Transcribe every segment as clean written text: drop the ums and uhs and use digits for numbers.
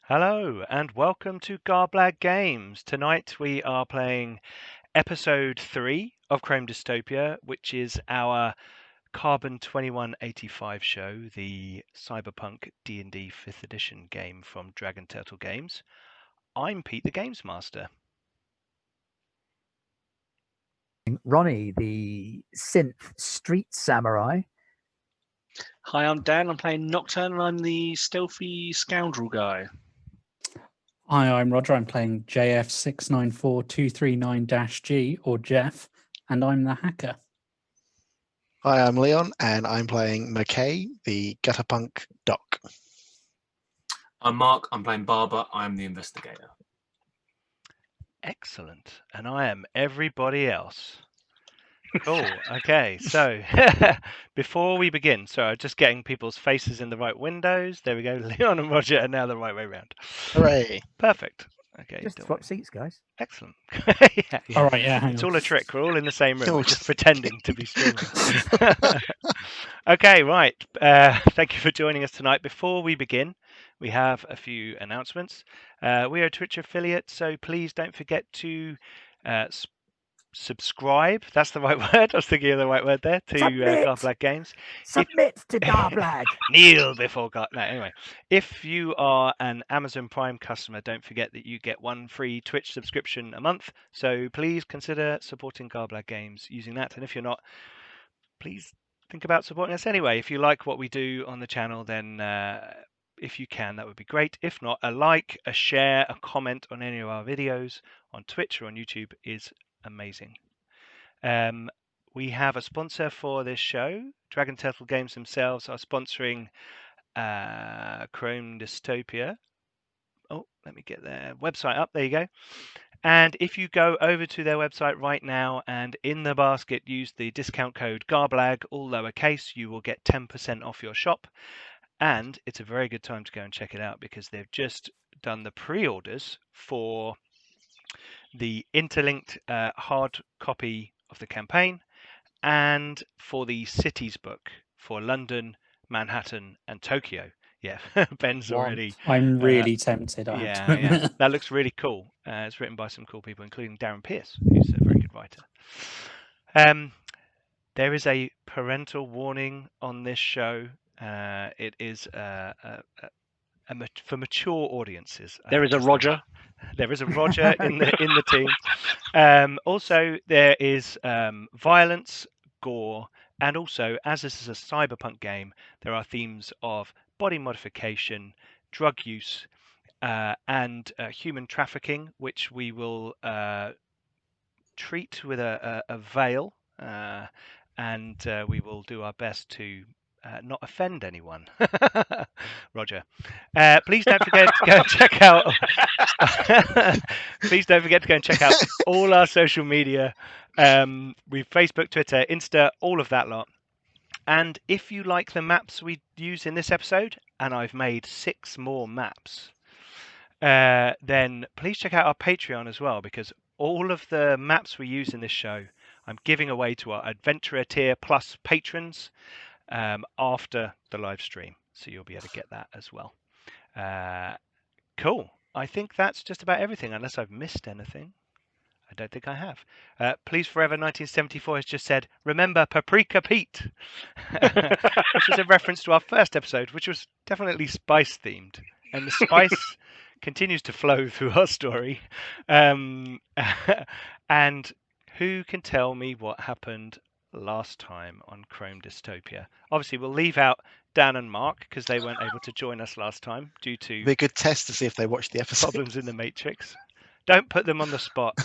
Hello and welcome to Garblag Games. Tonight we are playing episode 3 of Chrome Dystopia, which is our Carbon 2185 show, the cyberpunk D&D 5th edition game from Dragon Turtle Games. I'm Pete the Games Master. Roni, the synth street samurai. Hi, I'm Dan. I'm playing Nocturne and I'm the stealthy scoundrel guy. Hi, I'm Roger. I'm playing JF694239-G, or Jeff, and I'm the hacker. Hi, I'm Leon, and I'm playing McKay, the gutterpunk doc. I'm Mark. I'm playing Barber. I'm the investigator. Excellent. And I am everybody else. Cool. Okay, so before we begin, so I'm just getting people's faces in the right windows. There we go. Leon and Roger are now the right way around. Hooray! Perfect. Okay. Just swap seats, guys. Excellent. Yeah. All right, yeah. It's all a trick. We're all in the same room. We're just pretending to be streaming. Okay, right. Thank you for joining us tonight. Before we begin, we have a few announcements. We are a Twitch affiliate, so please don't forget to subscribe. That's the right word. I was thinking of the right word there to Garblag Games. Submit to Garblag. Kneel before God. No, anyway, if you are an Amazon Prime customer, don't forget that you get one free Twitch subscription a month. So please consider supporting Garblag Games using that. And if you're not, please think about supporting us anyway. If you like what we do on the channel, then if you can, that would be great. If not, a like, a share, a comment on any of our videos on Twitch or on YouTube is amazing. We have a sponsor for this show. Dragon Turtle Games themselves are sponsoring Chrome Dystopia. Oh, let me get their website up. There you go. And if you go over to their website right now and in the basket use the discount code GARBLAG, all lowercase, you will get 10% off your shop. And it's a very good time to go and check it out because they've just done the pre-orders for the interlinked hard copy of the campaign and for the cities book for London, Manhattan, and Tokyo. Yeah, Ben's already. I'm really tempted. Yeah, that looks really cool. It's written by some cool people, including Darren Pierce, who's a very good writer. There is a parental warning on this show. It is for mature audiences. There is a Roger. There is a Roger in the team. Also, there is violence, gore, and also, as this is a cyberpunk game, there are themes of body modification, drug use, and human trafficking, which we will treat with a veil, and we will do our best to not offend anyone. Roger. Please don't forget to go and check out. Please don't forget to go and check out all our social media. We've Facebook, Twitter, Insta, all of that lot. And if you like the maps we use in this episode, and I've made 6 more maps, then please check out our Patreon as well, because all of the maps we use in this show, I'm giving away to our Adventurer Tier Plus patrons after the live stream. So you'll be able to get that as well. Cool. I think that's just about everything, unless I've missed anything. I don't think I have. Please Forever 1974 has just said, remember Paprika Pete, which is a reference to our first episode, which was definitely spice themed. And the spice continues to flow through our story. And who can tell me what happened last time on Chrome Dystopia? Obviously, we'll leave out Dan and Mark because they weren't able to join us last time due to Be a good test to see if they watched the episode. problems in the Matrix. Don't put them on the spot.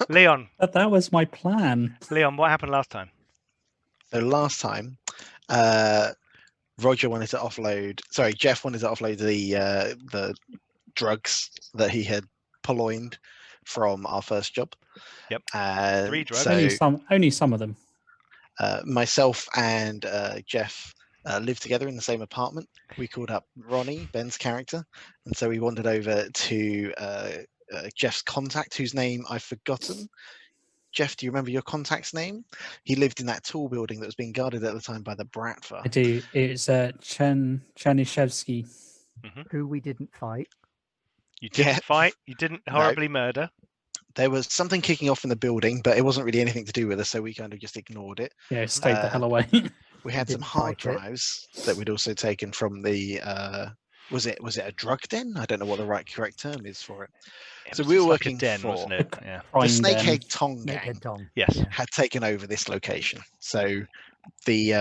Leon. That was my plan. Leon, what happened last time? So last time, Roger wanted to offload. Sorry, Jeff wanted to offload the drugs that he had purloined from our first job. Yep. 3 drugs. So, only some of them. myself and Jeff lived together in the same apartment. We called up Roni, Ben's character, and so we wandered over to Jeff's contact, whose name I've forgotten. Jeff, do you remember your contact's name? He lived in that tall building that was being guarded at the time by the Bratva. I do. It's Chernyshevsky. Who we didn't fight. You didn't Yeah. fight. You didn't No. horribly murder. There was something kicking off in the building, but it wasn't really anything to do with us, so we kind of just ignored it. Yeah, stayed the hell away. We had some Didn't hard fight it. drives that we'd also taken from the. Was it a drug den? I don't know what the correct term is for it. It So was we were just like working a den, for wasn't it? Yeah. the Crime den. Snakehead Tong gang. Snakehead Tong. Yes. Yeah. Had taken over this location. So the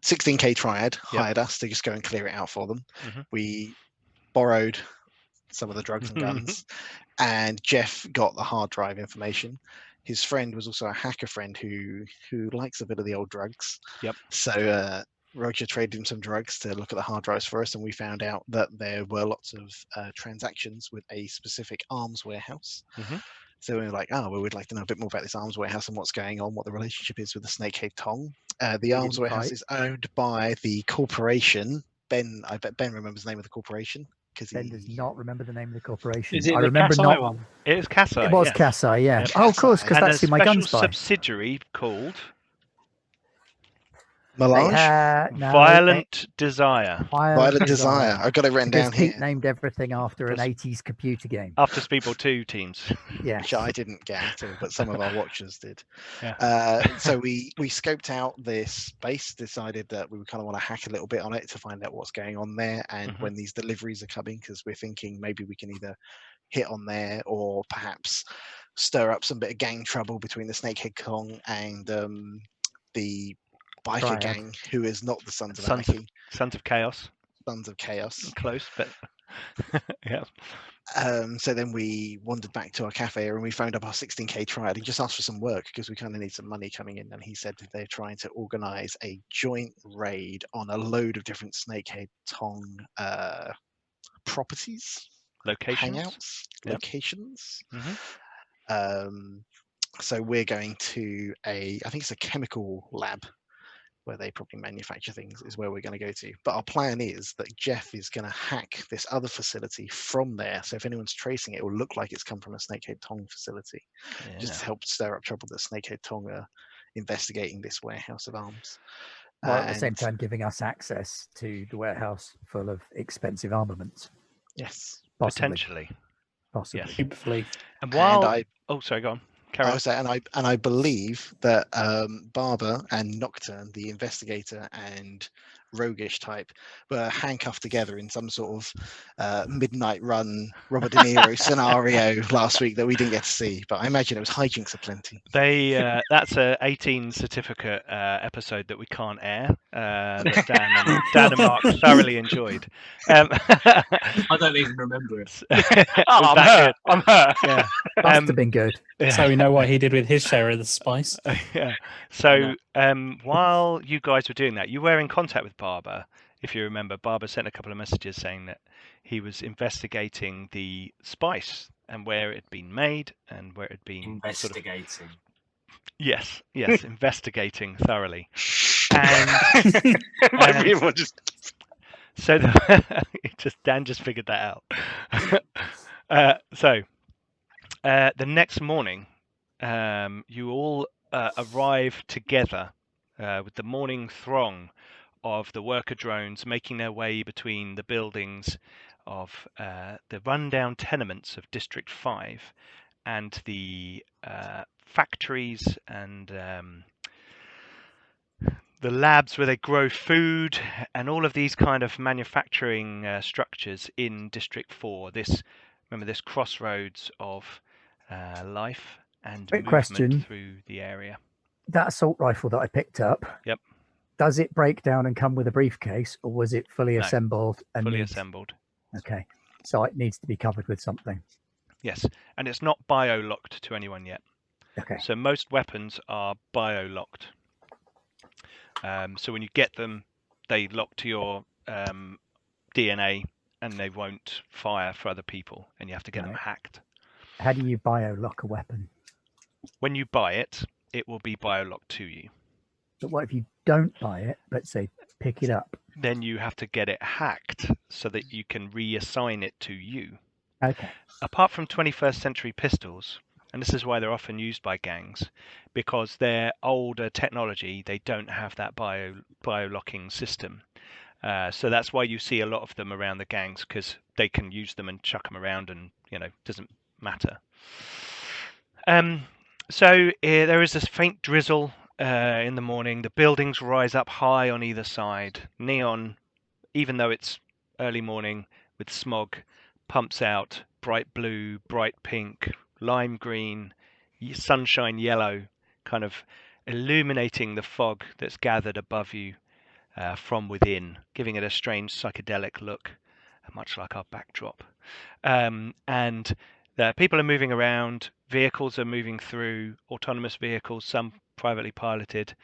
16K Triad hired us to just go and clear it out for them. Mhm. We borrowed some of the drugs and guns, and Jeff got the hard drive information. His friend was also a hacker friend who likes a bit of the old drugs. Yep. So Roger traded him some drugs to look at the hard drives for us, and we found out that there were lots of transactions with a specific arms warehouse. Mhm. So we were like, oh, well, we'd like to know a bit more about this arms warehouse and what's going on, what the relationship is with the Snakehead Tong. The arms didn't warehouse fight. is owned by the corporation. I bet Ben remembers the name of the corporation because Ben does not remember the name of the corporation. Is it I the remember Cat's Eye not. one? It was Cassi. It was yes. Kasai, yeah. Yep. Oh, of course, because And that's a who my special guns by. subsidiary called Melange. No, Violent Desire. Violent Desire. I got it written Because down here, Pete named everything after an Because- 80s computer game. After Speedball 2 teams. Yeah. which I didn't get, but some of our watchers did. Yeah. So we scoped out this space, decided that we would kind of want to hack a little bit on it to find out what's going on there and Mhm. when these deliveries are coming, because we're thinking maybe we can either hit on there or perhaps stir up some bit of gang trouble between the Snakehead Tong and the biker Triad. gang, who is not the Sons of Sons of- Anarchy, Sons of Chaos. Sons of Chaos. Close, but yeah. So then we wandered back to our cafe and we phoned up our 16K Triad and just asked for some work because we kind of need some money coming in. And he said that they're trying to organize a joint raid on a load of different Snakehead Tong properties, Locations. hangouts, Yep. locations. Mhm. So we're going to I think it's a chemical lab where they probably manufacture things is where we're going to go to. But our plan is that Jeff is going to hack this other facility from there. So if anyone's tracing it, it will look like it's come from a Snakehead Tong facility, just Yeah. to help stir up trouble that Snakehead Tong are investigating this warehouse of arms. While at the same And- time giving us access to the warehouse full of expensive armaments. Yes. Possibly. Potentially. Possibly. Yes. Hopefully. And while And oh, sorry, go on. Carry I on. was saying, and I believe that Barber and Nocturne, the investigator and roguish type, were handcuffed together in some sort of midnight run Robert De Niro scenario last week that we didn't get to see. But I imagine it was hijinks aplenty. They that's a 18 certificate episode that we can't air. That Dan and Mark thoroughly enjoyed. I don't even remember it. I'm hurt. I'm hurt. Yeah. Must have been good. So we know what he did with his share of the spice. Yeah. So while you guys were doing that, you were in contact with Barber. If you remember, Barber sent a couple of messages saying that he was investigating the spice and where it had been made and where it had been sort of Investigating. yes, investigating thoroughly. And Everyone just so Dan just figured that out. So the next morning, you all arrive together with the morning throng of the worker drones making their way between the buildings of the rundown tenements of District 5 and the factories and the labs where they grow food and all of these kind of manufacturing structures in District 4. Remember this crossroads of life and Quick movement question. through the area. That assault rifle that I picked up. Yep. Does it break down and come with a briefcase, or was it fully No, assembled? And Fully needs- assembled. Okay, so it needs to be covered with something. Yes, and it's not bio-locked to anyone yet. Okay. So most weapons are bio-locked. So when you get them, they lock to your DNA and they won't fire for other people, and you have to get them Right. hacked. How do you bio-lock a weapon? When you buy it, it will be bio-locked to you. But what if you don't buy it, but say pick it up? Then you have to get it hacked so that you can reassign it to you. Okay. Apart from 21st century pistols, and this is why they're often used by gangs, because they're older technology, they don't have that bio-locking system. So that's why you see a lot of them around the gangs, because they can use them and chuck them around, and doesn't matter. So there is this faint drizzle in the morning. The buildings rise up high on either side. Neon, even though it's early morning with smog, pumps out bright blue, bright pink, lime green, sunshine yellow, kind of illuminating the fog that's gathered above you from within, giving it a strange psychedelic look, much like our backdrop. And the people are moving around, vehicles are moving through, autonomous vehicles, some privately piloted.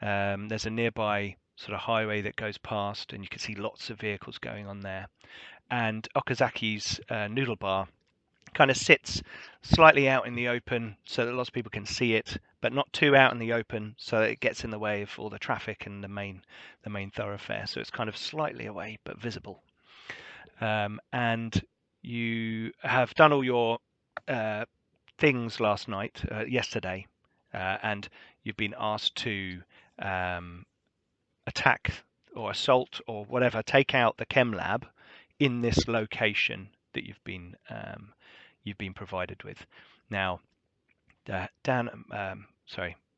There's a nearby sort of highway that goes past, and you can see lots of vehicles going on there. And Okazaki's noodle bar kind of sits slightly out in the open so that lots of people can see it, but not too out in the open so that it gets in the way of all the traffic and the main thoroughfare. So it's kind of slightly away but visible. And you have done all your things yesterday, and you've been asked to attack or assault or whatever, take out the chem lab in this location that you've been provided with. Now,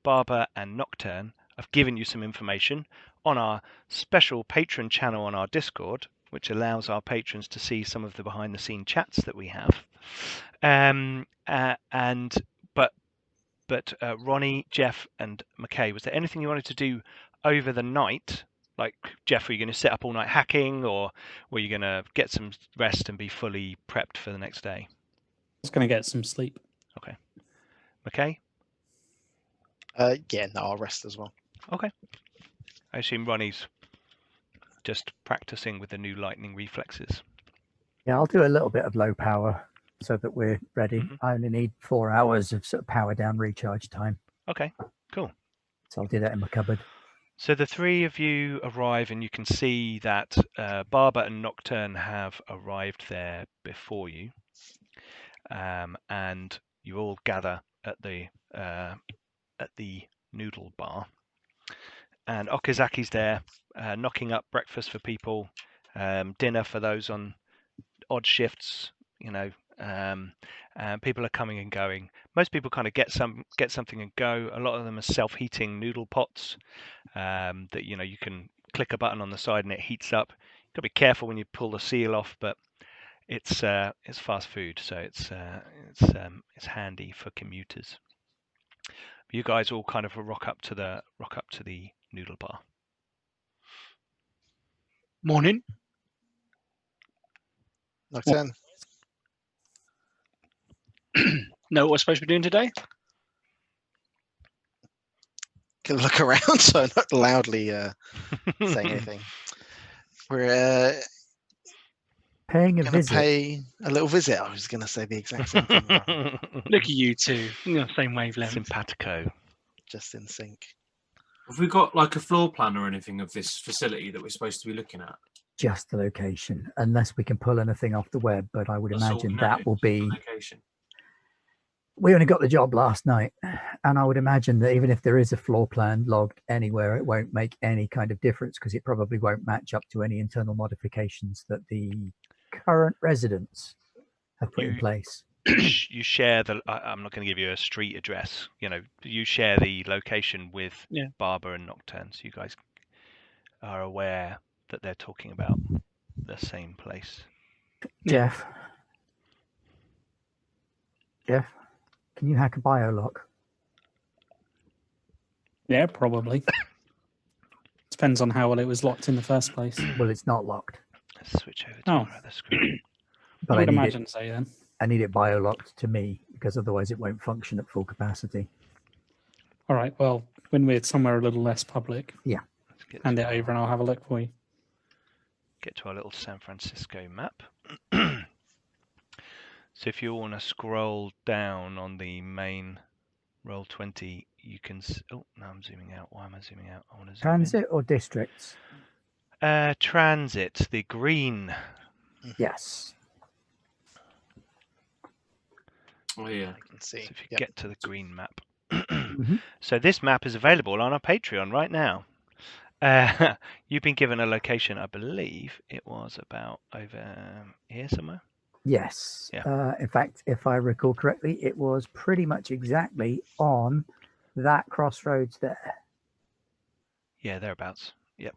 Barber and Nocturne have given you some information on our special patron channel on our Discord, which allows our patrons to see some of the behind-the-scene chats that we have. But Roni, Jeff, and McKay, was there anything you wanted to do over the night? Like, Jeff, were you going to sit up all night hacking, or were you going to get some rest and be fully prepped for the next day? I was going to get some sleep. Okay. McKay? Yeah, no, I'll rest as well. Okay. I assume Ronnie's just practicing with the new lightning reflexes. Yeah, I'll do a little bit of low power so that we're ready. Mhm. I only need 4 hours of sort of power down recharge time. Okay, cool. So I'll do that in my cupboard. So the three of you arrive, and you can see that Barber and Nocturne have arrived there before you, and you all gather at the noodle bar. And Okazaki's there, knocking up breakfast for people, dinner for those on odd shifts. People are coming and going. Most people kind of get something and go. A lot of them are self-heating noodle pots that you can click a button on the side and it heats up. You've got to be careful when you pull the seal off, but it's fast food, so it's handy for commuters. You guys all kind of rock up to the noodle bar. Morning. Nocturne. Know what we're supposed to be doing today? Can look around, so I'm not loudly saying anything. We're Paying a going to visit. pay a little visit. I was going to say the exact same thing. Look at you two. You're on the same wavelength. Simpatico. Just in sync. Have we got like a floor plan or anything of this facility that we're supposed to be looking at? Just the location, unless we can pull anything off the web. But I would That's all imagine we know, that will be. Location. We only got the job last night, and I would imagine that even if there is a floor plan logged anywhere, it won't make any kind of difference because it probably won't match up to any internal modifications that the current residents have put in place. You share I'm not going to give you a street address. You share the location with Barber and Nocturne, so you guys are aware that they're talking about the same place. Jeff, can you hack a biolock? Yeah, probably. Depends on how well it was locked in the first place. Well, it's not locked. Let's switch over to our other screen. But I would need it- imagine so, then. I need it biolocked to me because otherwise it won't function at full capacity. All right, well, when we're somewhere a little less public, Yeah. Let's get hand to it over and I'll have a look for you. Get to our little San Francisco map. So if you want to scroll down on the main Roll20, you can. Oh, no, I'm zooming out. Why am I zooming out? I want to zoom Transit or districts? in. Transit, the green. Yes. Oh yeah. I can see. So if you Yep. get to the green map. Mhm. So this map is available on our Patreon right now. You've been given a location. I believe it was about over here somewhere. Yes. Yeah. In fact, if I recall correctly, it was pretty much exactly on that crossroads there. Yeah, thereabouts. Yep.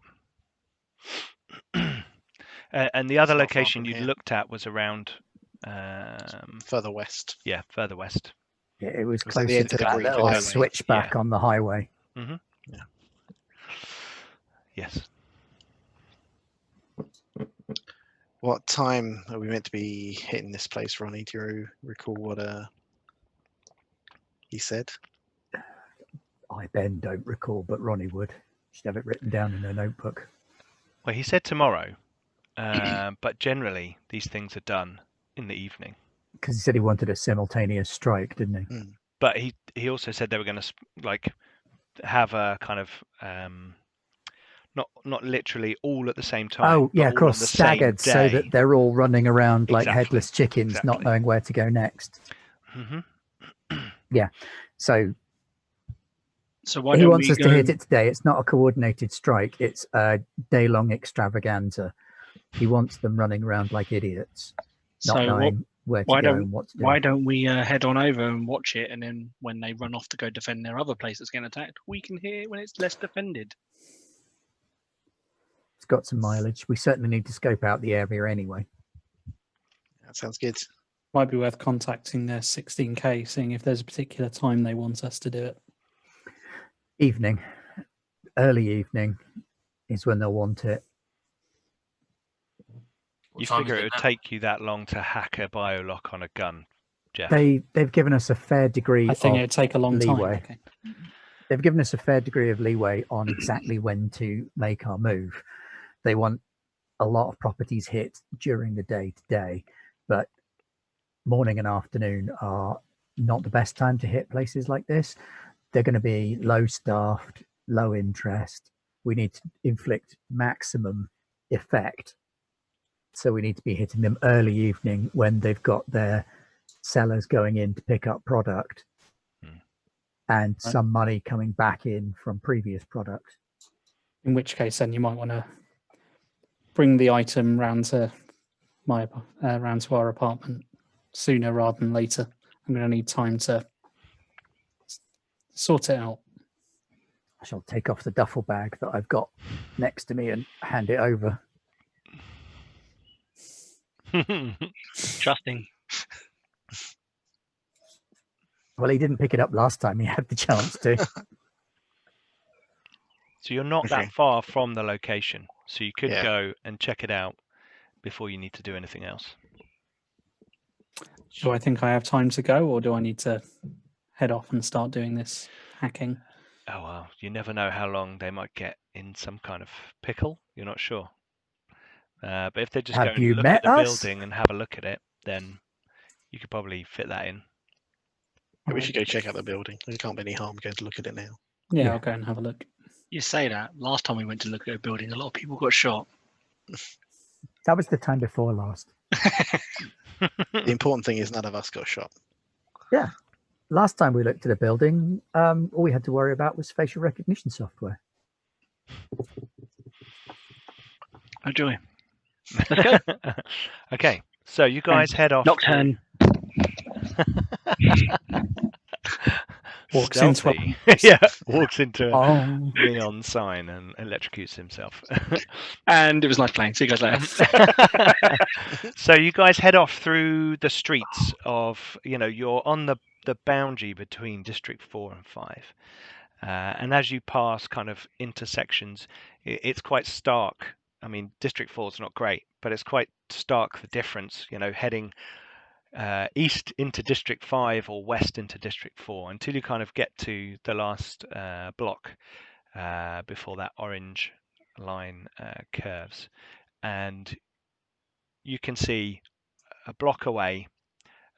And the other It's not far location from you here. looked at was around, Further west. yeah, further west. Yeah, it was It was at the closer end to of the that green little highway. switchback on the highway. Mm-hmm. Yeah. Yes. What time are we meant to be hitting this place, Ronnie? Do you recall what he said? I, Ben, don't recall, but Ronnie would. She'd have it written down in her notebook. Well, he said tomorrow, but generally these things are done in the evening. Because he said he wanted a simultaneous strike, didn't he? But he also said they were going to like have a kind of not literally all at the same time. Oh, yeah, but of all course, on the same staggered, so day. that they're all running around like Exactly, headless chickens, not exactly. knowing where to go next. Mm-hmm. Yeah, so why he don't wants we us go... to hit it today. It's not a coordinated strike. It's a day-long extravaganza. He wants them running around like idiots, not So knowing where to why go don't and what to do. why don't we head on over and watch it, and then when they run off to go defend their other place that's getting attacked, we can hear it when it's less defended. It's got some mileage. We certainly need to scope out the area anyway. That sounds good. Might be worth contacting their 16K, seeing if there's a particular time they want us to do it. Evening, early evening is when they'll want it. You time figure is it it would now? take you that long to hack a biolock on a gun, Jeff? They've given us a fair degree I think of it'd take a long leeway. time. Okay. They've given us a fair degree of leeway on exactly when to make our move. They want a lot of properties hit during the day today, but morning and afternoon are not the best time to hit places like this. They're going to be low staffed, low interest. We need to inflict maximum effect. So we need to be hitting them early evening when they've got their sellers going in to pick up product and some money coming back in from previous product. In which case, then you might want to bring the item round to round to our apartment sooner rather than later. I'm going to need time to sort it out. I shall take off the duffel bag that I've got next to me and hand it over. Trusting. Well, he didn't pick it up last time. He had the chance to. So you're not Okay. that far from the location, so you could Yeah. go and check it out before you need to do anything else. Do I think I have time to go, or do I need to head off and start doing this hacking? Oh well, you never know how long they might get in some kind of pickle. You're not sure. But if they just Have go and you look met at the us? building and have a look at it, then you could probably fit that in. Yeah, we should go check out the building. There can't be any harm going to look at it now. Yeah, Yeah. I'll go and have a look. You say that. Last time we went to look at a building, a lot of people got shot. That was the time before last. The important thing is none of us got shot. Last time we looked at a building, all we had to worry about was facial recognition software. Oh joy. Okay, so you guys head off. Nocturne. Walks into Stealthy. a- Yeah, walks into a Oh, neon sign and electrocutes himself. And it was nice playing. See you guys later. So you guys head off through the streets of, you're on the boundary between District 4 and 5. And as you pass kind of intersections, it's quite stark. I mean, District 4 is not great, but it's quite stark, the difference, heading east into District 5 or west into District 4 until you kind of get to the last block before that orange line curves. And you can see a block away,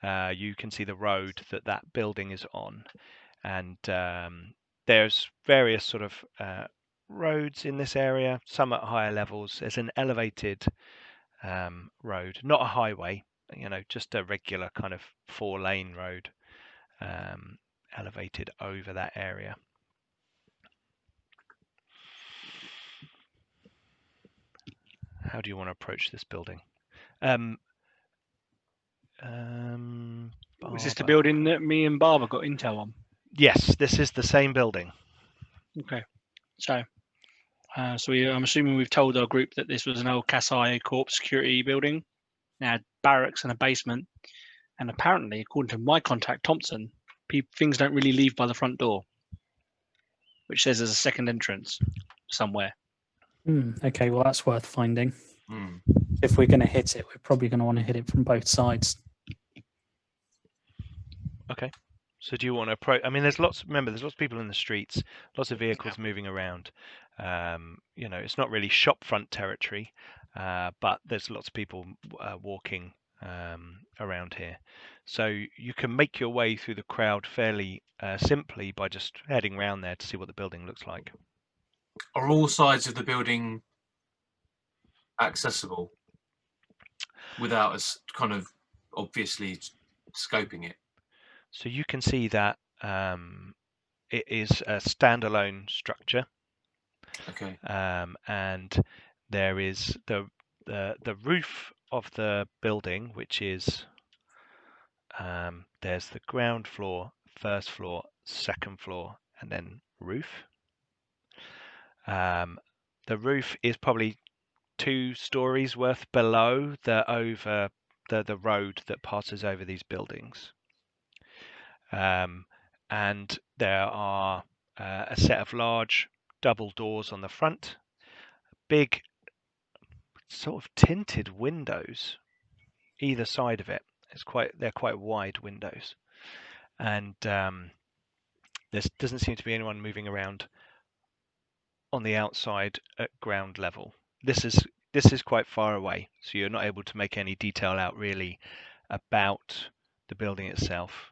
you can see the road that building is on. And there's various sort of roads in this area, some at higher levels. There's an elevated road, not a highway, just a regular kind of 4-lane road, elevated over that area. how do you want to approach this building? Was this the Barber. building that me and Barber got intel on? Yes, this is the same building. Okay. So, I'm assuming we've told our group that this was an old Kasai Corp security building. It had barracks and a basement. And apparently, according to my contact, Thompson, things don't really leave by the front door, which says there's a second entrance somewhere. Okay, well, that's worth finding. Hmm. If we're going to hit it, we're probably going to want to hit it from both sides. Okay. So do you want to approach? I mean, there's lots. Remember, there's lots of people in the streets, lots of vehicles moving around. It's not really shop front territory, but there's lots of people walking around here. So you can make your way through the crowd fairly simply by just heading around there to see what the building looks like. Are all sides of the building accessible without us kind of obviously scoping it? So you can see that it is a standalone structure. Okay. And there is the roof of the building, which is there's the ground floor, first floor, second floor, and then roof. The roof is probably 2 stories worth below the road that passes over these buildings. And there are a set of large double doors on the front, big sort of tinted windows either side of it. They're quite wide windows, and there doesn't seem to be anyone moving around on the outside at ground level. This is quite far away, so you're not able to make any detail out really about the building itself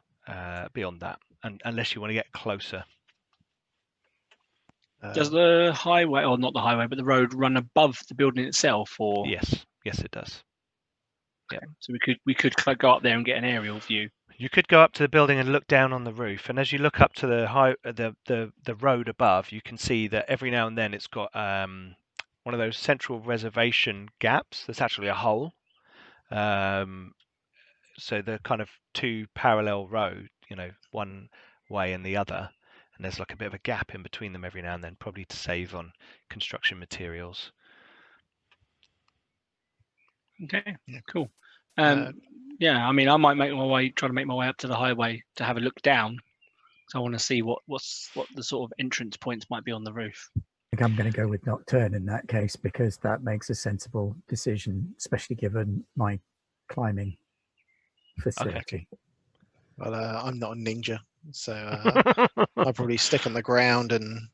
beyond that, unless you want to get closer. Does the highway, or not the highway, but the road run above the building itself, or? Yes, it does. Yeah. So we could go up there and get an aerial view. You could go up to the building and look down on the roof, and as you look up to the road above, you can see that every now and then it's got one of those central reservation gaps. There's actually a hole. So the kind of 2 parallel road, one way and the other, and there's like a bit of a gap in between them every now and then, probably to save on construction materials. Okay, Yeah. cool. Yeah, I mean, I might try to make my way up to the highway to have a look down. So I want to see what the sort of entrance points might be on the roof. I think I'm going to go with Nocturne in that case, because that makes a sensible decision, especially given my climbing facility. Okay. Well, I'm not a ninja, so I'll probably stick on the ground and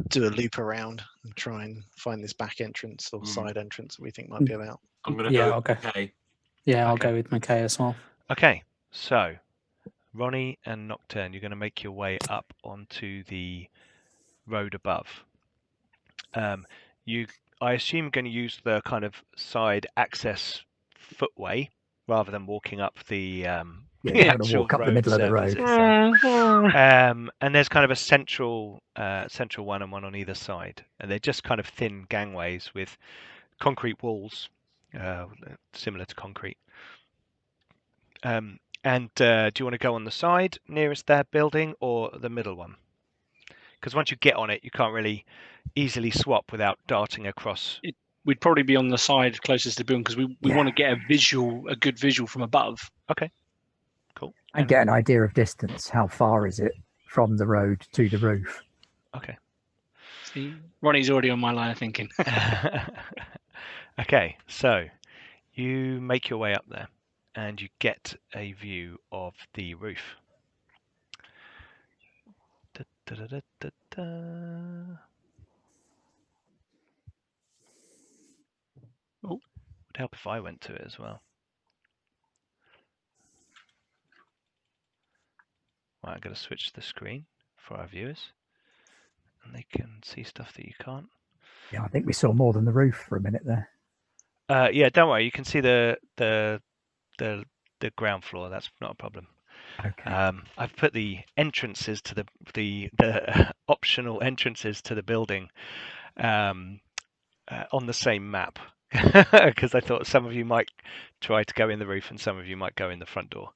do a loop around and try and find this back entrance or side entrance that we think might be about. I'm going to go. I'll go. Okay. Yeah, I'll Okay. go with McKay as well. Okay, so Roni and Nocturne, you're going to make your way up onto the road above. I assume you're going to use the kind of side access footway rather than walking up the Yeah, you're going to actual walk up the road middle of the surface road. itself. And there's kind of a central one and one on either side, and they're just kind of thin gangways with concrete walls, similar to concrete. And do you want to go on the side nearest their building or the middle one? Because once you get on it, you can't really easily swap without darting across. We'd probably be on the side closest to the building because we want to get a good visual from above. Okay, cool. And get an idea of distance. How far is it from the road to the roof? Okay. See, Ronnie's already on my line of thinking. Okay, so you make your way up there and you get a view of the roof. Oh, would help if I went to it as well. Right, I'm going to switch the screen for our viewers, and they can see stuff that you can't. Yeah, I think we saw more than the roof for a minute there. Yeah, don't worry. You can see the ground floor. That's not a problem. Okay. I've put the entrances to the optional entrances to the building on the same map because I thought some of you might try to go in the roof and some of you might go in the front door.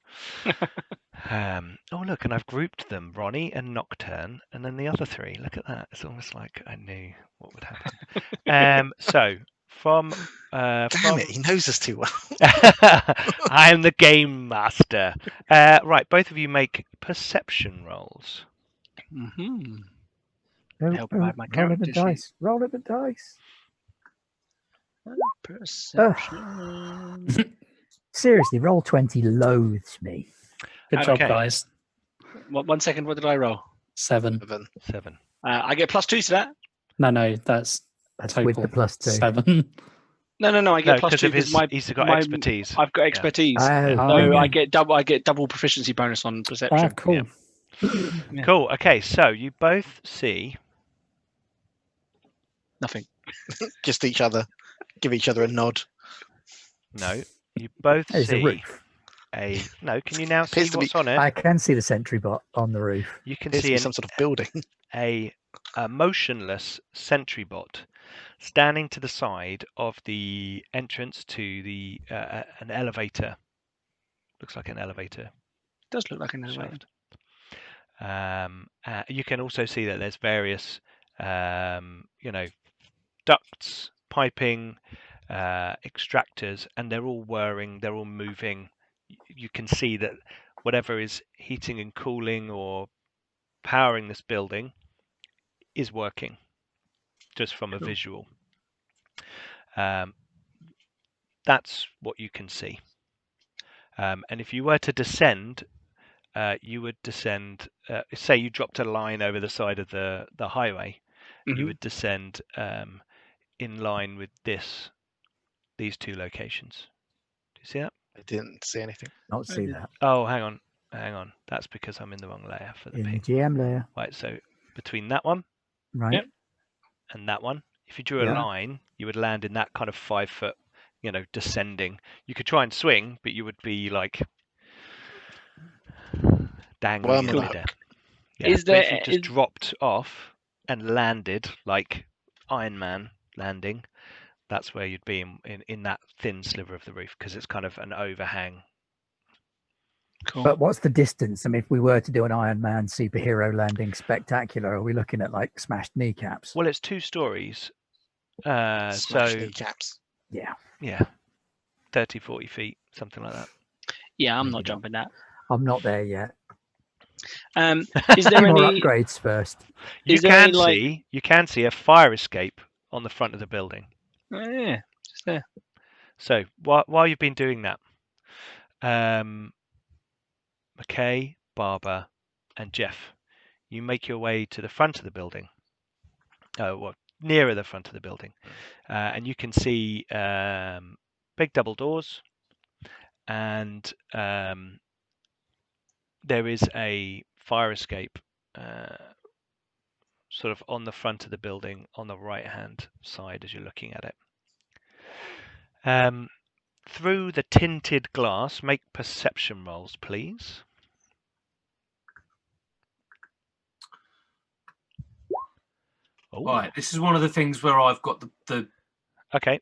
Oh, look, and I've grouped them, Ronnie and Nocturne, and then the other three. Look at that. It's almost like I knew what would happen. So, from... Damn it, he knows us too well. I am the game master. Right, both of you make perception rolls. Mm-hmm. Oh, Help oh, by my rolling the character sheet. dice. Rolling the dice. Perception. Seriously, roll 20 loathes me. Good job, Okay. guys. 1 second. What did I roll? 7. 7. I get +2 to that. No, that's That's total with the +2. 7. No. I No, get because +2 of his, because he's got my- expertise. I've got expertise. Oh, So okay. I get double proficiency bonus on perception. Ah, cool. Yeah. Cool. Okay, so you both see... Nothing. Just each other. Give each other a nod. No, you both There's a see roof. No, can you now see Appears to be- what's on it? I can see the sentry bot on the roof. You can Appears to see be some sort of building. a motionless sentry bot standing to the side of the entrance to the an elevator. Looks like an elevator Does look like an elevator. shaft. You can also see that there's various, ducts, piping, extractors, and they're all whirring, they're all moving. You can see that whatever is heating and cooling or powering this building is working, just from a visual. That's what you can see. And if you were to descend, you would descend, say you dropped a line over the side of the highway, you would descend in line with these two locations. Do you see that? I didn't see anything. Not see that. Oh, hang on. That's because I'm in the wrong layer for the In the ping. GM layer. Right, so between that one Right. Yep. and that one, if you drew a Yeah. line, you would land in that kind of 5 foot, descending. You could try and swing, but you would be like dangling Worm in on a midair. hook. Yeah. Is But if there- you just is- dropped off and landed like Iron Man landing, that's where you'd be in that thin sliver of the roof, because it's kind of an overhang. Cool. But what's the distance? I mean, if we were to do an Iron Man superhero landing spectacular, are we looking at like smashed kneecaps? Well, it's 2 stories. Smash So kneecaps. Yeah. yeah, 30, 40 feet, something like that. Yeah, I'm Maybe not not. jumping that. I'm not there yet. Is there More any? upgrades first. You Is there can any, like- see a fire escape on the front of the building. Oh, yeah, just there. So while you've been doing that, McKay, Barber, and Jeff, you make your way to the front of the building. Nearer the front of the building, and you can see big double doors, and there is a fire escape sort of on the front of the building on the right hand side as you're looking at it. Through the tinted glass, make perception rolls, please. Oh, Right, this is one of the things where I've got the okay,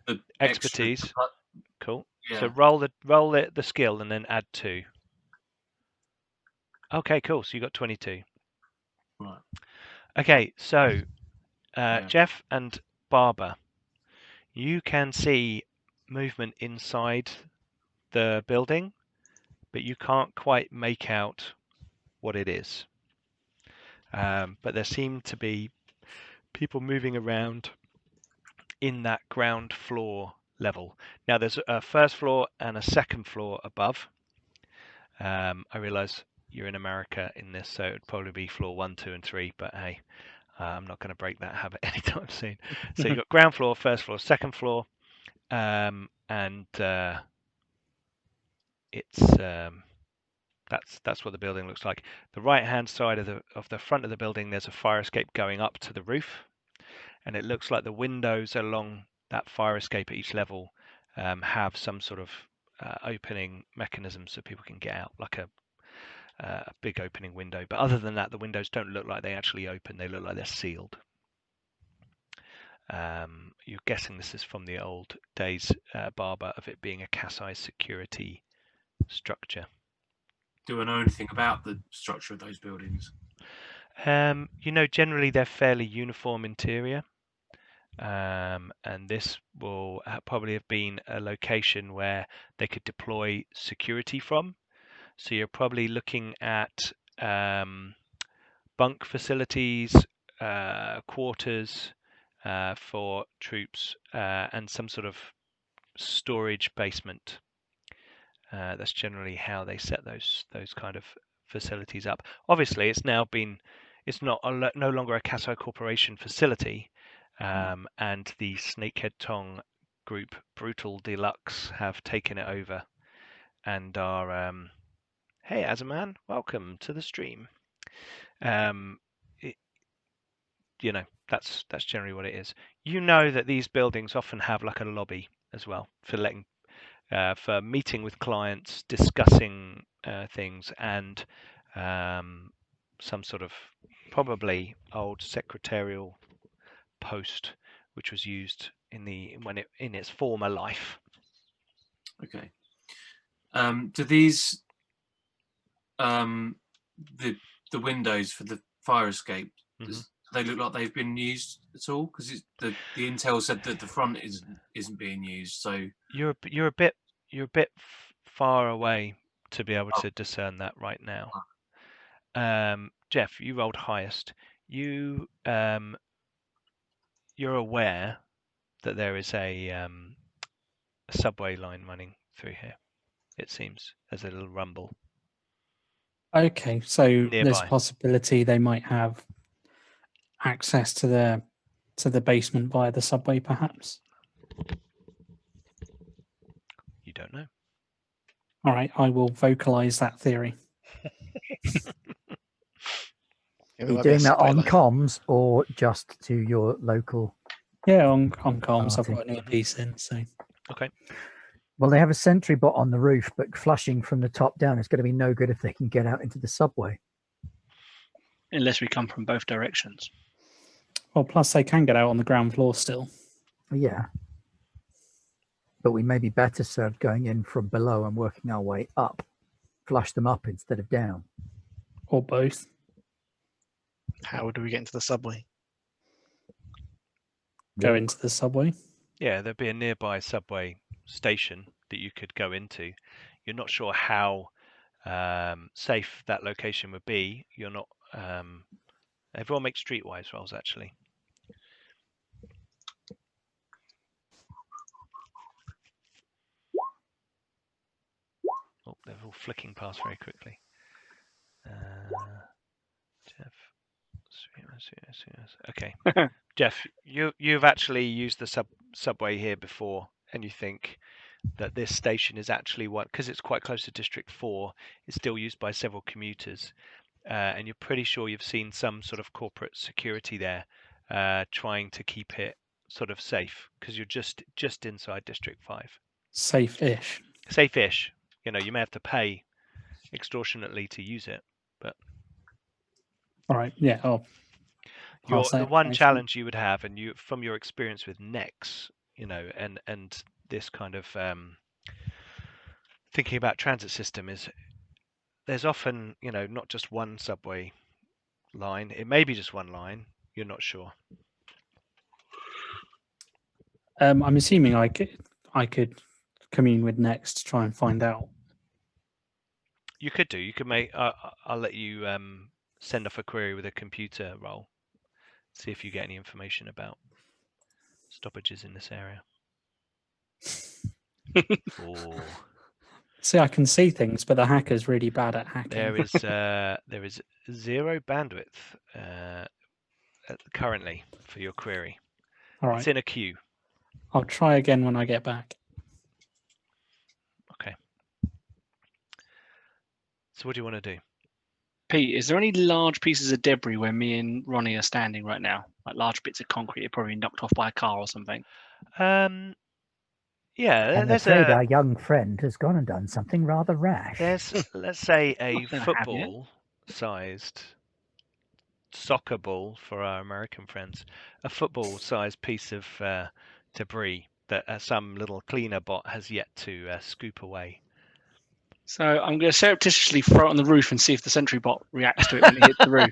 extra- expertise. Cool. Yeah. So roll the skill and then add 2. Okay, cool. So you got 22. Right. Okay, so Yeah. Jeff and Barber, you can see movement inside the building, but you can't quite make out what it is. But there seem to be people moving around in that ground floor level. Now there's a first floor and a second floor above. I realise you're in America in this, so it'd probably be floor 1, 2, and 3. But hey, I'm not going to break that habit anytime soon. So you've got ground floor, first floor, second floor, and it's that's what the building looks like. The right-hand side of the front of the building, there's a fire escape going up to the roof, and it looks like the windows along that fire escape at each level have some sort of opening mechanism so people can get out, like a big opening window. But other than that, the windows don't look like they actually open. They look like they're sealed. You're guessing this is from the old days, Barber, of it being a Kasai security structure. Do I know anything about the structure of those buildings? Generally they're fairly uniform interior. And this will probably have been a location where they could deploy security from. So you're probably looking at bunk facilities, quarters for troops, and some sort of storage basement. That's generally how they set those kind of facilities up. Obviously, it's now been, it's no longer a Kasai Corporation facility. And the Snakehead Tong group, Brutal Deluxe, have taken it over and are, hey, Azaman, welcome to the stream. That's generally what it is. You know that these buildings often have like a lobby as well for letting, for meeting with clients, discussing things, and some sort of probably old secretarial post which was used in its former life. Okay. Do these the windows for the fire escape, do they look like they've been used at all? Because the intel said that the front isn't being used. So you're a bit far away to be able to discern that right now. Jeff, you rolled highest. You're aware that there is a subway line running through here. It seems there's a little rumble. Okay, so Nearby. There's a possibility they might have access to the basement via the subway, perhaps. You don't know. All right, I will vocalize that theory. Are you doing that on comms or just to your local? Yeah, on comms. I've party? got an earpiece in, so. Okay. Well, they have a sentry bot on the roof, but flushing from the top down is going to be no good if they can get out into the subway. Unless we come from both directions. Well, plus they can get out on the ground floor still. Yeah. But we may be better served going in from below and working our way up. Flush them up instead of down. Or both. How do we get into the subway? Go into the subway? Yeah, there'd be a nearby subway station that you could go into. You're not sure how safe that location would be. You're not. Everyone makes streetwise rolls, actually. Oh, they're all flicking past very quickly. Jeff. Okay. Jeff, you've actually used the subway here before, and you think that this station is actually one, because it's quite close to District 4, it's still used by several commuters, and you're pretty sure you've seen some sort of corporate security there trying to keep it sort of safe, because you're just inside District 5. Safe-ish. Safe-ish. You may have to pay extortionately to use it, but... All right, yeah, the one challenge you would have, and you from your experience with Nex, and this kind of thinking about transit system, is there's often not just one subway line. It may be just one line. You're not sure. I'm assuming I could commune with Nex to try and find out. You could do. You could make. I'll let you send off a query with a computer roll. See if you get any information about stoppages in this area. See, I can see things, but the hacker's really bad at hacking. There is zero bandwidth currently for your query. All right. It's in a queue. I'll try again when I get back. Okay. So what do you want to do? Pete, is there any large pieces of debris where me and Ronnie are standing right now? Like large bits of concrete probably knocked off by a car or something? Yeah, I'm afraid our young friend has gone and done something rather rash. There's, let's say, a football-sized soccer ball for our American friends, a football-sized piece of debris that some little cleaner bot has yet to scoop away. So I'm going to surreptitiously throw it on the roof and see if the sentry bot reacts to it when it hits the roof.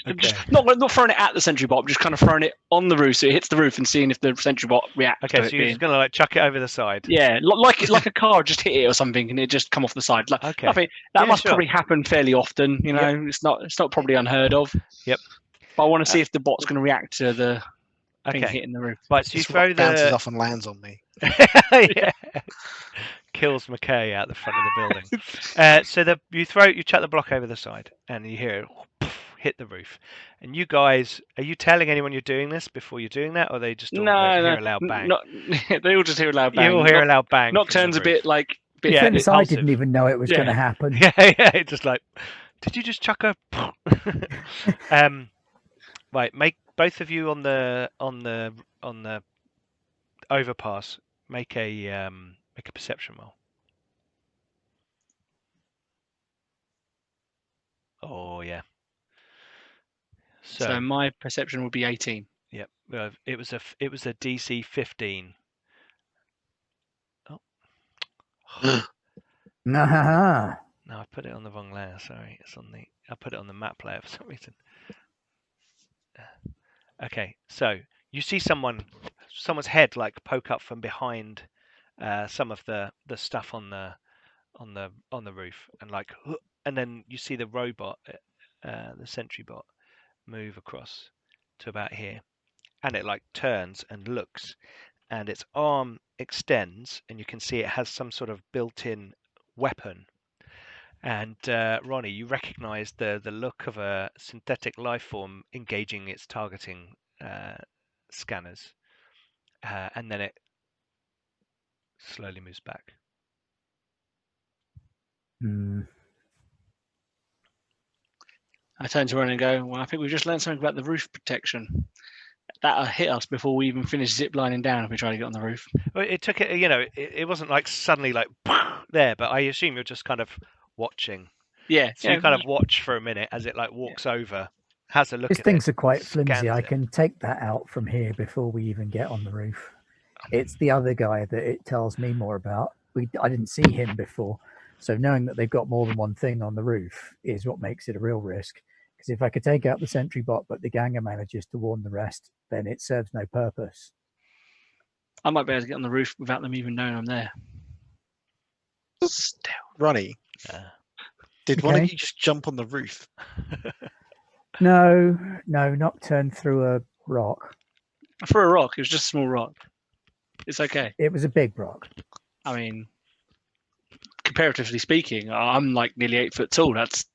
Okay. Just not throwing it at the sentry bot, just kind of throwing it on the roof so it hits the roof and seeing if the sentry bot reacts to Okay, it. so you're just going to like chuck it over the side. Yeah, like a car just hit it or something and it just come off the side. Like, Okay. nothing, that Yeah, must sure. probably happen fairly often. You know, Yep. it's not probably unheard of. Yep. But I want to see if the bot's going to react to the thing Okay. hitting the roof. Right, so you This throw bounces the off and lands on me. yeah. Kills McKay out the front of the building. So you chuck the block over the side, and you hear it hit the roof. And you guys, are you telling anyone you're doing this before you're doing that, or they just all hear a loud bang? They all just hear a loud bang. You all hear a loud bang. Nocturne's a bit like. The Yeah, fence, I impulsive. didn't even know it was going to happen. Yeah, just like, did you just chuck a? Right, make both of you on the overpass. Make a perception roll. Oh yeah. So my perception would be 18. Yep. It was a DC 15. Oh. No, I put it on the wrong layer. Sorry, I put it on the map layer for some reason. Okay, so you see someone's head like poke up from behind some of the stuff on the roof, and then you see the robot, the sentry bot, move across to about here, and it like turns and looks, and its arm extends, and you can see it has some sort of built-in weapon. And Roni, you recognize the look of a synthetic life form engaging its targeting scanners, and then it slowly moves back. I turn to Roni and go, well, I think we've just learned something about the roof protection. That'll hit us before we even finish ziplining down if we try to get on the roof. Well, it took it, it wasn't like suddenly like there, but I assume you're just kind of watching. Yeah. So you kind of watch for a minute as it like walks over, has a look These at things it, are quite flimsy. scans I it. can take that out from here before we even get on the roof. It's the other guy that it tells me more about. I didn't see him before. So knowing that they've got more than one thing on the roof is what makes it a real risk. Because if I could take out the sentry bot, but the ganger manages to warn the rest, then it serves no purpose. I might be able to get on the roof without them even knowing I'm there. Still. Ronnie, did one of you just jump on the roof? No, Nocturne threw a rock. I threw a rock. It was just a small rock. It's okay. It was a big rock. I mean, comparatively speaking, I'm like nearly 8 foot tall. That's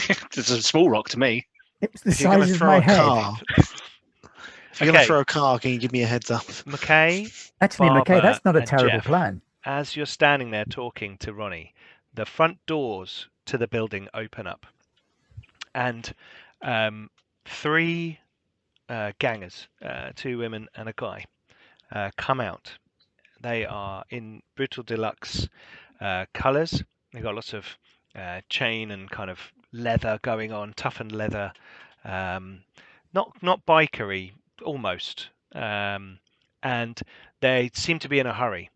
it's a small rock to me. It was the If you're going size to of throw my a head. car, if you're going to throw a car, can you give me a heads up? McKay, Actually, Barbara, McKay, that's not a and terrible Jeff, plan. as you're standing there talking to Roni, the front doors to the building open up, and 3 gangers, 2 women and a guy, come out. They are in brutal deluxe colours. They've got lots of chain and kind of leather going on, toughened leather, not bikery, almost, and they seem to be in a hurry,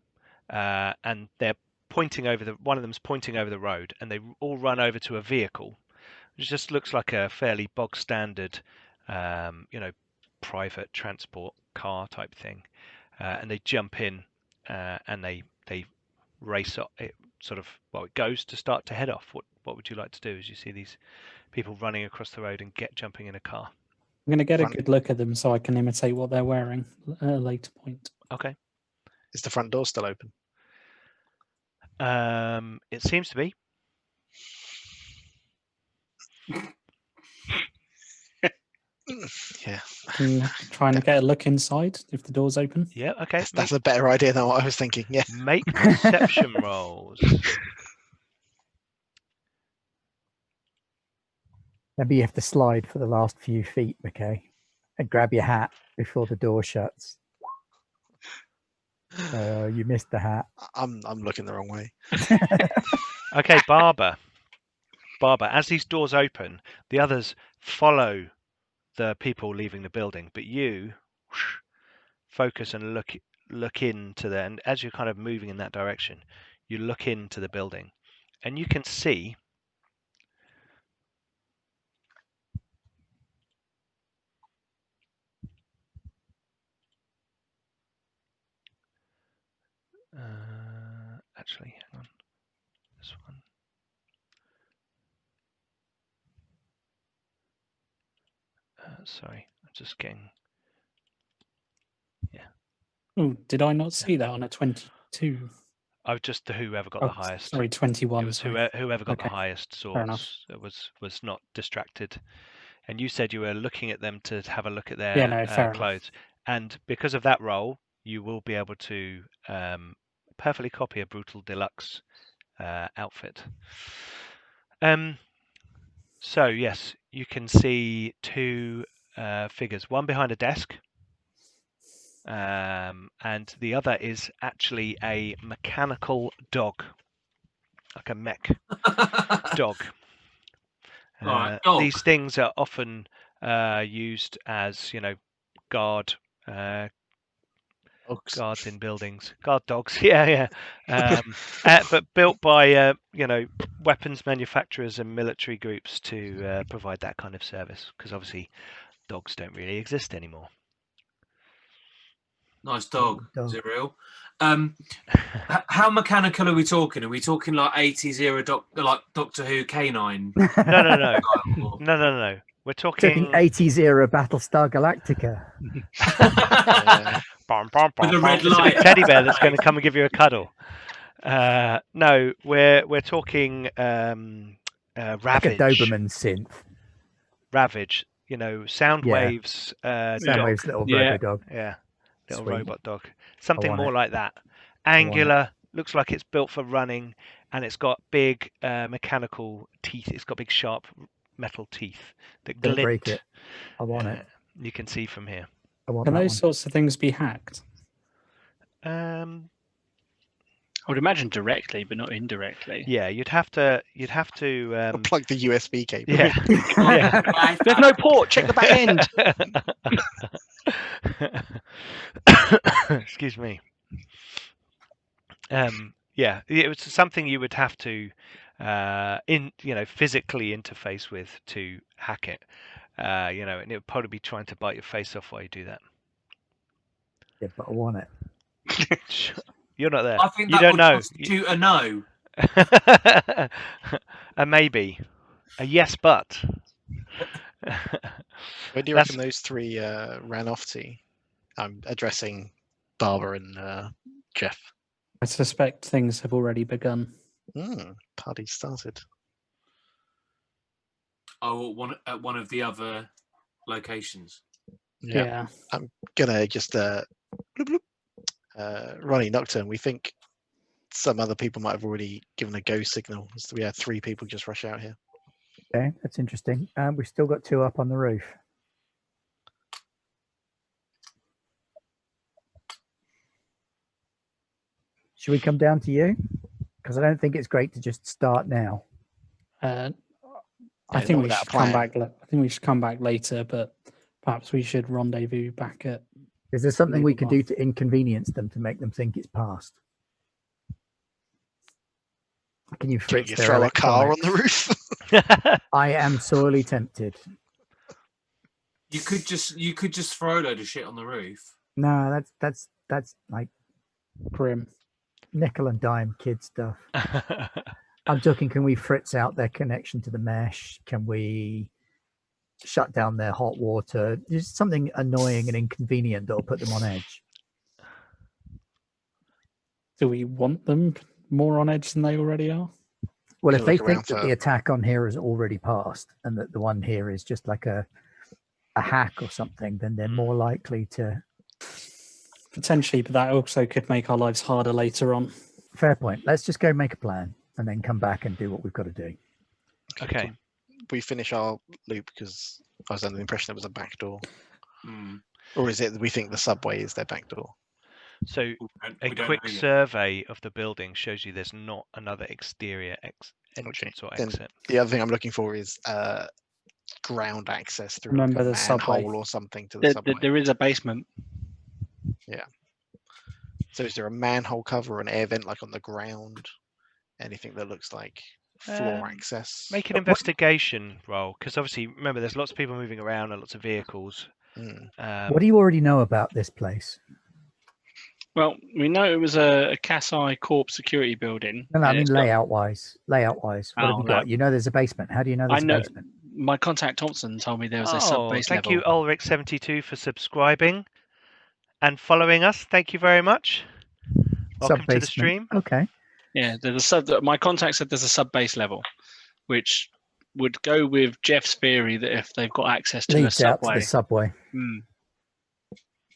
and they're pointing over one of them's pointing over the road, and they all run over to a vehicle, which just looks like a fairly bog standard, private transport car type thing, and they jump in, and they race up. It goes to start to head off. What would you like to do as you see these people running across the road and jumping in a car? I'm going to get a good look at them so I can imitate what they're wearing at a later point. Okay. Is the front door still open? It seems to be. Yeah. Trying to get a look inside if the door's open. Yeah, okay. That's a better idea than what I was thinking. Yeah. Make perception rolls. Maybe you have to slide for the last few feet, McKay, and grab your hat before the door shuts. You missed the hat. I'm looking the wrong way. Okay, Barbara. Barber, as these doors open, the others follow the people leaving the building, but you focus and look into there, and as you're kind of moving in that direction, you look into the building, and you can see actually, hang on, this one. Sorry, I'm just getting. Oh, did I not see that on a 22? I've just whoever got the highest. Sorry, 21. It was sorry. whoever got the Okay, highest fair enough. swords was not distracted. And you said you were looking at them to have a look at their Yeah, no, fair enough. clothes. And because of that role, you will be able to perfectly copy a Brutal Deluxe outfit. So yes, you can see two figures, one behind a desk, and the other is actually a mechanical dog, like a mech dog. Alright, dog. These things are often used as, guards in buildings, guard dogs. Yeah. But built by weapons manufacturers and military groups to provide that kind of service, because obviously dogs don't really exist anymore. Nice dog. Is Dog. it real? How mechanical are we talking? Are we talking like 80s era like Doctor Who K9? No. We're talking 80s era Battlestar Galactica. With a red It's a big light. teddy bear that's going to come and give you a cuddle. No, we're talking Like a Ravage. Doberman synth. Ravage. Sound Yeah. waves. Soundwave's little Yeah. robo dog. Yeah, little Sweet. robot dog. Something want more it. like that. want it. Angular, looks like it's built for running, and it's got big mechanical teeth. It's got big sharp metal teeth that Don't glint. break it. I want it. You can see from here. I want Can that those one. sorts of things be hacked? I would imagine directly, but not indirectly. Yeah, you'd have to. Plug the USB cable. Yeah. Yeah. There's no port. Check the back end. Excuse me. Yeah, it was something you would have to physically interface with to hack it. And it would probably be trying to bite your face off while you do that. Yeah, but I want it. You're not there. I think you that don't would know. constitute a no. A maybe. A yes, but. Where do you reckon those three ran off to? I'm addressing Barbara and Jeff. I suspect things have already begun. Party started. Oh, one of the other locations. Yeah. I'm gonna just bloop, bloop. Roni, Nocturne, we think some other people might have already given a go signal. So we had 3 people just rush out here. Okay, that's interesting. We've still got 2 up on the roof. Should we come down to you? Because I don't think it's great to just start now. I think we should come back. I think we should come back later, but perhaps we should rendezvous back at. Is there something we can do to inconvenience them to make them think it's past? Can you fritz their throw a car on the electronics? roof? I am sorely tempted. You could just throw a load of shit on the roof. No, that's like Grim. nickel and dime kid stuff. I'm talking, can we fritz out their connection to the mesh? Can we shut down their hot water? Just something annoying and inconvenient that'll put them on edge. Do we want them more on edge than they already are? Well, if Can they look around think that for- the attack on here has already passed and that the one here is just like a hack or something, then they're more likely to. Potentially, but that also could make our lives harder later on. Fair point. Let's just go make a plan and then come back and do what we've got to do. Okay. We finish our loop because I was under the impression it was a back door. Mm. Or is it we think the subway is their back door? So We a don't quick know yet. survey of the building shows you there's not another exterior entrance or Then exit. the other thing I'm looking for is ground access through Remember like a the subway. manhole or something to the subway. There is a basement. So is there a manhole cover or an air vent like on the ground? Anything that looks like floor access? Make an investigation roll, because obviously, remember, there's lots of people moving around and lots of vehicles. What do you already know about this place? Well, we know it was a Kasai Corp security building. No, I and mean it's got- layout-wise. Layout-wise, what have Oh, you got? no. You know there's a basement. How do you know there's I know. a basement? My contact Thompson told me there was a sub-base Thank level. you, Ulrich72, for subscribing and following us. Thank you very much. Welcome to the Sub-basement. stream. Okay. Yeah, there's a sub. My contact said there's a sub-base level, which would go with Jeff's theory that if they've got access to a Leads out to subway. the subway. Hmm.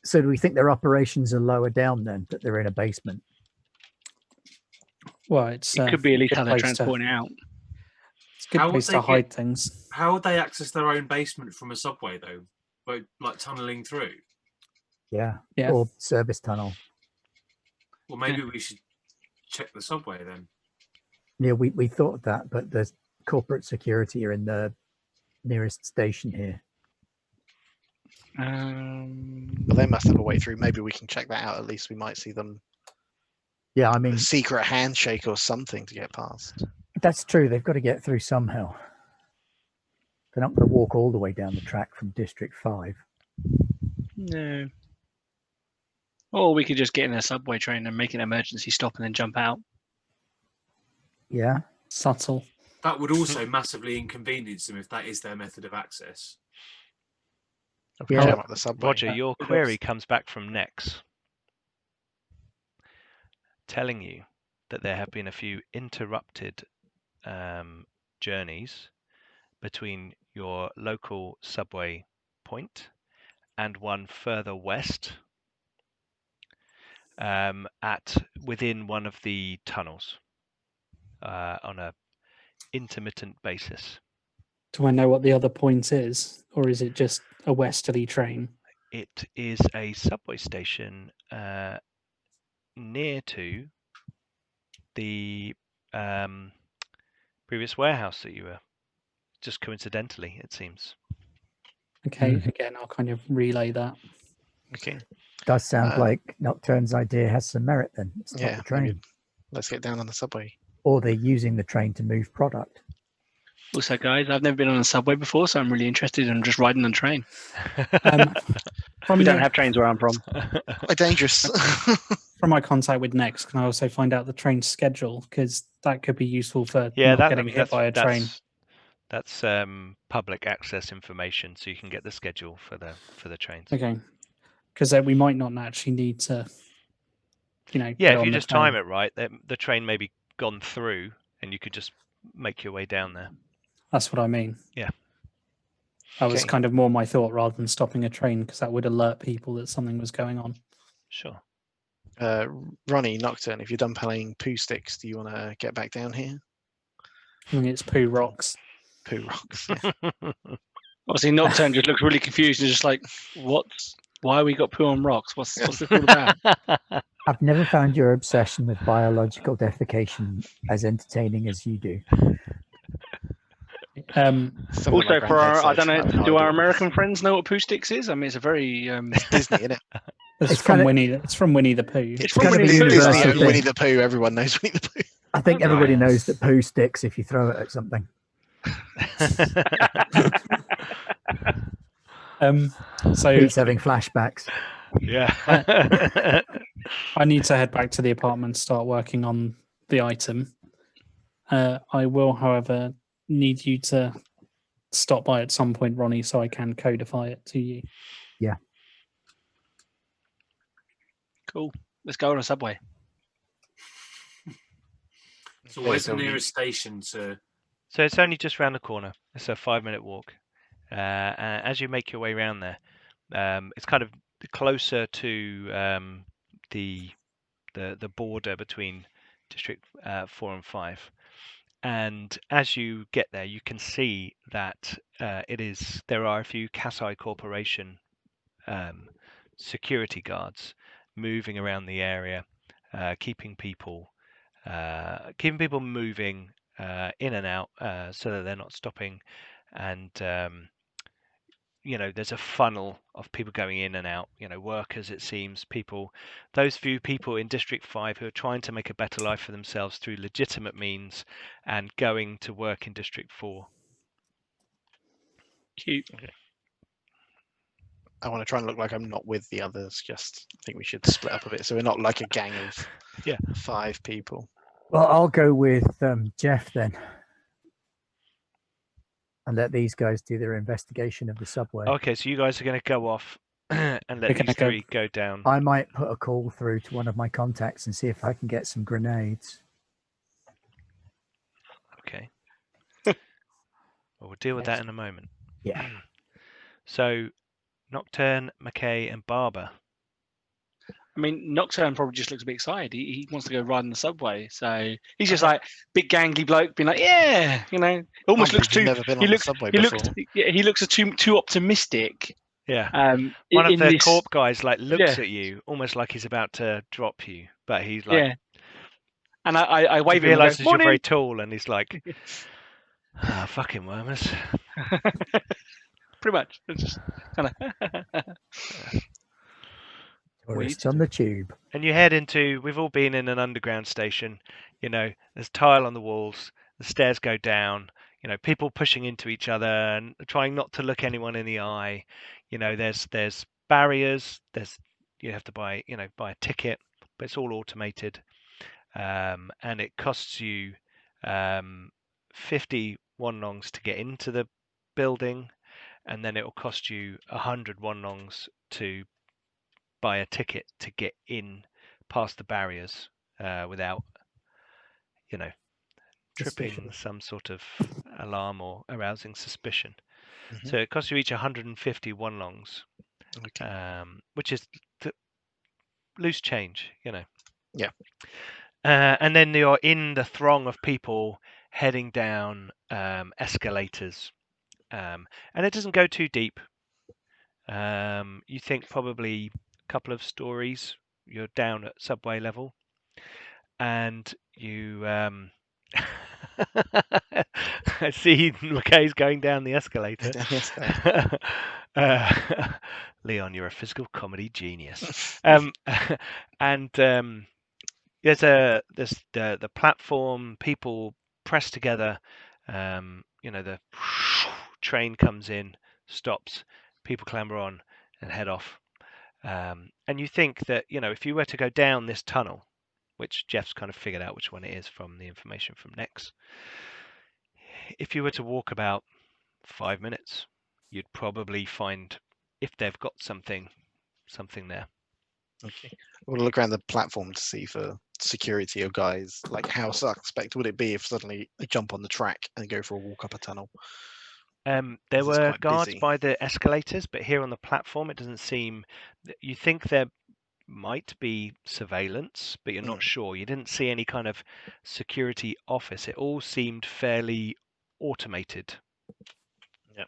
So do we think their operations are lower down then, that they're in a basement? Well, it's It could be at least good how they're place to- transporting it out. It's a good How would place they to get- hide things. How would they access their own basement from a subway though? Like tunneling through? Yeah. Yeah. Or service tunnel. Well, maybe we should check the subway then. Yeah, we thought of that, but the corporate security are in the nearest station here. Well, they must have a way through. Maybe we can check that out. At least we might see them. Yeah, I A mean, secret handshake or something to get past. that's true. They've got to get through somehow. They're not going to walk all the way down the track from District 5. No. Or we could just get in a subway train and make an emergency stop and then jump out. Yeah. Subtle. That would also massively inconvenience them if that is their method of access. If we Yeah. jump up the subway. Roger, your query comes back from Nex, telling you that there have been a few interrupted journeys between your local subway point and one further west within one of the tunnels on a intermittent basis. Do I know what the other point is? Or is it just a westerly train? It is a subway station near to the previous warehouse that you were, just coincidentally, it seems. Okay, again, I'll kind of relay that. Okay. Does sound like Nocturne's idea has some merit then. It's not Yeah. the train. maybe Let's get down on the subway. Or they're using the train to move product. Also, guys, I've never been on a subway before, so I'm really interested in just riding on a train. From We the- don't have trains where I'm from. Quite dangerous. From my contact with Next, can I also find out the train schedule? Because that could be useful for Yeah, not getting hit by a train. That's public access information, so you can get the schedule for the trains. Okay, because we might not actually need to, Yeah, get if on you the just time train. it right, the train may be gone through, and you could just make your way down there. That's what I mean. Yeah. That was Okay. kind of more my thought rather than stopping a train, because that would alert people that something was going on. Sure. Ronnie, Nocturne, if you're done playing poo sticks, do you want to get back down here? I think it's poo rocks. Poo rocks. Obviously, Nocturne just looks really confused and just like, why we got poo on rocks? What's this all about? I've never found your obsession with biological defecation as entertaining as you do. Something Also, my for our, granddad I don't said. know, I've no do our idea. American friends know what poo sticks is? I mean, it's a very It's Disney, isn't it? It's It's from kinda- Winnie. It's from Winnie the Pooh. It's kind of a Winnie the Pooh. universal Disney, thing. Winnie the Pooh. Everyone knows Winnie the Pooh. I think Oh, everybody nice. knows that poo sticks if you throw it at something. So Pete's having flashbacks. Yeah. I need to head back to the apartment, start working on the item. I will, however, need you to stop by at some point, Ronnie, so I can codify it to you. Cool. Let's go on a subway. So where's the so we- nearest station to? So it's only just round the corner. It's a 5-minute walk. And as you make your way around there, it's kind of closer to the border between District 4 and 5. And as you get there, you can see that there are a few Kasai Corporation security guards moving around the area, keeping people moving in and out, so that they're not stopping, and there's a funnel of people going in and out, workers, it seems, those few people in District 5 who are trying to make a better life for themselves through legitimate means and going to work in District 4. Cute. Okay. I want to try and look like I'm not with the others. I think we should split up a bit so we're not like a gang of 5 people. Well, I'll go with Jeff then, and let these guys do their investigation of the subway. Okay, so you guys are going to go off and let these 3 go down. I might put a call through to one of my contacts and see if I can get some grenades. Okay. Well, we'll deal with that in a moment. Yeah. So, Nocturne, McKay, and Barber. I mean, Nocturne probably just looks a bit excited. He wants to go ride in the subway, so he's just like big gangly bloke, being like, yeah, almost looks too. Never been on the subway before. He looks too optimistic. Yeah. One of the corp guys looks at you almost like he's about to drop you, but he's like, yeah. And I wave he him. realizes Morning. you're very tall, and he's like, fucking wormers. Pretty much. It's just kind of. Tourists on the tube. And you head into, we've all been in an underground station, there's tile on the walls, the stairs go down, people pushing into each other and trying not to look anyone in the eye. There's barriers, you have to buy a ticket, but it's all automated. And it costs you 50 wonlongs to get into the building, and then it will cost you 100 wonlongs to buy a ticket to get in past the barriers without tripping some sort of alarm or arousing suspicion. So it costs you each 150 wonlongs, which is loose change, Yeah. And then you're in the throng of people heading down escalators, and it doesn't go too deep. You think probably couple of stories, you're down at subway level, and you I see McKay's going down the escalator. Leon, you're a physical comedy genius. And there's the platform, people press together, the train comes in, stops, people clamber on and head off. And you think that, if you were to go down this tunnel, which Jeff's kind of figured out which one it is from the information from Nex, if you were to walk about 5 minutes, you'd probably find, if they've got something there. Okay. We'll look around the platform to see for security or guys. Like, how suspect would it be if suddenly they jump on the track and go for a walk up a tunnel? There were guards busy. by the escalators, but here on the platform, it doesn't seem. You think there might be surveillance, but you're not sure. You didn't see any kind of security office. It all seemed fairly automated. Yeah.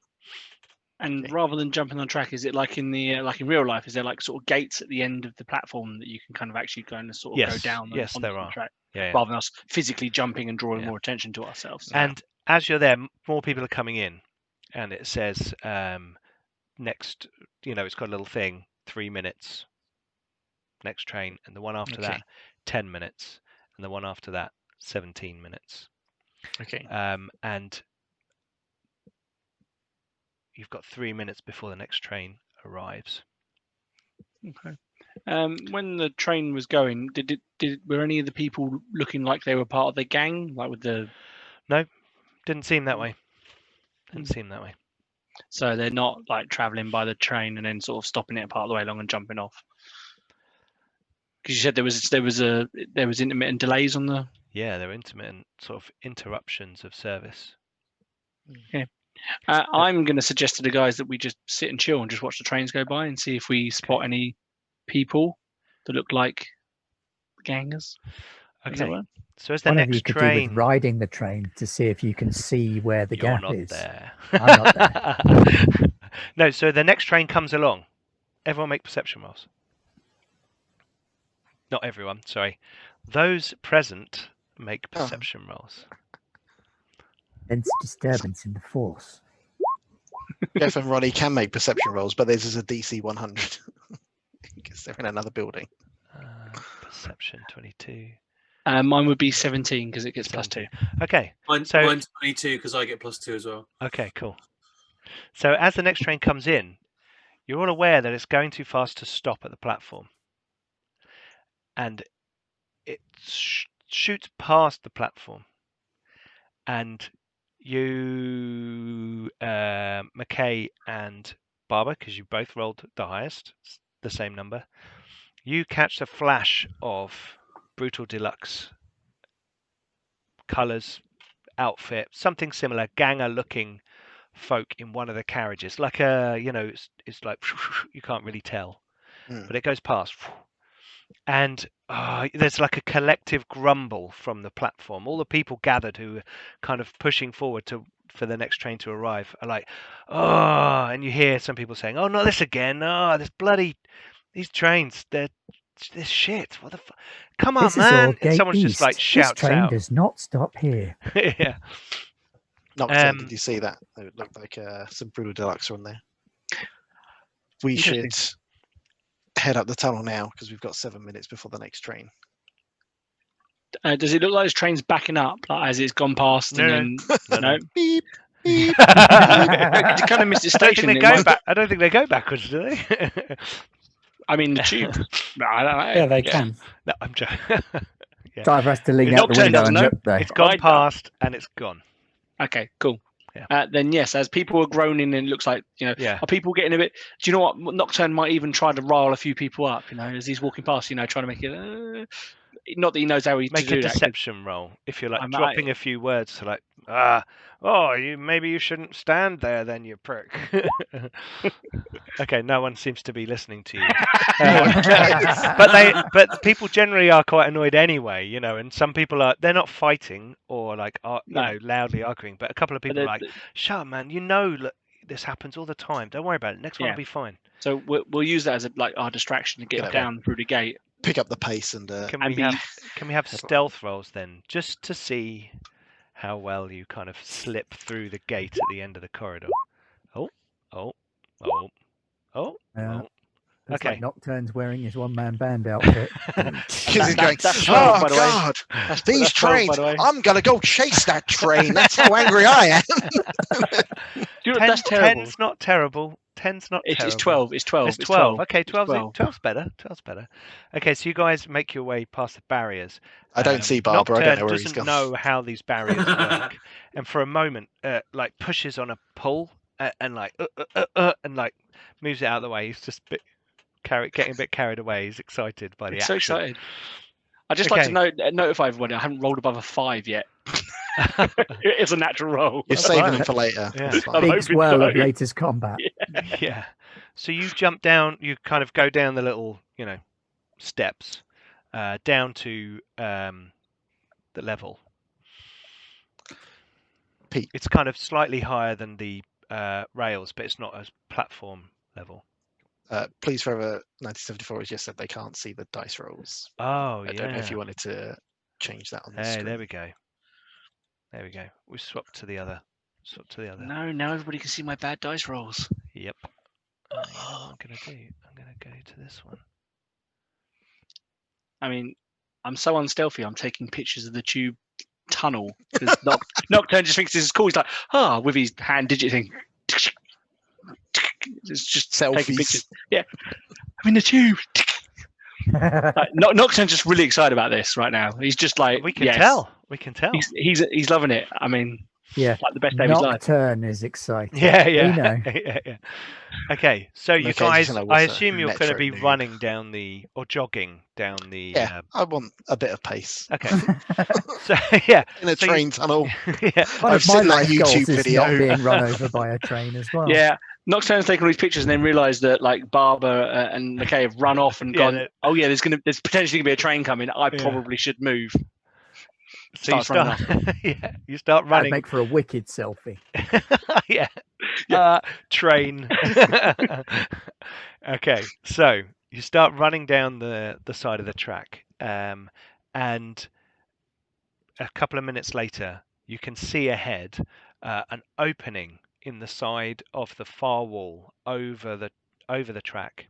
And rather than jumping on track, is it like in the like in real life? Is there like sort of gates at the end of the platform that you can kind of actually go and sort of go down? Yes, there are. Track, yeah. Rather than us physically jumping and drawing more attention to ourselves. And as you're there, more people are coming in, and it says next. It's got a little thing, 3 minutes. Next train, and the one after that 10 minutes, and the one after that 17 minutes. Okay. And you've got 3 minutes before the next train arrives. Okay. When the train was going, were any of the people looking like they were part of the gang, like with the? No, didn't seem that way. So they're not like traveling by the train and then sort of stopping it part of the way along and jumping off. Because you said there was intermittent delays on the. Yeah, there were intermittent sort of interruptions of service. Okay. I'm going to suggest to the guys that we just sit and chill and just watch the trains go by and see if we spot any people that look like gangers. Okay. So as the One next of you could train, do with riding the train to see if you can see where the gap is. There. I'm not there. No, so the next train comes along. Everyone make perception rolls. Not everyone, sorry. Those present make perception rolls. Hence disturbance in the force. Jeff and Ronnie can make perception rolls, but theirs is a DC 100 because they're in another building. Perception 22. Mine would be 17 because it gets plus 2. Okay. Mine's 22 because I get +2 as well. Okay, cool. So as the next train comes in, you're all aware that it's going too fast to stop at the platform. And it shoots past the platform. And you, McKay and Barbara, because you both rolled the highest, the same number, you catch the flash of Brutal Deluxe colours, outfit, something similar, ganger-looking folk in one of the carriages, like a, it's like you can't really tell, but it goes past, and there's like a collective grumble from the platform. All the people gathered who are kind of pushing forward for the next train to arrive are like, oh, and you hear some people saying, oh, not this again, oh, these trains, they're this shit. What the fuck? Come on, This is man! all And Gate someone just like East. shouts This train out. does not stop here. Yeah. Nocturne, did you see that? It looked like some Brutal Deluxe on there. We should head up the tunnel now because we've got 7 minutes before the next train. Does it look like this train's backing up, like as it's gone past? No. And then no. Beep, beep. It kind of missed its station. I don't think they go backwards, do they? I mean, the tube. I don't know. Yeah, they can. No, I'm joking. Driver has to lean out the Nocturne window doesn't and know. look there. It's gone past and it's gone. Okay, cool. Yeah. Then yes, as people are groaning, and it looks like Yeah. are people getting a bit? Do you know what? Nocturne might even try to rile a few people up. As he's walking past, trying to make it. Not that he knows how he Make to a do that. deception roll. If you're like I might- dropping a few words to like, maybe you shouldn't stand there, then you prick. Okay, no one seems to be listening to you. But people generally are quite annoyed anyway, and some people they're not fighting or like loudly arguing, but a couple of people are like, shut up, man, look, this happens all the time. Don't worry about it. Next one will be fine. So we'll use that as our distraction to get down through the gate. Pick up the pace and Can we have stealth rolls then, just to see how well you kind of slip through the gate at the end of the corridor? Looks Okay. like Nocturne's wearing his one-man band outfit. because he's going, that's 12, by the way. God, these That's 12, trains, by the way. I'm going to go chase that train. That's how angry I am. That's terrible. 10's not terrible. 10's not terrible. It's 12. It's 12. It's 12. Okay, It's 12's better. 12's better. Okay, so you guys make your way past the barriers. I don't see Barbara. I don't know where he's doesn't gone. know how these barriers work, and for a moment, pushes on a pull and moves it out of the way. He's just getting a bit carried away. He's excited by the action. So excited. I'd just like to notify everybody I haven't rolled above a 5 yet. It's a natural roll. You're saving them for later. Yeah. That's fine. Big swell of latest combat. Yeah. So you jump down. You kind of go down the little, steps down to the level. Pete. It's kind of slightly higher than the rails, but it's not as platform level. Please Forever 1974 has just said they can't see the dice rolls. Oh, I don't know if you wanted to change that on the screen. There we go. There we go. We swapped to the other. No, now everybody can see my bad dice rolls. Yep. You know what I'm going to do? I'm going to go to this one. I mean, I'm so unstealthy. I'm taking pictures of the tube tunnel. Nocturne just thinks this is cool. He's like, with his hand digit thing. It's just taking pictures. Yeah, I'm in the tube. Nocturne's just really excited about this right now. He's just like, we can tell. He's loving it. I mean, yeah, like the best day of his life. Nocturne is excited. Yeah. Yeah. Okay, so you guys, I assume you're going to be noob. running down or jogging down the. Yeah, I want a bit of pace. Okay. So yeah, In a train tunnel. Yeah. One I've of my seen that life YouTube goals is video. not being run over by a train as well. Yeah, Nocturne's taken all these pictures and then realised that like Barbara and McKay have run off and gone. There's potentially gonna be a train coming. I probably should move. So you start running. That'd make for a wicked selfie. Yeah. Train. Okay, so you start running down the side of the track, and a couple of minutes later, you can see ahead an opening in the side of the far wall over the track,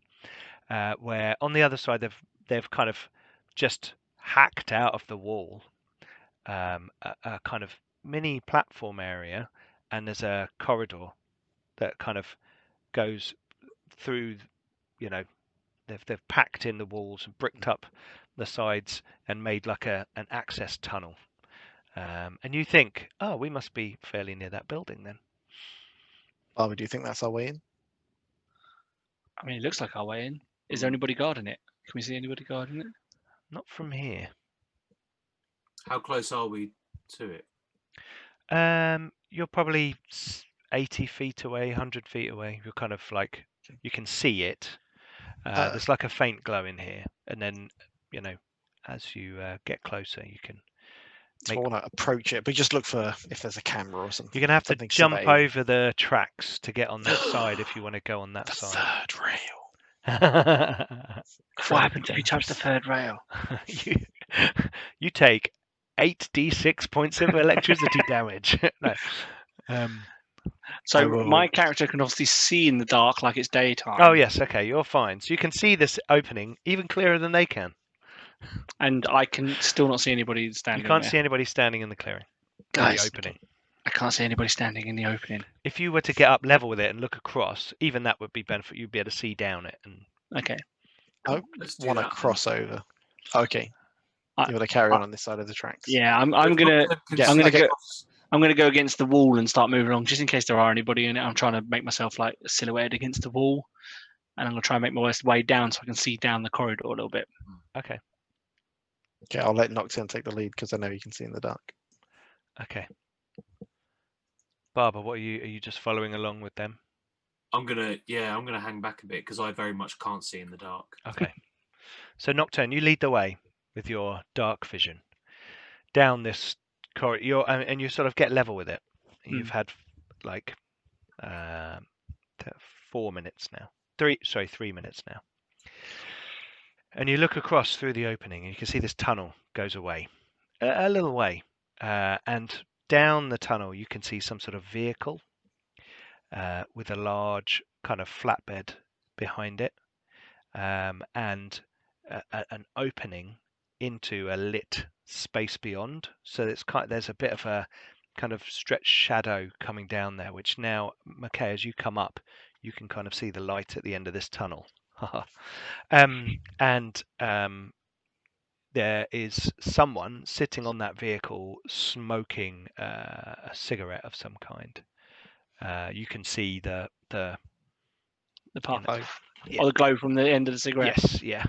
where on the other side they've kind of just hacked out of the wall a kind of mini platform area, and there's a corridor that kind of goes through. You know, they've packed in the walls and bricked up the sides and made like an access tunnel. And you think, oh, we must be fairly near that building then. Barbara, do you think that's our way in? I mean, it looks like our way in. Is there anybody guarding it? Can we see anybody guarding it? Not from here. How close are we to it? You're probably 80 feet away, 100 feet away. You're kind of like, you can see it. There's like a faint glow in here. And then, you know, as you get closer, you can I want to approach it, but just look for if there's a camera or something. You're going to have to something jump surveying. over the tracks to get on that side if you want to go on that The side. third rail. What happens if you touch the third rail? you take 8d6 points of electricity damage. No. So my character can obviously see in the dark like it's daytime. Oh yes, okay, you're fine. So you can see this opening even clearer than they can. And I can still not see anybody standing You can't there. see anybody standing in the clearing. Guys, the opening. I can't see anybody standing in the opening. If you were to get up level with it and look across, even that would be benefit. You'd be able to see down it. And Okay. I want to cross over. Okay. You want to carry on this side of the tracks? Yeah, I'm gonna go against the wall and start moving along, just in case there are anybody in it. I'm trying to make myself like silhouetted against the wall, and I'm gonna try and make my way down so I can see down the corridor a little bit. Okay. Okay, I'll let Nocturne take the lead because I know you can see in the dark. Okay. Barbara, what are you just following along with them? I'm gonna hang back a bit because I very much can't see in the dark. Okay. So Nocturne, you lead the way with your dark vision down this corridor, and you sort of get level with it. You've had like 4 minutes now. 3 minutes now. And you look across through the opening, and you can see this tunnel goes away a little way, and down the tunnel you can see some sort of vehicle with a large kind of flatbed behind it, and an opening into a lit space beyond. So there's a bit of a kind of stretched shadow coming down there, which now, McKay, as you come up, you can kind of see the light at the end of this tunnel. There is someone sitting on that vehicle smoking a cigarette of some kind. You can see the path, yeah. or the glow from the end of the cigarette. Yes, yeah.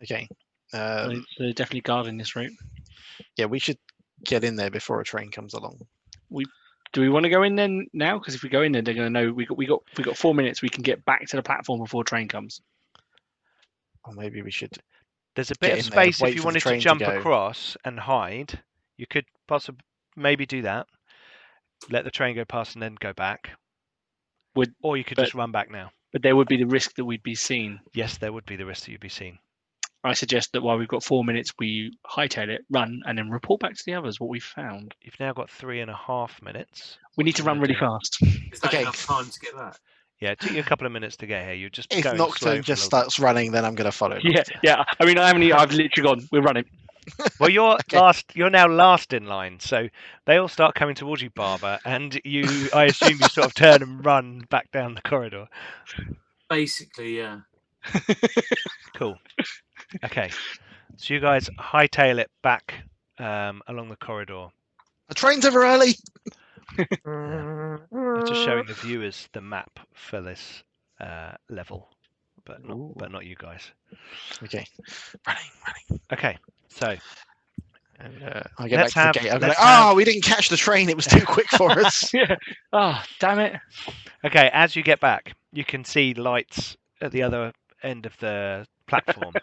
Okay. So they're definitely guarding this route. Yeah, we should get in there before a train comes along. Do we want to go in then now? Because if we go in there, they're going to know we got 4 minutes. We can get back to the platform before train comes. Or maybe we should. There's a bit of space if you wanted to jump across and hide. You could possibly maybe do that. Let the train go past and then go back. Or you could just run back now. But there would be the risk that we'd be seen. Yes, there would be the risk that you'd be seen. I suggest that while we've got 4 minutes, we hightail it, run, and then report back to the others what we've found. You've now got 3.5 minutes. We need to run really fast. Is that enough time to get back? Yeah, it took you a couple of minutes to get here. You're just if going Nocturne just starts running, then I'm going to follow. Yeah. I mean, I've literally gone. We're running. Well, you're last. You're now last in line, so they all start coming towards you, Barbara, and you. I assume you sort of turn and run back down the corridor. Basically, yeah. Cool. Okay, so you guys hightail it back along the corridor. The train's ever early. I'm just showing the viewers the map for this level, but not you guys. Okay, running. Okay, so I get back to the gate. I'm like, we didn't catch the train. It was too quick for us. Yeah. Oh, damn it. Okay, as you get back, you can see lights at the other end of the platform,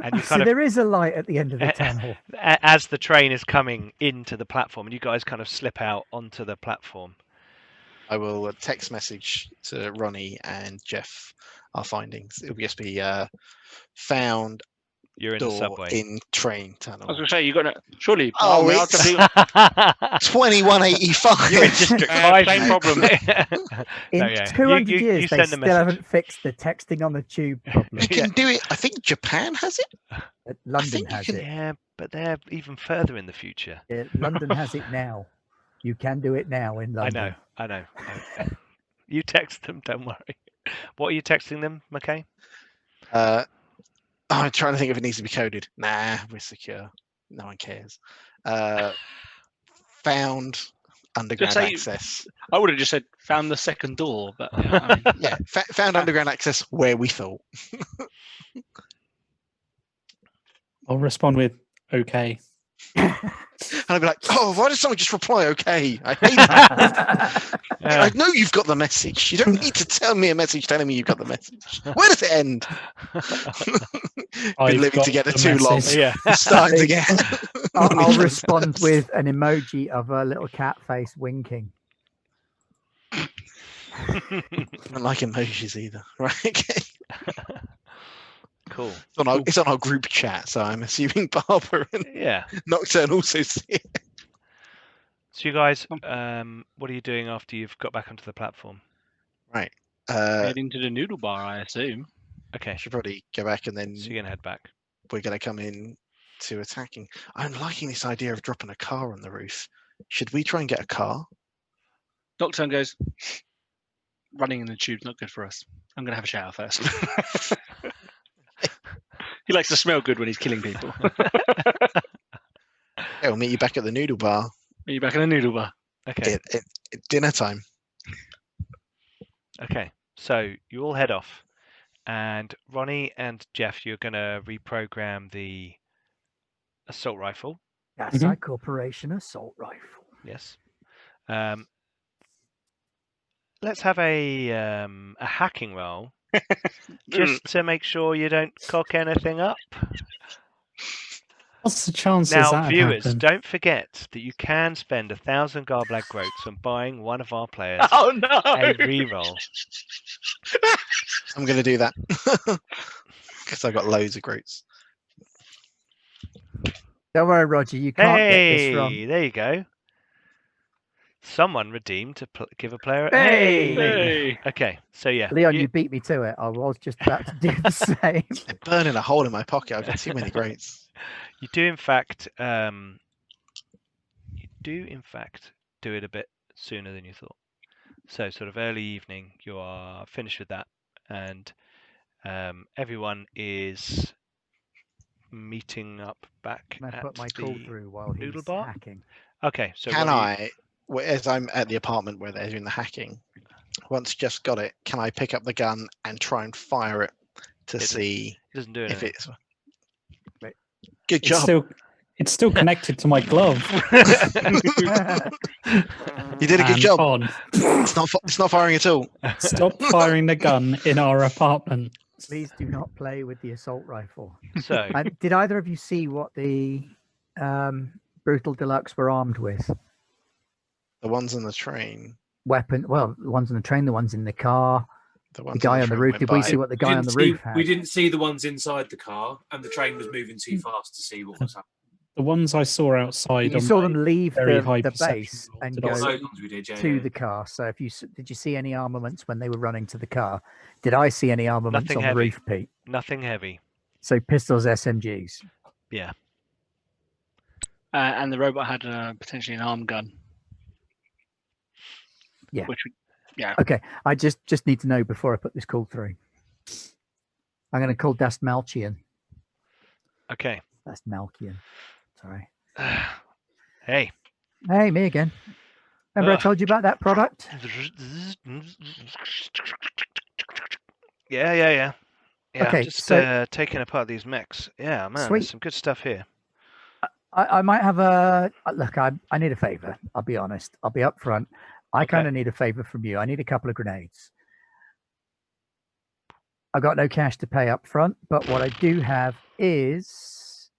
and you there is a light at the end of the tunnel as the train is coming into the platform, and you guys kind of slip out onto the platform. I will text message to Roni and Jeff our findings. It'll just be found You're in the door subway. in train I was tunnel. going to say, you're going to surely. Oh, we have it's- to be 2185. You're in District 5. same mate. problem. In No, yeah. 200 You years, they send a still message. haven't fixed the texting on the tube problem. You can do it. I think Japan has it. London think you has can- it. Yeah, but they're even further in the future. Yeah, London has it now. You can do it now in London. I know. You text them, don't worry. What are you texting them, McKay? I'm trying to think if it needs to be coded. Nah, we're secure. No one cares. Found underground say- access. I would have just said found the second door, but yeah, I mean, Yeah, found underground access where we thought. I'll respond with okay. And I'd be like, oh, why does someone just reply okay? I hate that. I know you've got the message. You don't need to tell me a message telling me you've got the message. Where does it end? I've Been living got together the too long. message. Yeah. Starting again. I'll respond with an emoji of a little cat face winking. I don't like emojis either. Right? Okay. Cool. It's on our group chat, so I'm assuming Barbara and Yeah. Nocturne also see it. So you guys, what are you doing after you've got back onto the platform? Right. head into the noodle bar, I assume. Okay. I should probably go back and then So you're gonna head back. we're going to come in to attacking. I'm liking this idea of dropping a car on the roof. Should we try and get a car? Doctor goes, running in the tube's not good for us. I'm going to have a shower first. He likes to smell good when he's killing people. Yeah, we'll meet you back at the noodle bar. Are you back in the noodle bar? Okay. At dinner time. Okay. So you all head off, and Ronnie and Jeff, you're gonna reprogram the assault rifle. Gasite Corporation assault rifle. Yes. Let's have a hacking roll, just to make sure you don't cock anything up. What's the chances Now, that viewers, happen? don't forget that you can spend 1,000 Garblag groats on buying one of our players Oh no! a reroll. I'm going to do that. Because I've got loads of groats. Don't worry, Roger. You can't get this wrong. Hey, there you go. Someone redeemed to give a player. Hey! Hey. Okay, so yeah, Leon, you beat me to it. I was just about to do the same. They're burning a hole in my pocket. I've got too many groats. you do in fact do it a bit sooner than you thought. So sort of early evening, you are finished with that, and everyone is meeting up back Can I at put my the call through while noodle he's bar? hacking? Okay, so Can what do you- as I'm at the apartment where they're doing the hacking, once Jeff's got it, can I pick up the gun and try and fire it to see It doesn't do if anything. it's... Wait. Good It's job. it's still connected to my glove. You did a good and job. On. It's not firing at all. Stop firing the gun in our apartment. Please do not play with the assault rifle. So And did either of you see what the Brutal Deluxe were armed with? The ones on the train. Weapon. Well, the ones on the train, the ones in the car, The the ones guy on the train roof. went Did we by. see what the guy on the roof had? We didn't see the ones inside the car, and the train was moving too fast to see what was happening. The ones I saw outside. You on saw my them leave very the high base perception and did go I Those see- ones we did, yeah. to yeah. the car. So if you did you see any armaments when they were running to the car? Did I see any armaments Nothing on heavy. the roof, Pete? nothing heavy. So pistols, SMGs. Yeah. And the robot had potentially an arm gun. Yeah. Which would, yeah. Okay, I just need to know before I put this call through. I'm going to call Das Malchian. Okay. That's Malchian. Sorry. Hey. Hey, me again. Remember I told you about that product? Yeah. Yeah, Okay, I'm just so- taking apart these mechs. Yeah, man, Sweet. there's some good stuff here. I might have a look. I need a favor. I'll be honest. I'll be upfront. I Okay. kind of need a favor from you. I need a couple of grenades. I got no cash to pay up front, but what I do have is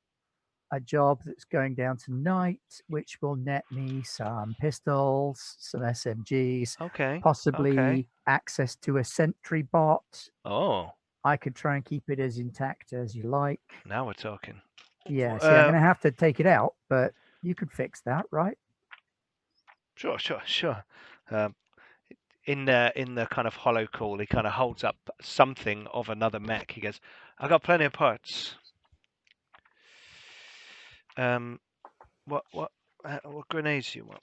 a job that's going down tonight, which will net me some pistols, some SMGs, Okay. possibly okay. access to a sentry bot. Oh, I could try and keep it as intact as you like. Now we're talking. Yeah, see, I'm going to have to take it out, but you could fix that, right? Sure. In the kind of hollow call, he kind of holds up something of another mech. He goes, "I got plenty of parts. What grenades do you want?"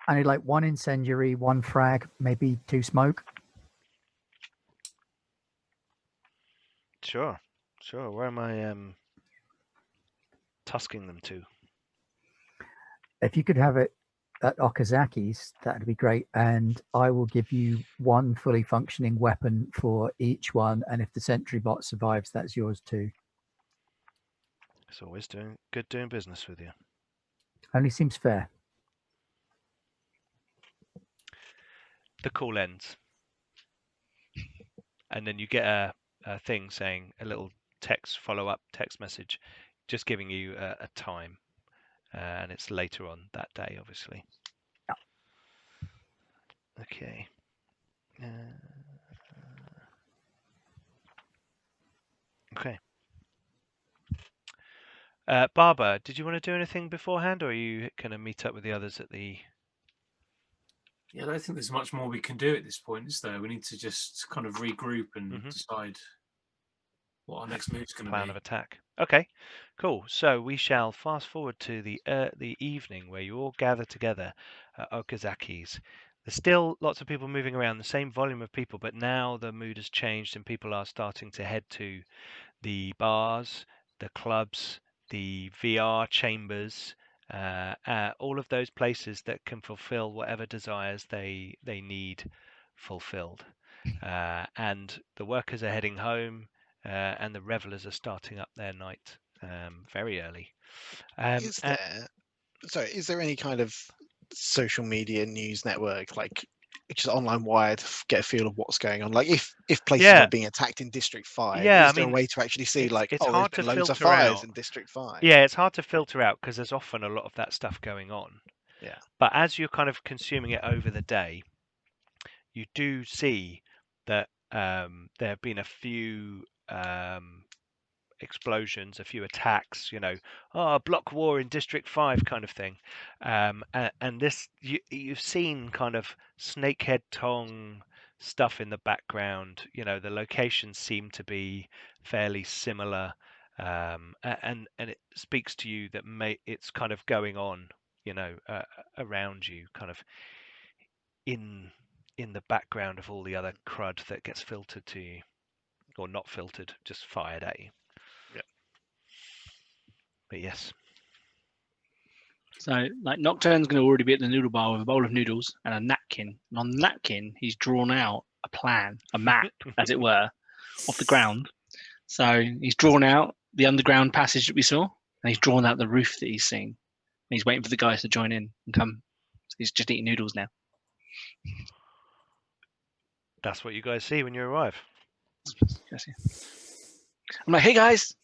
I need like 1 incendiary, 1 frag, maybe 2 smoke. Sure. Where am I tusking them to? If you could have it at Okazaki's, that'd be great. And I will give you 1 fully functioning weapon for each one. And if the sentry bot survives, that's yours too. It's always good doing business with you. Only seems fair. The call ends, and then you get a thing saying, a little follow-up text message, just giving you a time, and it's later on that day, obviously. Yeah. Okay. Okay. Barbara, did you want to do anything beforehand, or are you going to meet up with the others at the... Yeah, I don't think there's much more we can do at this point, is there? We need to just kind of regroup and decide what our next move's going to be. Plan of attack. Okay, cool. So we shall fast forward to the evening where you all gather together at Okazaki's. There's still lots of people moving around, the same volume of people, but now the mood has changed and people are starting to head to the bars, the clubs, the VR chambers, all of those places that can fulfill whatever desires they need fulfilled. And the workers are heading home, and the revelers are starting up their night very early. Is there any kind of social media news network, like just online wire, to get a feel of what's going on? Like if places are being attacked in District 5, is there a way to actually see, like, it's there's hard been to loads of filter fires out. in District 5? Yeah, it's hard to filter out because there's often a lot of that stuff going on. Yeah. But as you're kind of consuming it over the day, you do see that there have been a few explosions, a few attacks, block war in District 5 kind of thing. And this, you've seen kind of Snakehead Tong stuff in the background. The locations seem to be fairly similar. And it speaks to you that it's kind of going on, around you, kind of in the background of all the other crud that gets filtered to you, or not filtered, just fired at you. Yeah. But yes. So, like, Nocturne's going to already be at the noodle bar with a bowl of noodles and a napkin. And on the napkin, he's drawn out a plan, a map, as it were, of the ground. So he's drawn out the underground passage that we saw, and he's drawn out the roof that he's seen. And he's waiting for the guys to join in and come. So he's just eating noodles now. That's what you guys see when you arrive. I'm like, hey guys.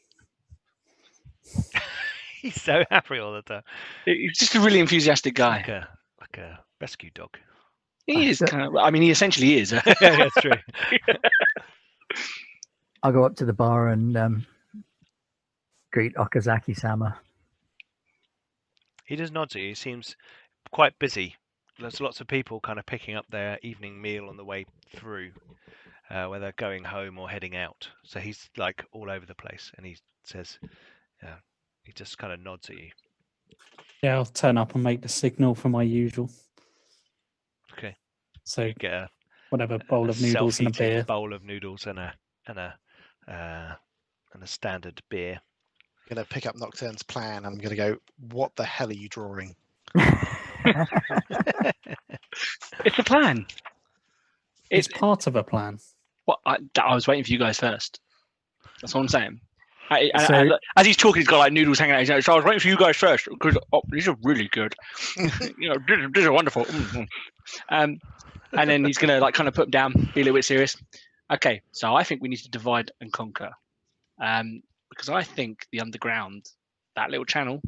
He's so happy all the time. He's just a really enthusiastic guy. Like a rescue dog. He is kind of. I mean, he essentially is. Yeah, that's true. I'll go up to the bar and greet Okazaki-sama. He just nods at you. He seems quite busy. There's lots of people kind of picking up their evening meal on the way through, whether going home or heading out. So he's like all over the place, and he says, he just kind of nods at you. Yeah, I'll turn up and make the signal for my usual. Okay. So you get whatever bowl of noodles and a beer. Bowl of noodles and a standard beer. I'm gonna pick up Nocturne's plan. And I'm gonna go, what the hell are you drawing? It's a plan. It's part of a plan. Well, I was waiting for you guys first. That's what I'm saying. As he's talking, he's got like noodles hanging out his nose. So I was waiting for you guys first because these are really good. These are wonderful. Mm-hmm. And then he's gonna like kind of put them down, be a little bit serious. Okay, so I think we need to divide and conquer, because I think the underground, that little channel,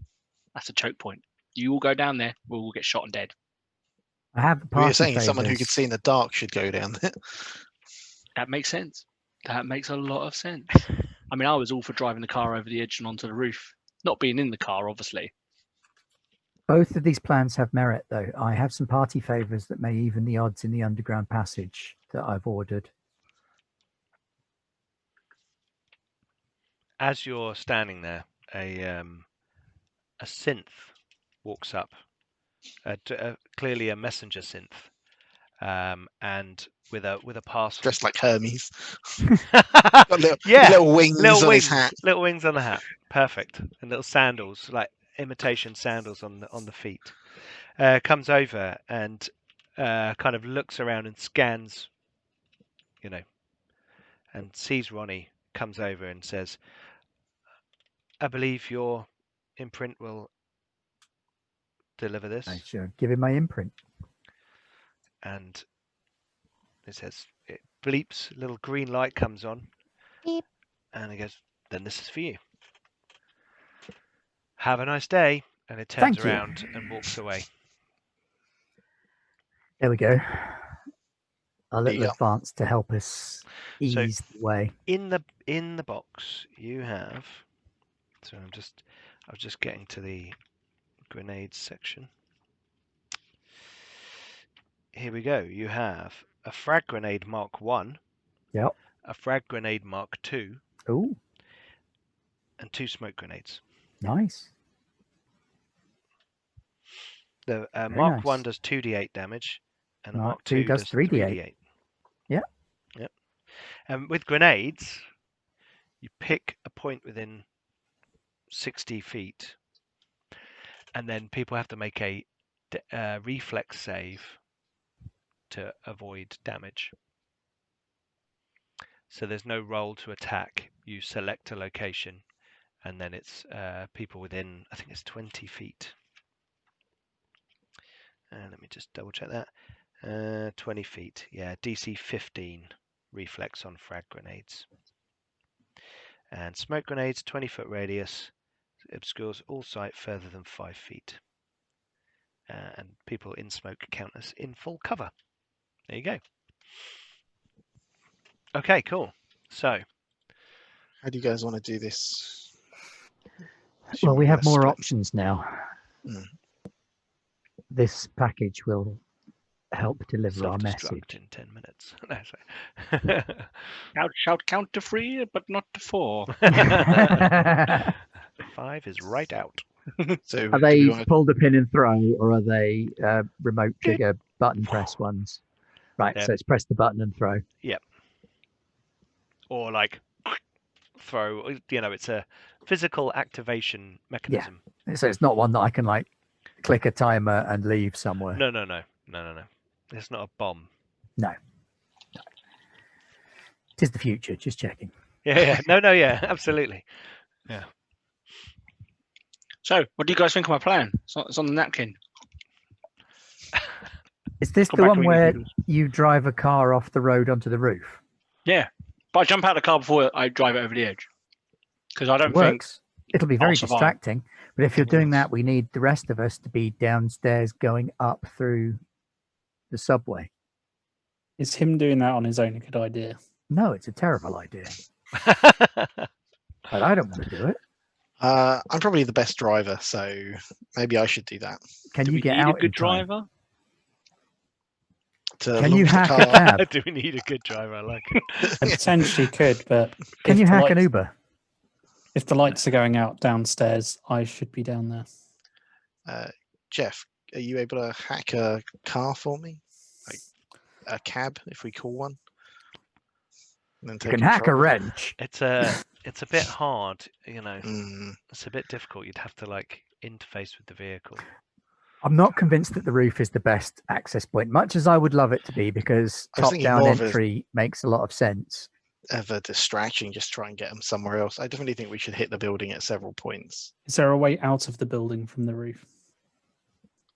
that's a choke point. You all go down there, we'll all get shot and dead. I have the You're saying someone who could see in the dark should go down there. That makes sense. That makes a lot of sense. I mean, I was all for driving the car over the edge and onto the roof. Not being in the car, obviously. Both of these plans have merit, though. I have some party favors that may even the odds in the underground passage that I've ordered. As you're standing there, a synth walks up, clearly a messenger synth, and with a parcel. Dressed like Hermes. Yeah, Little wings on his hat. little wings on the hat, perfect, and little sandals, like imitation sandals on the feet. Comes over and kind of looks around and scans, and sees Roni. Comes over and says, "I believe your imprint will deliver this." I shall give him my imprint. And it says, it bleeps, a little green light comes on. Beep. And it goes, "Then this is for you. Have a nice day." And it turns Thank you. around and walks away. There we go. A There you little go. advance to help us ease the way. In the box you have, so I was just getting to the grenades section. Here we go. You have a frag grenade Mark 1. Yep. A frag grenade Mark 2. Oh, And 2 smoke grenades. nice. The Very Mark nice. 1 does 2d8 damage, and the Mark Mark 2 2 does 3d8. Yep. Yep. And with grenades, you pick a point within 60 feet, and then people have to make a reflex save to avoid damage. So there's no roll to attack. You select a location, and then it's people within, I think it's 20 feet. Let me just double check that. 20 feet. Yeah, DC 15 reflex on frag grenades. And smoke grenades, 20-foot radius, obscures all sight further than 5 feet. And people in smoke count as in full cover. There you go. Okay, cool. So, How do you guys want to do this? Well, we have more Split. options now. Mm. This package will help deliver our self-destruct message. in 10 minutes. No, sorry. Shout count to 3, but not to 4. 5 is right out. So Are do they we want to, pull the pin and throw, or are they remote trigger button press ones? Right, Yeah. so it's press the button and throw. Or like throw, it's a physical activation mechanism. So it's not one that I can like click a timer and leave somewhere. No. It's not a bomb. No. It is the future, just checking. Yeah. No, yeah, absolutely. So, what do you guys think of my plan? It's on the napkin. Is this Come the back one to me, where Nicholas. you drive a car off the road onto the roof? Yeah, but I jump out of the car before I drive it over the edge. Because I don't It think works. It'll be very I'll survive. distracting. But if you're It doing is. that, we need the rest of us to be downstairs going up through the subway. Is him doing that on his own a good idea? No, it's a terrible idea. But I don't want to do it. I'm probably the best driver, so maybe I should do that. Can do you we get need out a good in time? driver. To Can you launch the hack a car. cab? Do we need a good driver? I like it. I potentially could, but Can if you the hack an lights- Uber? If the lights are going out downstairs, I should be down there. Jeff, are you able to hack a car for me? Like a cab, if we call one? And then You take can hack a control? wrench. It's a bit hard, Mm, It's a bit difficult. You'd have to like interface with the vehicle. I'm not convinced that the roof is the best access point, much as I would love it to be, because I was thinking top-down more of a- entry makes a lot of sense. of a distraction, just try and get them somewhere else. I definitely think we should hit the building at several points. Is there a way out of the building from the roof?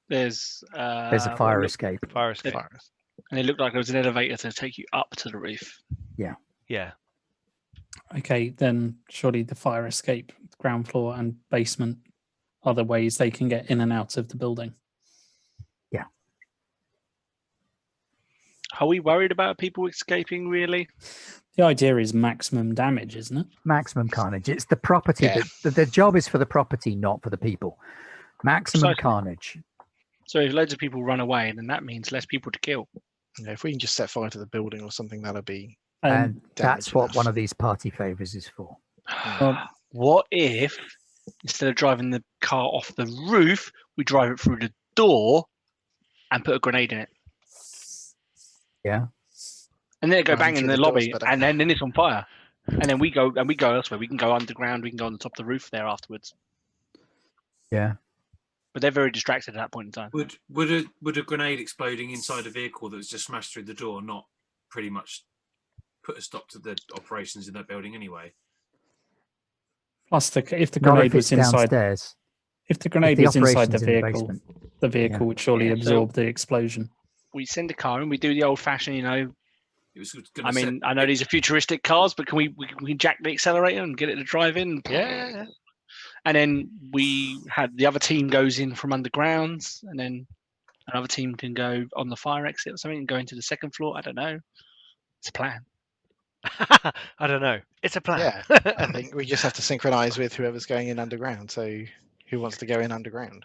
There's There's a fire escape. Fire escape. Fire. and it looked like there was an elevator to take you up to the roof. Yeah. Okay, then surely the fire escape, ground floor and basement are the ways they can get in and out of the building. Are we worried about people escaping, really? The idea is maximum damage, isn't it? Maximum carnage. It's the property. Yeah. The job is for the property, not for the people. Maximum Precisely. carnage. So if loads of people run away, then that means less people to kill. If we can just set fire to the building or something, that'll be. And that's damage what enough. one of these party favors is for. What if, instead of driving the car off the roof, we drive it through the door and put a grenade in it? Yeah. And then it go Driving bang in through the the door's lobby, better. and then it's on fire. And then we go elsewhere. We can go underground. We can go on the top of the roof there afterwards. Yeah. But they're very distracted at that point in time. Would a grenade exploding inside a vehicle that was just smashed through the door not pretty much put a stop to the operations in that building anyway? Plus, if the Not grenade if was it's inside, downstairs. if the grenade the was inside the operation's in the vehicle, basement. the vehicle Yeah. would surely Yeah, so- absorb the explosion. We send a car and we do the old-fashioned, It was gonna I mean, I know these are futuristic cars, but can we jack the accelerator and get it to drive in? Yeah. And then we had the other team goes in from underground, and then another team can go on the fire exit or something and go into the second floor. I don't know. It's a plan. I don't know. It's a plan. Yeah, I think we just have to synchronize with whoever's going in underground. So, who wants to go in underground?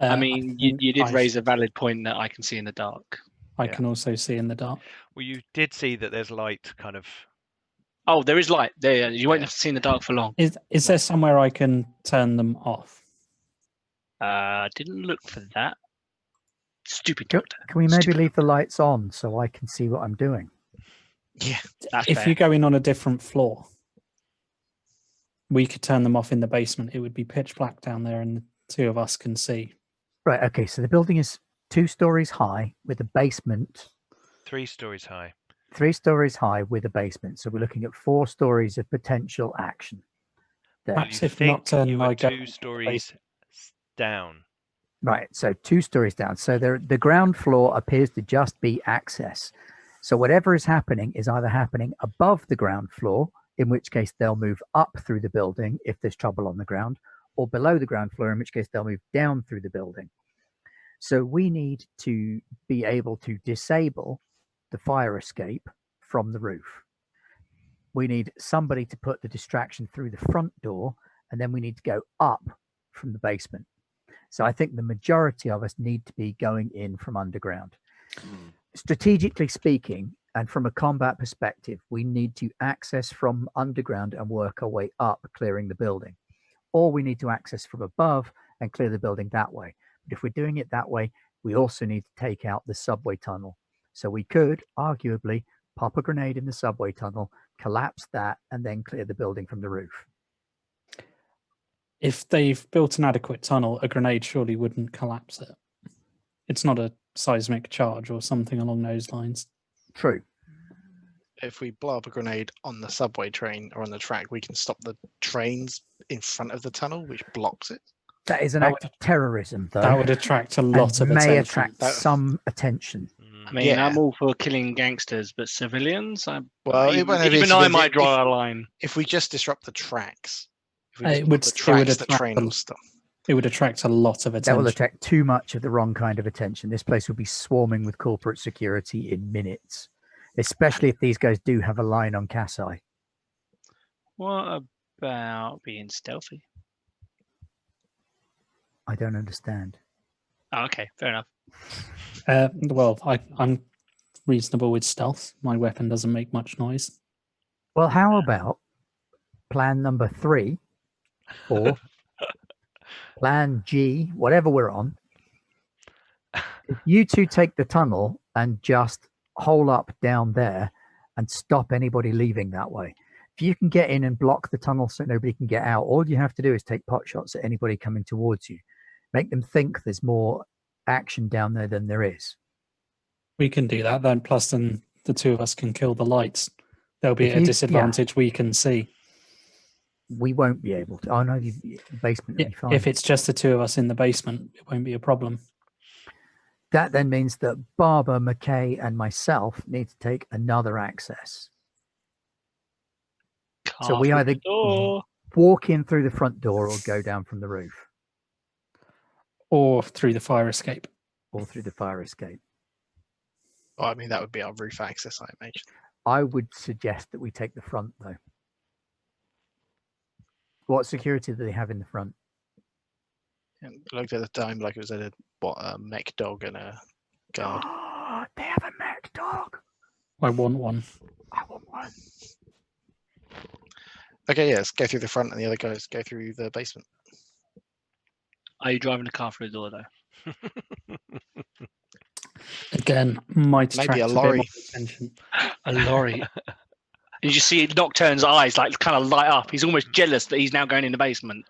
I mean, think you did I- raise a valid point that I can see in the dark. I yeah. can also see in the dark. Well, you did see that there's light kind of. Oh, there is light. There, you won't Yeah. have to see in the dark for long. Is there somewhere I can turn them off? Didn't look for that. Stupid Can, doctor. can we maybe Stupid. leave the lights on so I can see what I'm doing? Yeah, That's If fair. you go in on a different floor, we could turn them off in the basement. It would be pitch black down there, and the two of us can see. Right. Okay. So the building is 2 stories high with a basement, 3 stories high. 3 stories high with a basement. So we're looking at 4 stories of potential action. There. Perhaps You if think Nocturne you and were I go 2 stories down. Right, so 2 stories down. So the ground floor appears to just be access. So whatever is happening is either happening above the ground floor, in which case they'll move up through the building if there's trouble on the ground, or below the ground floor, in which case they'll move down through the building. So we need to be able to disable the fire escape from the roof. We need somebody to put the distraction through the front door, and then we need to go up from the basement. So I think the majority of us need to be going in from underground. Strategically speaking, and from a combat perspective, we need to access from underground and work our way up, clearing the building. Or we need to access from above and clear the building that way. But if we're doing it that way, we also need to take out the subway tunnel. So we could arguably pop a grenade in the subway tunnel, collapse that, and then clear the building from the roof. If they've built an adequate tunnel, a grenade surely wouldn't collapse it. It's not a seismic charge or something along those lines. True. if we blow up a grenade on the subway train or on the track, we can stop the trains in front of the tunnel, which blocks it. That is an That act of terrorism, though. That would attract a lot of and may attention. attract That- some attention. I mean, Yeah. I'm all for killing gangsters, but civilians, Well, it even, won't be even I civilians. might draw a line. If we just disrupt the tracks, if we It just would- block the it would tracks, the attract train them. will stop. It would attract a lot of That will attention. attract too much of the wrong kind of attention. This place will be swarming with corporate security in minutes, especially if these guys do have a line on Kasai. What about being stealthy? I don't understand. Oh, okay, fair enough. Well, I'm reasonable with stealth. My weapon doesn't make much noise. Well, how about plan number 3 or plan G, whatever we're on? If you two take the tunnel and just hole up down there and stop anybody leaving that way. If you can get in and block the tunnel so nobody can get out, all you have to do is take pot shots at anybody coming towards you. Make them think there's more action down there than there is. We can do that then. Plus, then the two of us can kill the lights. There'll be If a you- disadvantage we can see. We won't be able to. Oh no, the basement will be fine. If it's just the two of us in the basement, it won't be a problem. That then means that Barbara, McKay, and myself need to take another access. So we Car either- through the door. Walk in through the front door or go down from the roof Or through the fire escape. or through the fire escape. Well, I mean, that would be our roof access, I imagine. I would suggest that we take the front, though. What security do they have in the front? And looked at the time like it was a mech dog and a guard. They have a mech dog. I want one. I want one. Okay, yeah, let's go through the front, and the other guys go through the basement. Are you driving the car through the door though? Again, might Maybe a attract lorry. bit more attention. A lorry. You just see Nocturne's eyes like kind of light up. He's almost jealous that he's now going in the basement.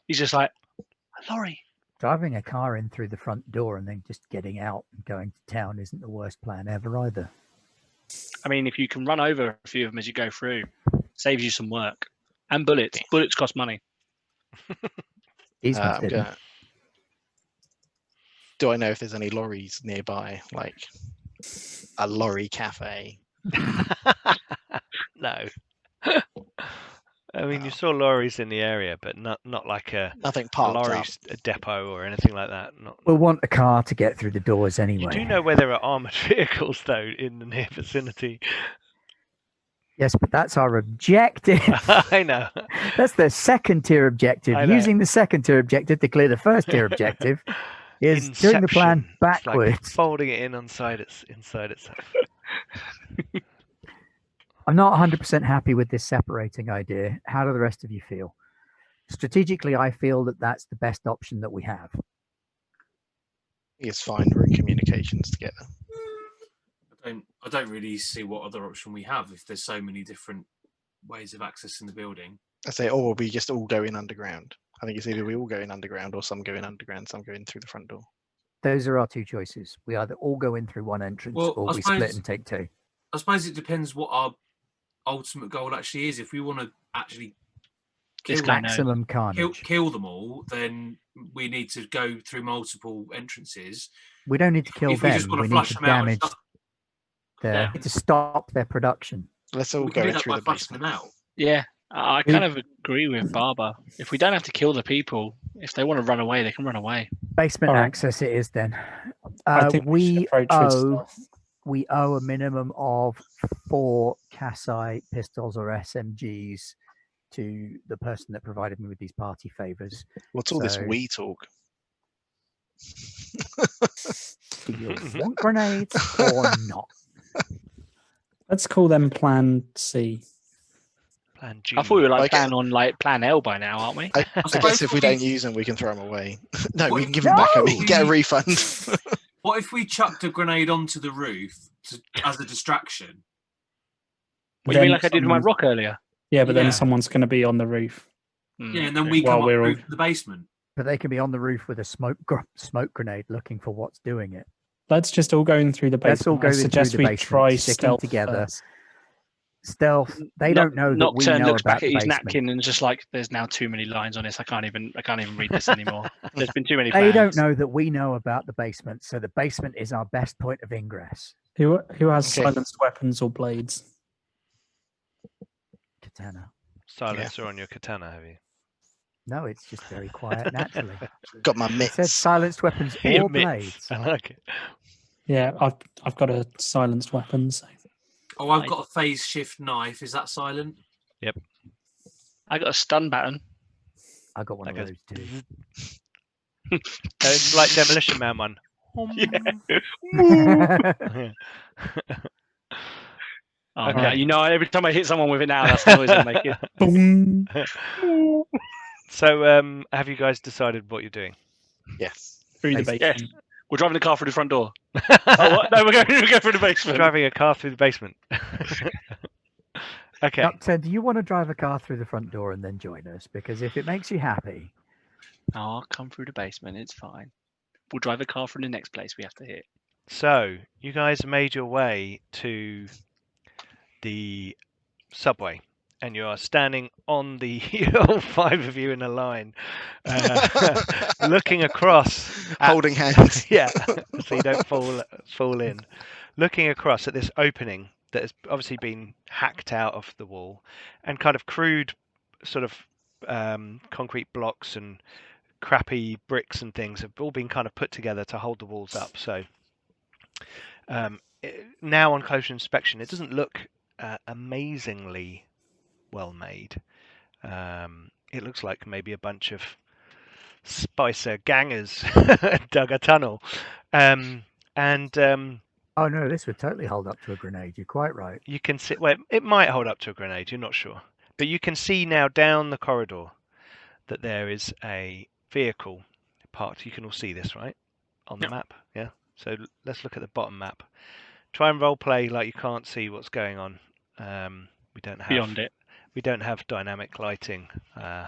He's just like, a lorry. Driving a car in through the front door and then just getting out and going to town isn't the worst plan ever either. I mean, if you can run over a few of them as you go through, saves you some work. And bullets. Bullets cost money. These ones I'm didn't. gonna... Do I know if there's any lorries nearby, like a lorry cafe? No. I mean, you saw lorries in the area, but not like a Nothing parked lorry up. depot or anything like that. Not. We'll want a car to get through the doors You anyway. do know where there are armored vehicles, though, in the near vicinity. Yes, but that's our objective. I know. That's the second tier objective. I know. Using the second tier objective to clear the first tier objective is doing the plan Inception. It's like backwards. folding it in inside itself. I'm not 100% happy with this separating idea. How do the rest of you feel? Strategically, I feel that that's the best option that we have. It's fine. We're in communications together. I don't really see what other option we have if there's so many different ways of accessing the building. I say, or we just all go in underground. I think it's either we all go in underground or some go in underground, some go in through the front door. Those are our two choices. We either all go in through one entrance Well, or I we suppose- split and take two. I suppose it depends what our ultimate goal actually is. If we want to actually This kill, guy knows. Maximum carnage. kill them all, then we need to go through multiple entrances. We don't need to kill If we them. just want We to need flush to them out, damage Yeah. to stop their production. Let's all we go can do in that through by the flushing them basement. out. Yeah, I kind of agree with Barber. If we don't have to kill the people, if they want to run away, they can run away. Basement All right. access it is then. I think we should we approach with owe a minimum of 4 Kasai pistols or SMGs to the person that provided me with these party favors. What's all this So- we talk? Do you want grenades or not? Let's call them Plan C. Plan G. I thought we were like Okay. planning on like Plan L by now, aren't we? I suppose guess if we what we- don't use them, we can throw them away. No, What we if- can give them back and we No! can get a refund. What if we chucked a grenade onto the roof as a distraction? What do you mean Then like I did with my someone's- rock earlier? Yeah, but Yeah. then someone's going to be on the roof. Hmm. Yeah, and then we While come up we're all- through the basement. But they can be on the roof with a smoke grenade looking for what's doing it. Let's just all go in through the basement. Let's all go I in through suggest the we basement, try sticking stealth together. first. Stealth. They don't know that we Nocturne know looks about back the at his basement. napkin and is just like, "There's now too many lines on this. I can't even read this anymore. There's been too many." They don't fans." know that we know about the basement, so the basement is our best point of ingress. Who has Okay. silenced weapons or blades? Katana. Silencer on your katana, have you? No, it's just very quiet naturally. Got my It said mitts. silenced weapons Your or mitts. blades. I like it. Yeah, I've got a silenced weapon. So. Oh, I've Nice. got a phase shift knife. Is that silent? I got a stun baton. I got one That of goes. those too. It's like Demolition Man one. Oh, Okay. yeah, you know, every time I hit someone with it now, that's the noise I'm making. Boom. So, have you guys decided what you're doing? Yes. Through the Basement. basement. We're driving the car through the front door. Oh, what? No, we're going through the basement. Driving a car through the basement. Okay. Doctor, do you want to drive a car through the front door and then join us? Because if it makes you happy, Oh, I'll come through the basement. It's fine. We'll drive the car from the next place we have to hit. So, you guys made your way to the subway, and you are standing on the all 5 of you in a line, looking across, at, Holding hands. yeah, so you don't fall in. Looking across at this opening that has obviously been hacked out of the wall, and kind of crude, sort of concrete blocks and crappy bricks and things have all been kind of put together to hold the walls up. So now on closer inspection, it doesn't look amazingly well made. It looks like maybe a bunch of Spicer gangers dug a tunnel. Oh no, this would totally hold up to a grenade. You're quite right. You can see, well, it might hold up to a grenade, you're not sure. But you can see now down the corridor that there is a vehicle parked. You can all see this, right? On the map, yeah? So let's look at the bottom map. Try and role play like you can't see what's going on. We don't have Beyond it. We don't have dynamic lighting on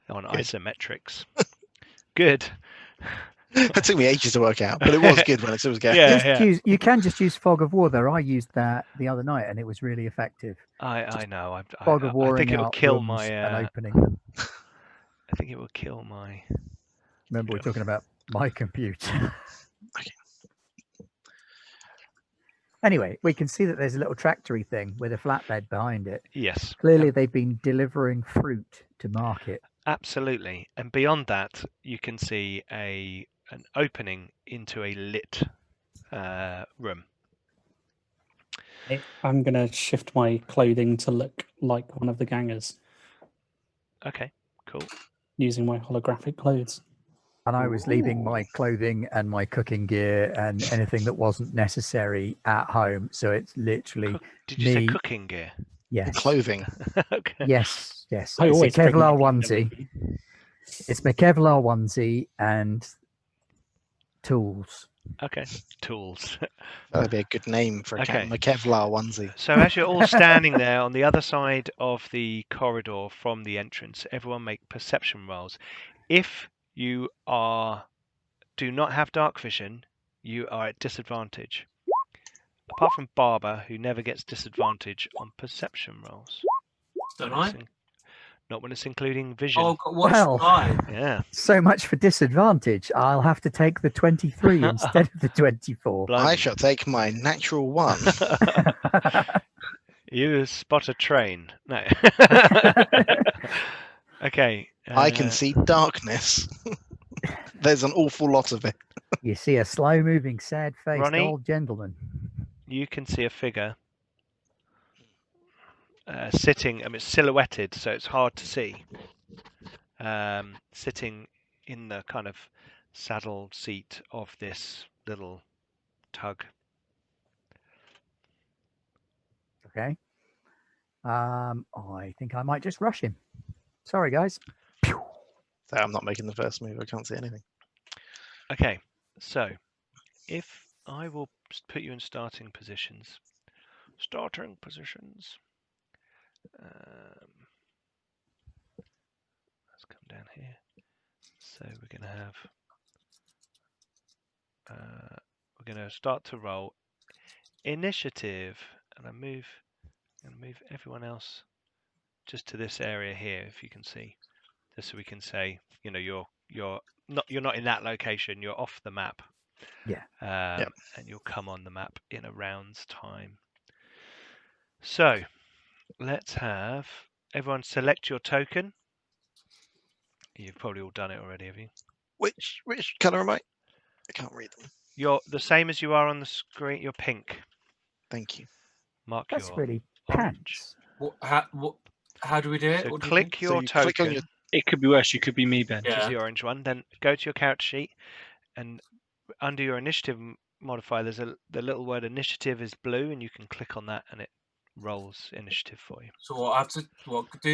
isometrics. Good. It took me ages to work out, but it was good when it was going. You can just use fog of war though. I used that the other night and it was really effective. I know. Fog of war. I think it will kill my. And opening them. I think it will kill my. Remember, we're talking about my computer. Okay. Anyway, we can see that there's a little tractory thing with a flatbed behind it. Yes. Clearly, they've been delivering fruit to market. Absolutely. And beyond that, you can see an opening into a lit room. I'm going to shift my clothing to look like one of the gangers. Okay, cool. Using my holographic clothes. And I was leaving my clothing and my cooking gear and anything that wasn't necessary at home. So it's literally. Did you say cooking gear? Yes. Clothing. Okay. Yes. I It's always a Kevlar bring onesie. It's my Kevlar onesie and tools. Okay, tools. That'd be a good name for a Kevlar onesie. So as you're all standing there on the other side of the corridor from the entrance, everyone make perception rolls. If you do not have dark vision, you are at disadvantage. Apart from Barber, who never gets disadvantage on perception rolls. Don't I? Not when it's including vision. Oh, what's mine? Yeah. So much for disadvantage. I'll have to take the 23 instead of the 24. Blimey. I shall take my natural 1. You spot a train. No. Okay. I can see darkness. There's an awful lot of it. You see a slow-moving, sad-faced Roni? old gentleman. You can see a figure sitting. I mean, it's silhouetted, so it's hard to see. Sitting in the kind of saddle seat of this little tug. Okay. I think I might just rush him. Sorry, guys. So I'm not making the first move. I can't see anything. Okay, so if I will put you in starting positions. Starting positions. Let's come down here. So we're going to have. We're going to start to roll initiative, and I move everyone else just to this area here, if you can see, just so we can say, you know, you're not in that location. You're off the map. Yeah. And you'll come on the map in a round's time. So let's have everyone select your token. You've probably all done it already, have you? Which colour am I? I can't read them. You're the same as you are on the screen. You're pink. Thank you. Mark That's your really orange. pants. How do we do it? So What do we click do? your you token, click on your- It could be worse. You could be me, Ben. which is Yeah. the orange one. Then go to your character sheet, and under your initiative modifier, there's the little word initiative is blue, and you can click on that, and it rolls initiative for you. So what, I have to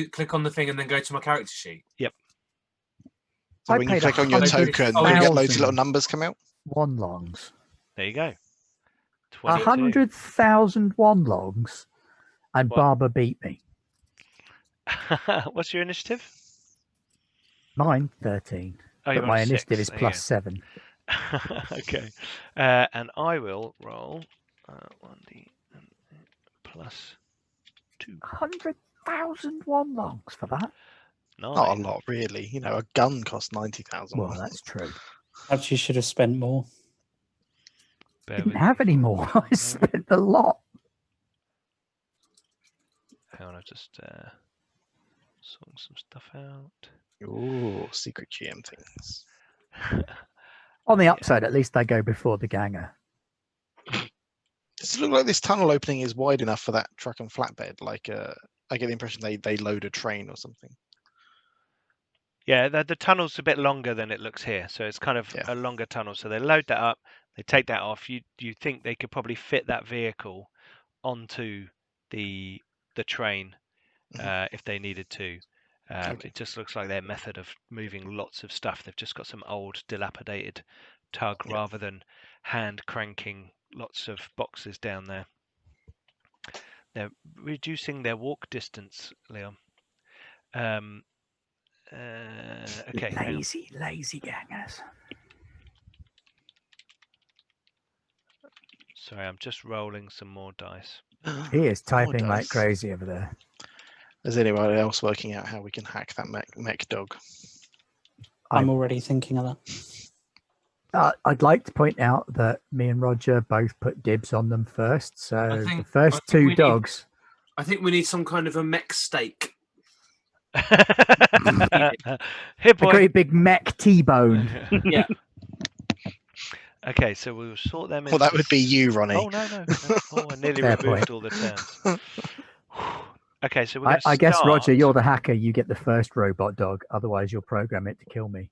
click on the thing and then go to my character sheet. So I when you paid click on your 100,000 token, you get loads of little numbers come out. One longs. There you go. 22. 100,000 one longs, and What? Barber beat me. What's your initiative? Mine 13, Oh, you're but on my a initiative 6. is There you plus 7. go. Okay. And I will roll 1d plus 2. 100,000 one longs for that. Not a 9. lot, really. You know, a gun costs 90,000. Well, that's true. Perhaps you should have spent more. Bear Didn't with have me any for more. 1 I moment. spent a lot. Hang on, I've just sorting some stuff out. Ooh, secret GM things. On the Yeah. upside, at least I go before the ganger. Does it look like this tunnel opening is wide enough for that truck and flatbed? Like, I get the impression they load a train or something. Yeah, the tunnel's a bit longer than it looks here, so it's kind of a longer tunnel. So they load that up, they take that off. You think they could probably fit that vehicle onto the train if they needed to. Okay. It just looks like their method of moving lots of stuff. They've just got some old, dilapidated tug rather than hand cranking lots of boxes down there. They're reducing their walk distance, Leon. Okay. Lazy gangers. Sorry, I'm just rolling some more dice. He is typing More like dice. crazy over there. Is anybody else working out how we can hack that mech dog? I'm already thinking of that. I'd like to point out that me and Roger both put dibs on them first. So the think first we two need- dogs. I think we need some kind of a mech steak. Here, A boy. great big mech T-bone. Yeah. Okay, so we'll sort them in. Well, that would be you, Ronnie. Oh, no. Oh, I nearly Fair removed point. all the turns. Okay, so we're going to I guess, Roger, you're the hacker. You get the first robot dog. Otherwise, you'll program it to kill me.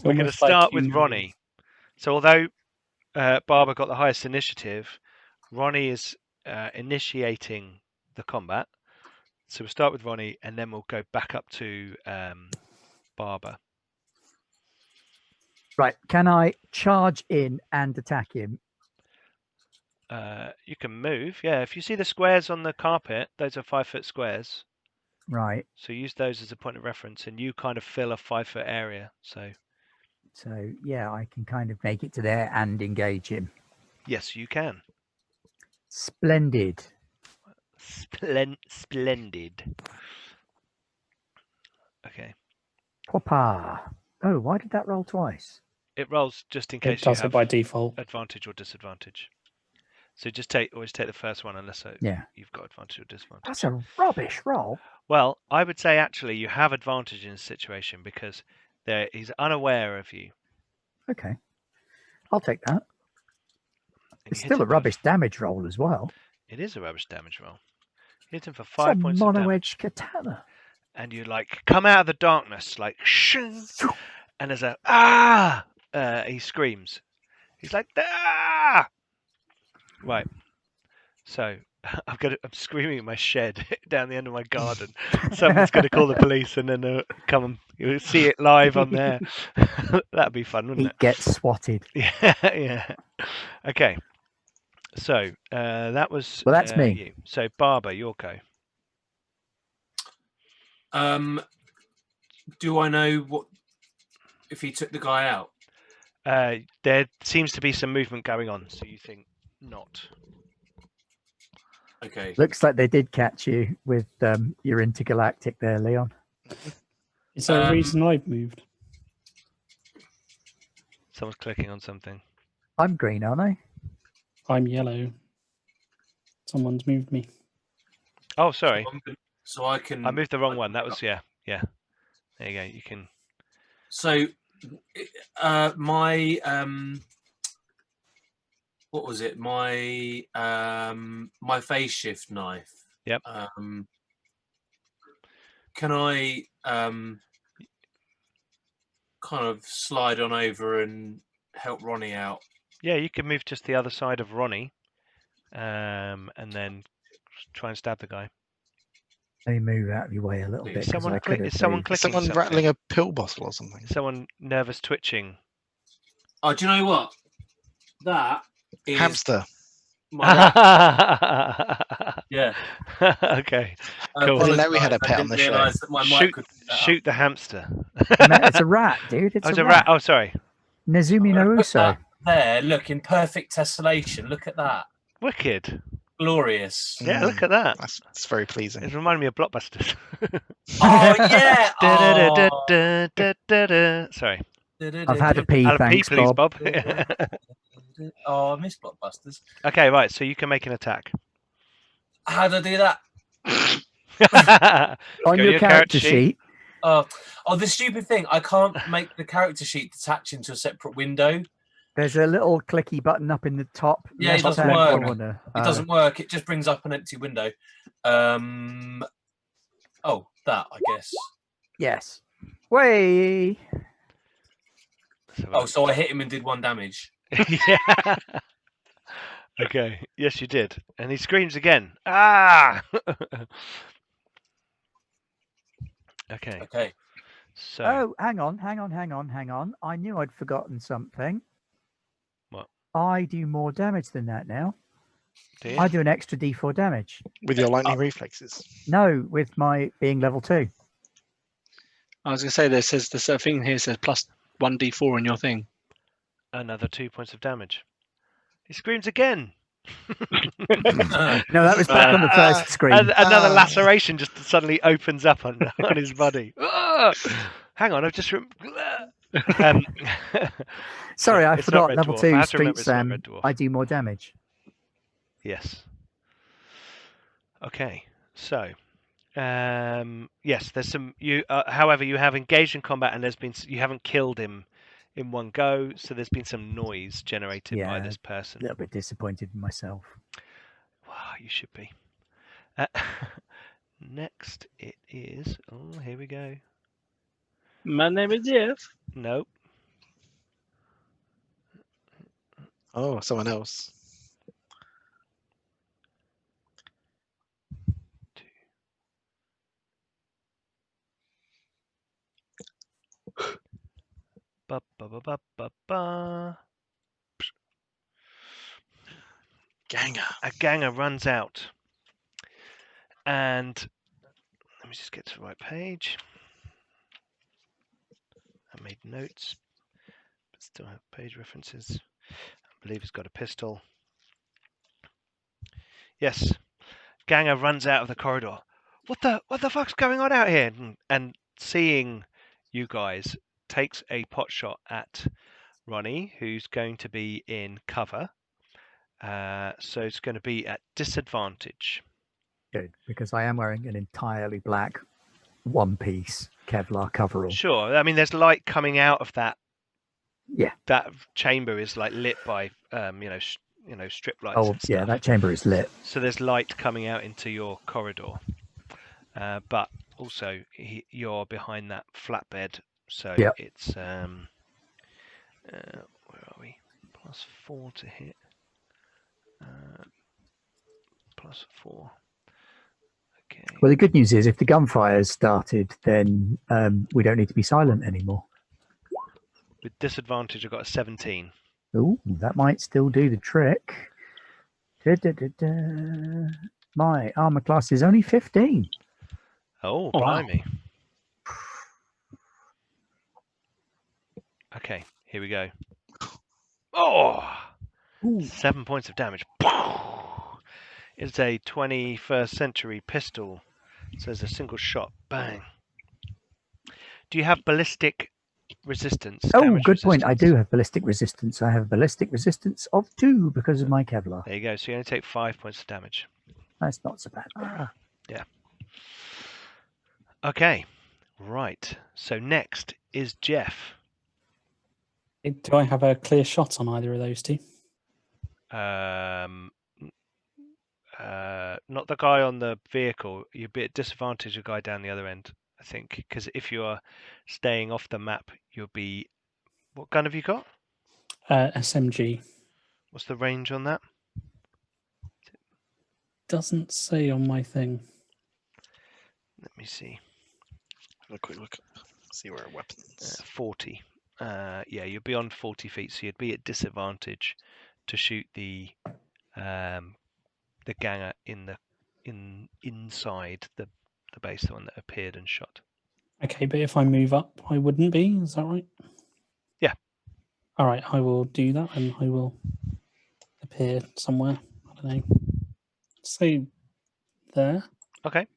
We're going to almost like start with you- Ronnie. So although Barbara got the highest initiative, Ronnie is initiating the combat. So we'll start with Ronnie, and then we'll go back up to Barbara. Right. Can I charge in and attack him? You can move. Yeah, if you see the squares on the carpet, those are 5-foot squares. Right. So use those as a point of reference, and you kind of fill a 5-foot area. So Yeah, I can kind of make it to there and engage him. yes, you can. Splendid. Splendid. Okay. Hoppa. Oh, why did that roll twice? It rolls just in It case you does it have by default. advantage or disadvantage. So just always take the first one unless you've got advantage or disadvantage. That's a rubbish roll. Well, I would say actually you have advantage in this situation because he's unaware of you. Okay. I'll take that. and It's you hit still a him for- rubbish damage roll as well. It is a rubbish damage roll. Hit him for It's 5 a points of damage. mono-edged katana. And you like come out of the darkness like shing, and there's a ah. He screams. He's like ah. Right. So I'm screaming at my shed down the end of my garden. Someone's going to call the police, and then they'll come and you'll see it live on there. That'd be fun, wouldn't He gets swatted. it? Yeah. Okay. So that was. Well, that's me. You. So Barbara, your go. Do I know what if he took the guy out? There seems to be some movement going on, so you think not. Okay. Looks like they did catch you with your intergalactic there, Leon. Is there a reason I've moved? Someone's clicking on something. I'm green, aren't I? I'm yellow. Someone's moved me. Oh, sorry. So I can. I moved the wrong one. That was yeah. There you go. You can. So, my what was it? My my phase shift knife. Yep. Can I kind of slide on over and help Ronnie out? Yeah, you can move just the other side of Ronnie, and then try and stab the guy. Let me move out of your way a little Is bit. 'cause someone I could have is someone moved. clicking Someone something? rattling a pill bottle or something. Is someone nervous twitching? Oh, do you know what? That is Hamster. my rat. Yeah. Okay. I Cool. Didn't know we had a apologise. I pet on didn't the show. realise that my mic Shoot, could pick that up. shoot the hamster. It's a rat, dude. It's Oh, it's a a rat. rat. Oh, sorry. Nezumi no Put Uso. that there, look, in perfect tessellation. Look at that. Wicked. Glorious. Yeah, look at that. That's very pleasing. It reminded me of Blockbusters. Oh, yeah. Sorry. I've had a pee, I'll have a pee, thanks, please, Bob. Bob. Oh, I miss Blockbusters. Okay, right. So you can make an attack. How do I do that? On Go your to character sheet, Oh, the stupid thing. I can't make the character sheet detach into a separate window. There's a little clicky button up in the top Yeah, it doesn't left-hand work. corner. It doesn't work. It just brings up an empty window. Oh, that, I guess. Yes. Way. Oh, so I hit him and did 1 damage. Yeah. Okay. Yes, you did. And he screams again. Ah! Okay. Okay. So. Oh, hang on. I knew I'd forgotten something. What? I do more damage than that now. Do you? I do an extra D4 damage. With your lightning reflexes. No, with my being level 2. I was going to say, there's a thing here that says plus 1d4 in your thing. Another 2 points of damage. He screams again. No, that was back on the first screen. And another laceration just suddenly opens up on his body. Hang on, I've just. Sorry, I it's not forgot. Red Level Dwarf. I 2 have to remember Street it's not Sam. Red Dwarf. I do more damage. Yes. Okay. So, yes, there's some. However, you have engaged in combat, and you haven't killed him in one go. So there's been some noise generated by this person. A little bit disappointed in myself. Wow, you should be. Next, it is. Oh, here we go. My name is Jeff. Nope. Oh, someone else. Ba ba ba ba ba ba. Ganger. A ganger runs out, and let me just get to the right page. I made notes, but still have page references. I believe he's got a pistol. Yes, ganger runs out of the corridor. What the fuck's going on out here? And seeing you guys, takes a pot shot at Roni, who's going to be in cover. So it's going to be at disadvantage. Good, because I am wearing an entirely black one-piece Kevlar coverall. Sure. I mean, there's light coming out of that. Yeah. That chamber is like lit by, strip lights. Oh, and stuff. yeah, that chamber is lit. So there's light coming out into your corridor, but also you're behind that flatbed. So it's where are we? +4 to hit. +4. Okay. Well, the good news is if the gunfire's started, then we don't need to be silent anymore. With disadvantage, I've got a 17. Oh, that might still do the trick. My armor class is only 15. Oh, wow. blimey. Okay, here we go. Oh! Ooh. 7 points of damage. It's a 21st century pistol. So there's a single shot. Bang. Do you have ballistic resistance? Oh, good point. I do have ballistic resistance. I have ballistic resistance of 2 because of my Kevlar. There you go. So you only take 5 points of damage. That's not so bad. Yeah. Okay. Right. So next is Jeff. Do I have a clear shot on either of those two? Not the guy on the vehicle. You'd be at disadvantage, a guy down the other end, I think, because if you are staying off the map, you'll be. What gun have you got? SMG. What's the range on that? Doesn't say on my thing. Let me see. Have a quick look. See where our weapons. 40. Yeah, you'd be on 40 feet, so you'd be at disadvantage to shoot the ganger inside the base, the one that appeared and shot. Okay, but if I move up, I wouldn't be. Is that right? Yeah. All right, I will do that, and I will appear somewhere. I don't know. Say there. Okay.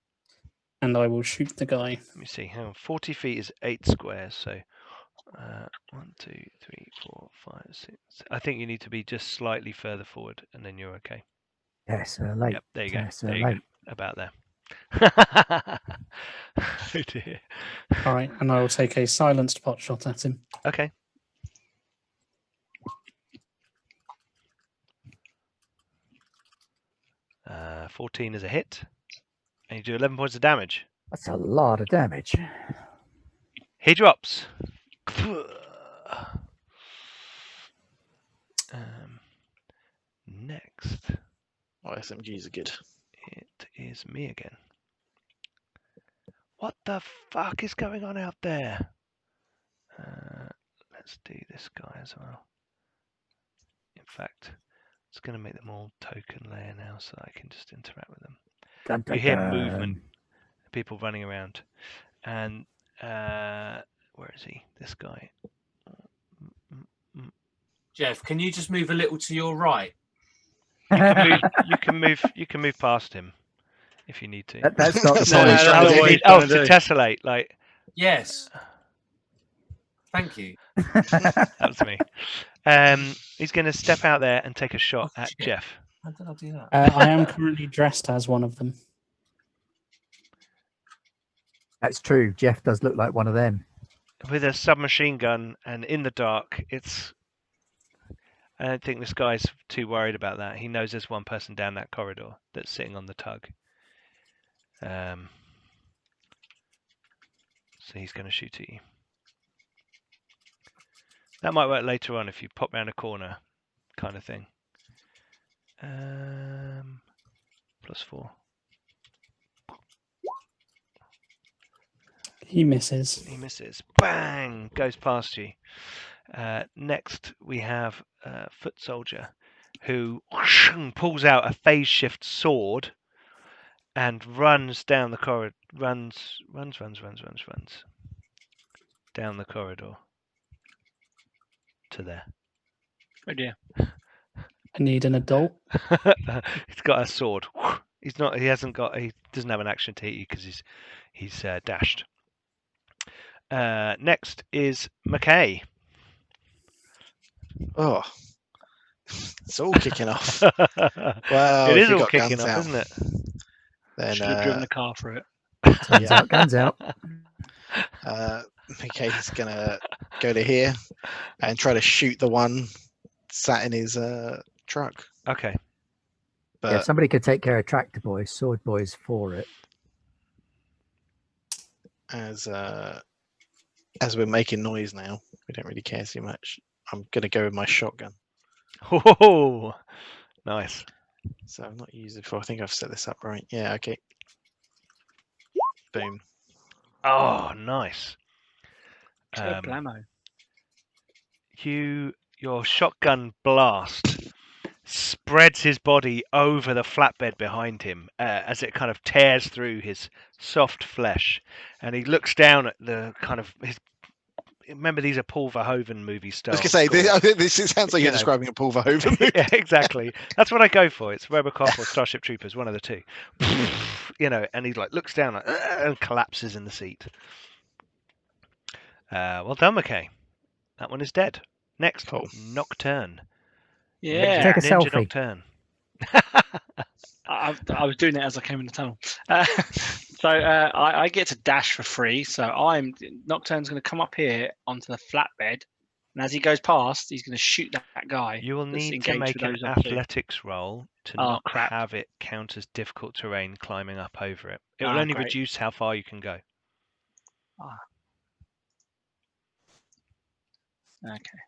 And I will shoot the guy. Let me see. Hang on. 40 feet is 8 squares, so 1, 2, 3, 4, 5, 6. I think you need to be just slightly further forward, and then you're okay. Yes, late. Yep, there you go. Yes, there you late. go. About there. Oh dear. All right, and I will take a silenced pot shot at him. Okay. 14 is a hit. And you do 11 points of damage. That's a lot of damage. He drops. Next, Oh, SMGs are good. it is me again. What the fuck is going on out there? Let's do this guy as well. In fact, it's going to make them all token layer now so I can just interact with them. Dun, dun, You hear dun. movement, people running around. And where is he? This guy. Jeff, can you just move a little to your right? You can move past him if you need to. That's not the That's all point. he's trying to do. To tessellate, like Yes. Thank you. that was me. He's going to step out there and take a shot at shit. Jeff. How did I do that? I am currently dressed as one of them. That's true. Jeff does look like one of them. With a submachine gun and in the dark, I don't think this guy's too worried about that. He knows there's one person down that corridor that's sitting on the tug. So he's going to shoot at you. That might work later on if you pop round a corner, kind of thing. +4. He misses. He misses. Bang! Goes past you. Next, we have Foot Soldier, who pulls out a phase shift sword and runs down the corridor. Runs down the corridor to there. Oh dear. I need an adult. He's got a sword. He's not. He hasn't got. He doesn't have an action to hit you because he's dashed. Next is McKay. Oh, it's all kicking off. Well, it if is you all got kicking guns off, out, isn't it? Then Should have driven the car for it. Guns out, guns out. McKay's gonna go to here and try to shoot the one sat in his truck. Okay. But Yeah, if somebody could take care of Tractor Boy, Sword Boy's for it. as we're making noise now, we don't really care too much. I'm gonna go with my shotgun. Oh, nice. So I've not used it before. I think I've set this up right. Yeah, okay. Boom. Oh, nice. Blammo. Your shotgun blast spreads his body over the flatbed behind him as it kind of tears through his soft flesh, and he looks down at the kind of his. Remember, these are Paul Verhoeven movie style. I was gonna say this sounds like you're describing a Paul Verhoeven movie. Yeah, exactly. That's what I go for. It's Robocop or Starship Troopers, one of the two. And he looks down and collapses in the seat. Well done, McKay. That one is dead. Next, Cool. Nocturne. Yeah. Take a Ninja selfie. Nocturne. I was doing it as I came in the tunnel. So I get to dash for free. So Nocturne's going to come up here onto the flatbed, and as he goes past, he's going to shoot that guy. You will that's need to engaged make with an those other two. athletics roll to Oh, not crap. have it count as difficult terrain climbing up over it. It will Ah, only great. reduce how far you can go. Okay.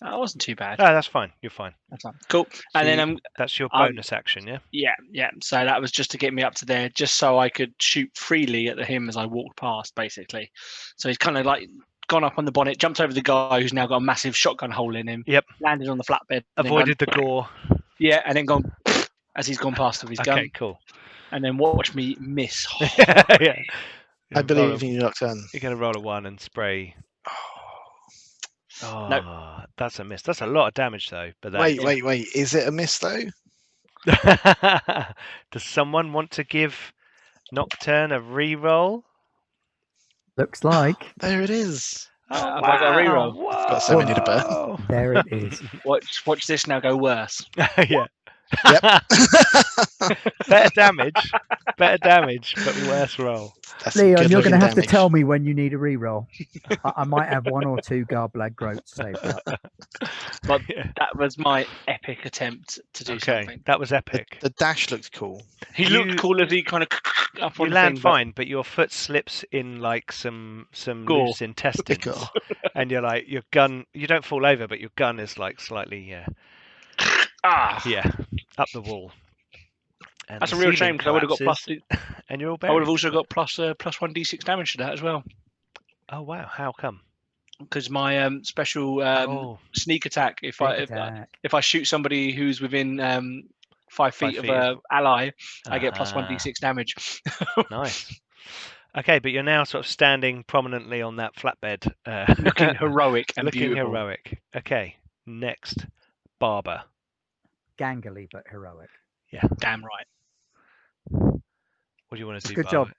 That wasn't too bad. Oh, that's fine. You're fine. That's fine. Cool. And then That's your I'm- bonus action, yeah? yeah. So that was just to get me up to there, just so I could shoot freely at him as I walked past, basically. So he's kind of gone up on the bonnet, jumped over the guy who's now got a massive shotgun hole in him. Yep. Landed on the flatbed. and then Avoided the gone, gore. Yeah, and then gone as he's gone past with his Okay, gun, cool. and then watch me miss. Yeah. I believe in you, Nocturne. You're going to roll a 1 and spray. Oh, No. that's a miss. That's a lot of damage, though. But that, Wait. Is it a miss though? Does someone want to give Nocturne a re-roll? Looks like. There it is. Oh, Have I got a reroll? Whoa. Got so many to burn. Whoa. There it is. Watch this now go worse. Yeah. Yep. better damage, but worse roll. That's a Leon, you're good-looking going to have to damage. tell me when you need a reroll. I might have 1 or 2 Garblag Groats saved up. But Yeah. that was my epic attempt to do Okay, something. that was epic. The dash looked cool. He You- looked cool as he kind of up You on the land thing, but fine, but your foot slips in like some Gore. loose intestines, Gore. and you're like your gun. You don't fall over, but your gun is like slightly up the wall. And That's the a real ceiling shame because I would have got collapses, and you're all I would buried. have also got plus 1d6 damage to that as well. Oh wow! How come? Because my special Oh, sneak attack, if Sneak I attack. if I shoot somebody who's within 5 feet of feet an of- ally, I get plus Ah, 1d6 damage. Nice. Okay, but you're now sort of standing prominently on that flatbed, Looking heroic and looking beautiful. heroic. Okay, next, Barber. Gangly but heroic. Damn right. What do you want It's to a do? good job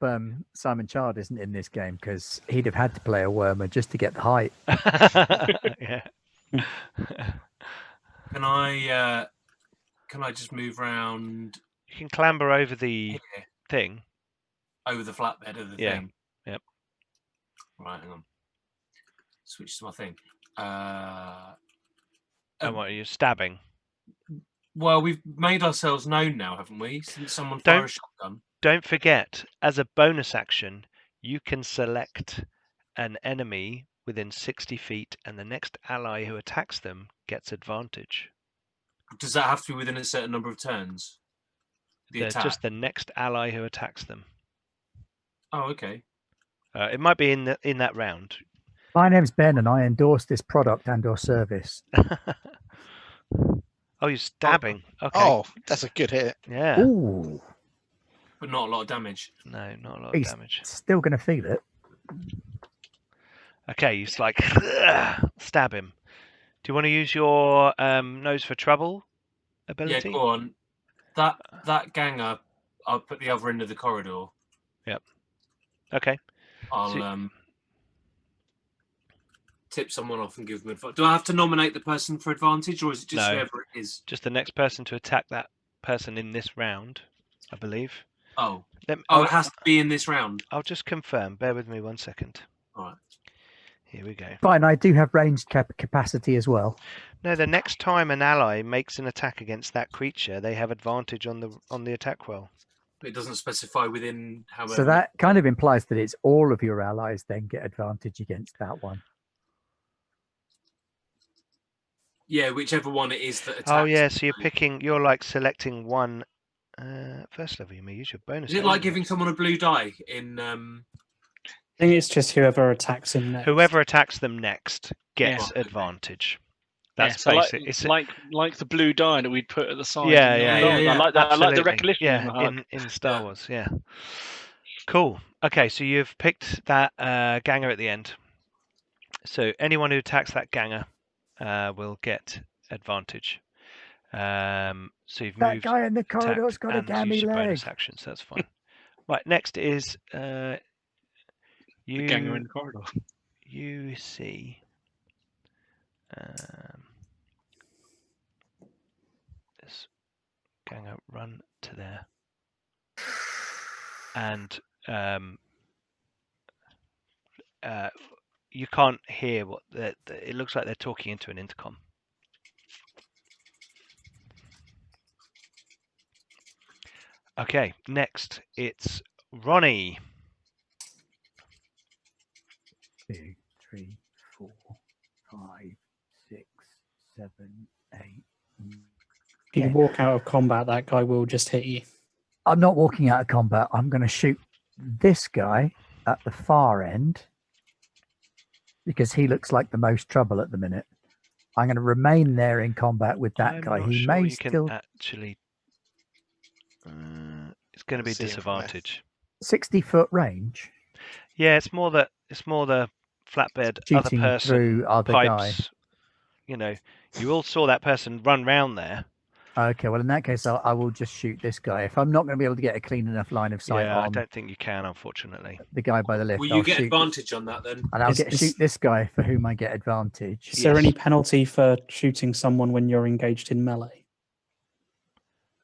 Simon Chard isn't in this game because he'd have had to play a wormer just to get the height. Yeah. Can I just move round You can clamber over the here thing. over the flatbed of the Yeah, thing? yep. Right, hang on. Switch to my thing. And what are you stabbing? Well, we've made ourselves known now, haven't we? Since someone Don't- fire a shotgun. Don't forget, as a bonus action, you can select an enemy within 60 feet, and the next ally who attacks them gets advantage. Does that have to be within a certain number of turns? The They're attack. just the next ally who attacks them. Oh, okay. It might be in that round. My name's Ben and I endorse this product and or service. Oh, you're stabbing. Okay. Oh, that's a good hit. Yeah. Ooh, But not a lot of damage. No, not a lot of He's- damage. still going to feel it. Okay, you just like stab him. Do you want to use your nose for trouble ability? Yeah, go on. That ganger, I'll put the other end of the corridor. Okay. I'll So- tip someone off and give them advantage. Do I have to nominate the person for advantage, or is it just No. whoever it is? Just the next person to attack that person in this round, I believe. Oh, Let me- oh, it has to be in this round. I'll just confirm. Bear with me 1 second. All right. Here we go. Fine, I do have ranged capacity as well. No, the next time an ally makes an attack against that creature, they have advantage on the attack roll. It doesn't specify within however. So that kind of implies that it's all of your allies then get advantage against that one. Yeah, whichever one it is that attacks. Oh yeah, so you're like selecting one first level. You may use your bonus. Is it like action giving dice. someone a blue die in? I think it's just whoever attacks him next. Whoever attacks them next gets Yeah. advantage. Yeah, That's so basic. like, it's like the blue dye that we'd put at the side. Yeah, in the yeah, old yeah, days. yeah. I like that. I like the absolutely. recognition. Yeah, in the in Star Yeah. Wars. Yeah. Cool. Okay, so you've picked that ganger at the end. So anyone who attacks that ganger will get advantage. So you've That moved, guy in the corridor's attacked, got a and gammy used your leg. bonus action, so that's fine. Right, next is the you. ganger in the corridor. You see this ganger run to there, and you can't hear what it looks like. They're talking into an intercom. Okay, next it's Roni. 2, 3, 4, 5, 6, 7, 8. If you Yeah. walk out of combat, that guy will just hit you. I'm not walking out of combat. I'm going to shoot this guy at the far end because he looks like the most trouble at the minute. I'm going to remain there in combat with that I'm guy. not He sure may you can still actually. It's going to be See him from there. disadvantage. 60-foot range, Yeah, it's more the flatbed other shooting person through other guy. pipes. You know, you all saw that person run round there. Okay, well in that case, I will just shoot this guy. If I'm not going to be able to get a clean enough line of sight Yeah, I on don't think you can, unfortunately. the guy by the left, Will I'll you get shoot, advantage on that then? and I'll Is- shoot this guy for whom I get advantage. Is there Yes. any penalty for shooting someone when you're engaged in melee?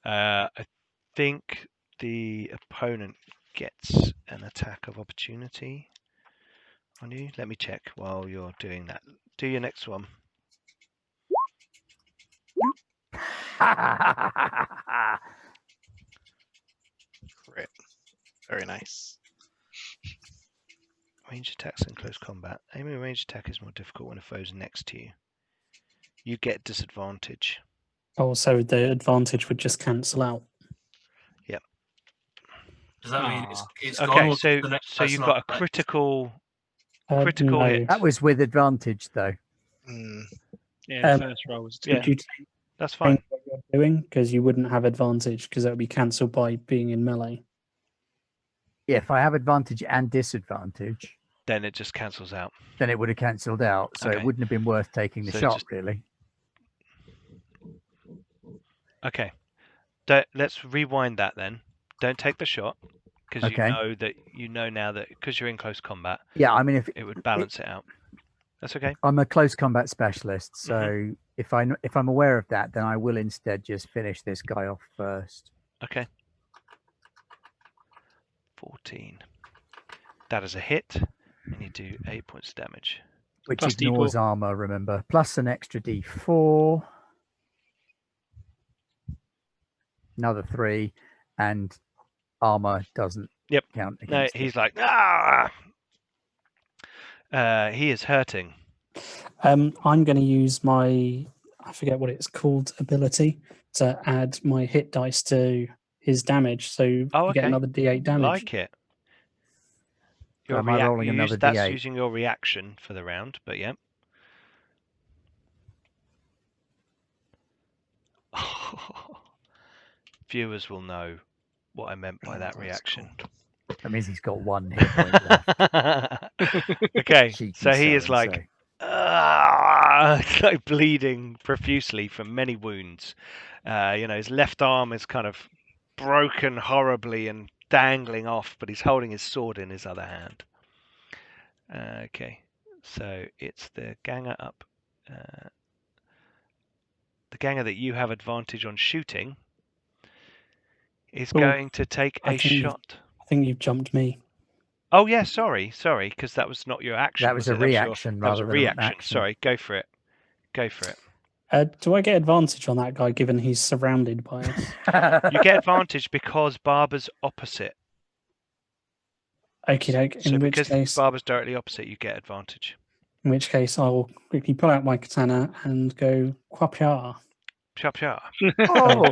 I think the opponent gets an attack of opportunity on you. Let me check while you're doing that. Do your next one. Crit. Very nice. Range attacks in close combat. Aiming a ranged attack is more difficult when a foe's next to you. You get disadvantage. Oh, so the advantage would just cancel out. Does that mean it's gone? Okay, Or so the next so you've person got a up? critical No. hit. That was with advantage, though. Yeah, the first roll was Yeah. Would you change That's fine. what you're doing? Because you wouldn't have advantage because that would be cancelled by being in melee. Yeah, if I have advantage and disadvantage, Then it just cancels out. then it would have cancelled out. So Okay. it wouldn't have been worth taking the So shot, just- really. Okay. Let's rewind that then. Don't take the shot because Okay. you know now that because you're in close combat, Yeah, I mean, if it would balance it out. That's okay. I'm a close combat specialist, so if I'm aware of that, then I will instead just finish this guy off first. Okay. 14. That is a hit, and you do 8 points of damage. Which Plus ignores D4. armor, remember. Plus an extra D4. Another 3. And armor doesn't Yep. count No, against he's it. like, ah! He is hurting. I'm going to use my, I forget what it's called, ability to add my hit dice to his damage. So you get okay. another D8 damage. Like it. So am I rolling another that's D8? using your reaction for the round, but yeah. Viewers will know what I meant by that reaction. That means he's got 1 hit point left. Okay, Cheeky so he is so-and-so. like, like bleeding profusely from many wounds. His left arm is kind of broken horribly and dangling off, but he's holding his sword in his other hand. Okay, so it's the ganger up. The ganger that you have advantage on shooting is going to take a shot. I think you've jumped me. Oh yeah, sorry, because that was not your action. That was a reaction That was rather a than an reaction. action. Sorry, go for it. Go for it. Do I get advantage on that guy given he's surrounded by us? You get advantage because Barber's opposite. Okie doke. So In which because case, Barber's directly opposite, you get advantage. I'll quickly pull out my katana and go quapia. Chop chop. Oh,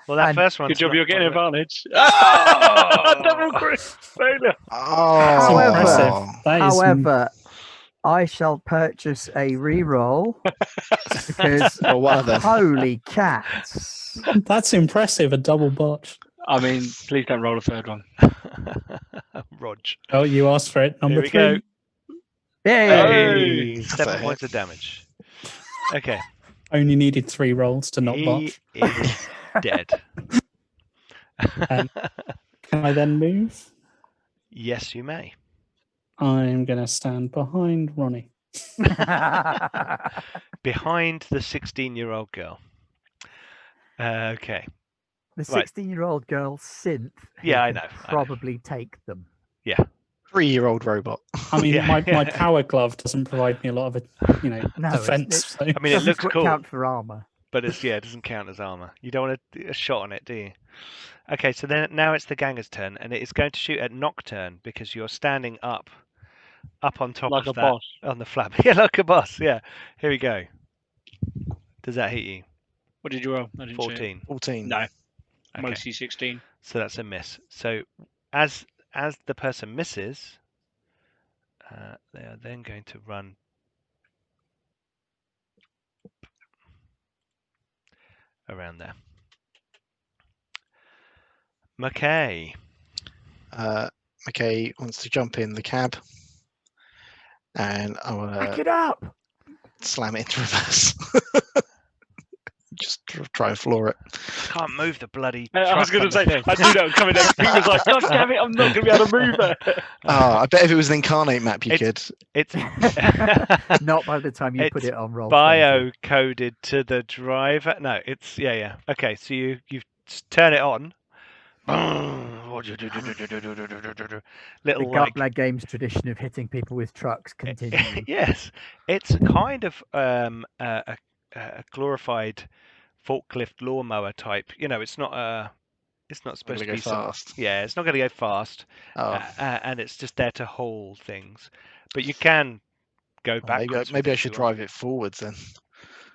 Well, that and first one. Good job, you're getting advantage. Oh! Double crit failure. Oh, However- That is however, I shall purchase a reroll because well, one of them. holy cats! that's impressive. A double botch. I mean, please don't roll a third one. Rog. Oh, you asked for it. Number Here we 3. go. Hey, Hey, That's 7 a hit. points of damage. Okay. Only needed 3 rolls to not He botch. is dead. Can I then move? Yes, you may. I'm going to stand behind Ronnie. Behind the 16-year-old girl. Okay. The Right. 16-year-old girl synth. who Yeah, I can know. Probably take them. 3-year-old robot. I mean, Yeah. my power glove doesn't provide me a lot of, No, it's- defense. So. I mean, it Doesn't looks cool, count for armor. but it doesn't count as armor. You don't want a shot on it, do you? Okay, so then now it's the ganger's turn, and it is going to shoot at Nocturne because you're standing up on top Like of a that boss. on the flap. Yeah, like a boss. Yeah. Here we go. Does that hit you? What did you roll? I didn't see it. 14. 14. No, Okay. mostly 16. So that's a miss. So as the person misses, they are then going to run around there. McKay. McKay wants to jump in the cab, and I want Back to it up! slam it into reverse. Just try and floor it. Can't move the bloody. I was truck going to on say, the- I knew that was coming next. Pete was like, God damn it, I'm not going to be able to move it. Oh, I bet if it was an incarnate map, you could. It's Not by the time you put It's it on roll. bio coded to the driver. No, it's yeah. Okay, so you've turn it on. The Little like Garblag Games tradition of hitting people with trucks continues. yes, it's kind of a glorified forklift lawnmower type. You know, it's not supposed to go be fast. Yeah, it's not going to go fast, Oh, and it's just there to hold things. But you can go backwards. maybe with I if should you want, drive it forwards then.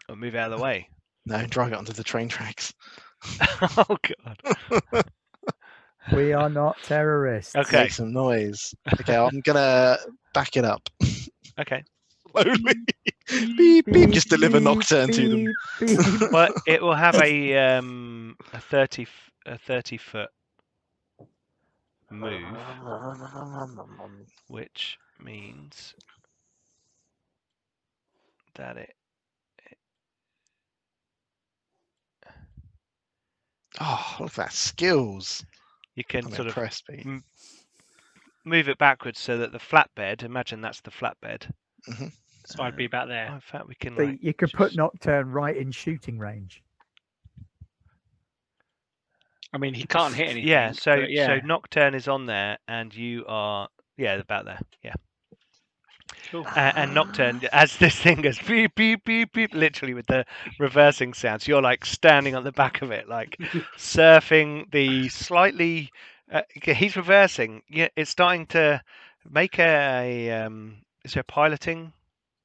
or move out of the way. No, drive it onto the train tracks. Oh God. We are not terrorists. Okay. Make some noise. Okay, I'm gonna back it up. Okay. Slowly. Beep beep. Just deliver Nocturne to them. Beep, beep. Well, it will have a 30 foot move, which means that it. Oh, look at that skills. You can I'm sort of impressed, Pete. move it backwards so that the flatbed. Imagine that's the flatbed. So I'd be about there. In fact, we can. So Like, you could put Nocturne right in shooting range. I mean, he can't hit anything. yeah. So but yeah. so Nocturne is on there, and you are about there. Yeah. Cool. And Nocturne, as this thing goes beep beep beep beep, literally with the reversing sounds, you're like standing on the back of it, like surfing the slightly. He's reversing. Yeah, it's starting to make is there piloting?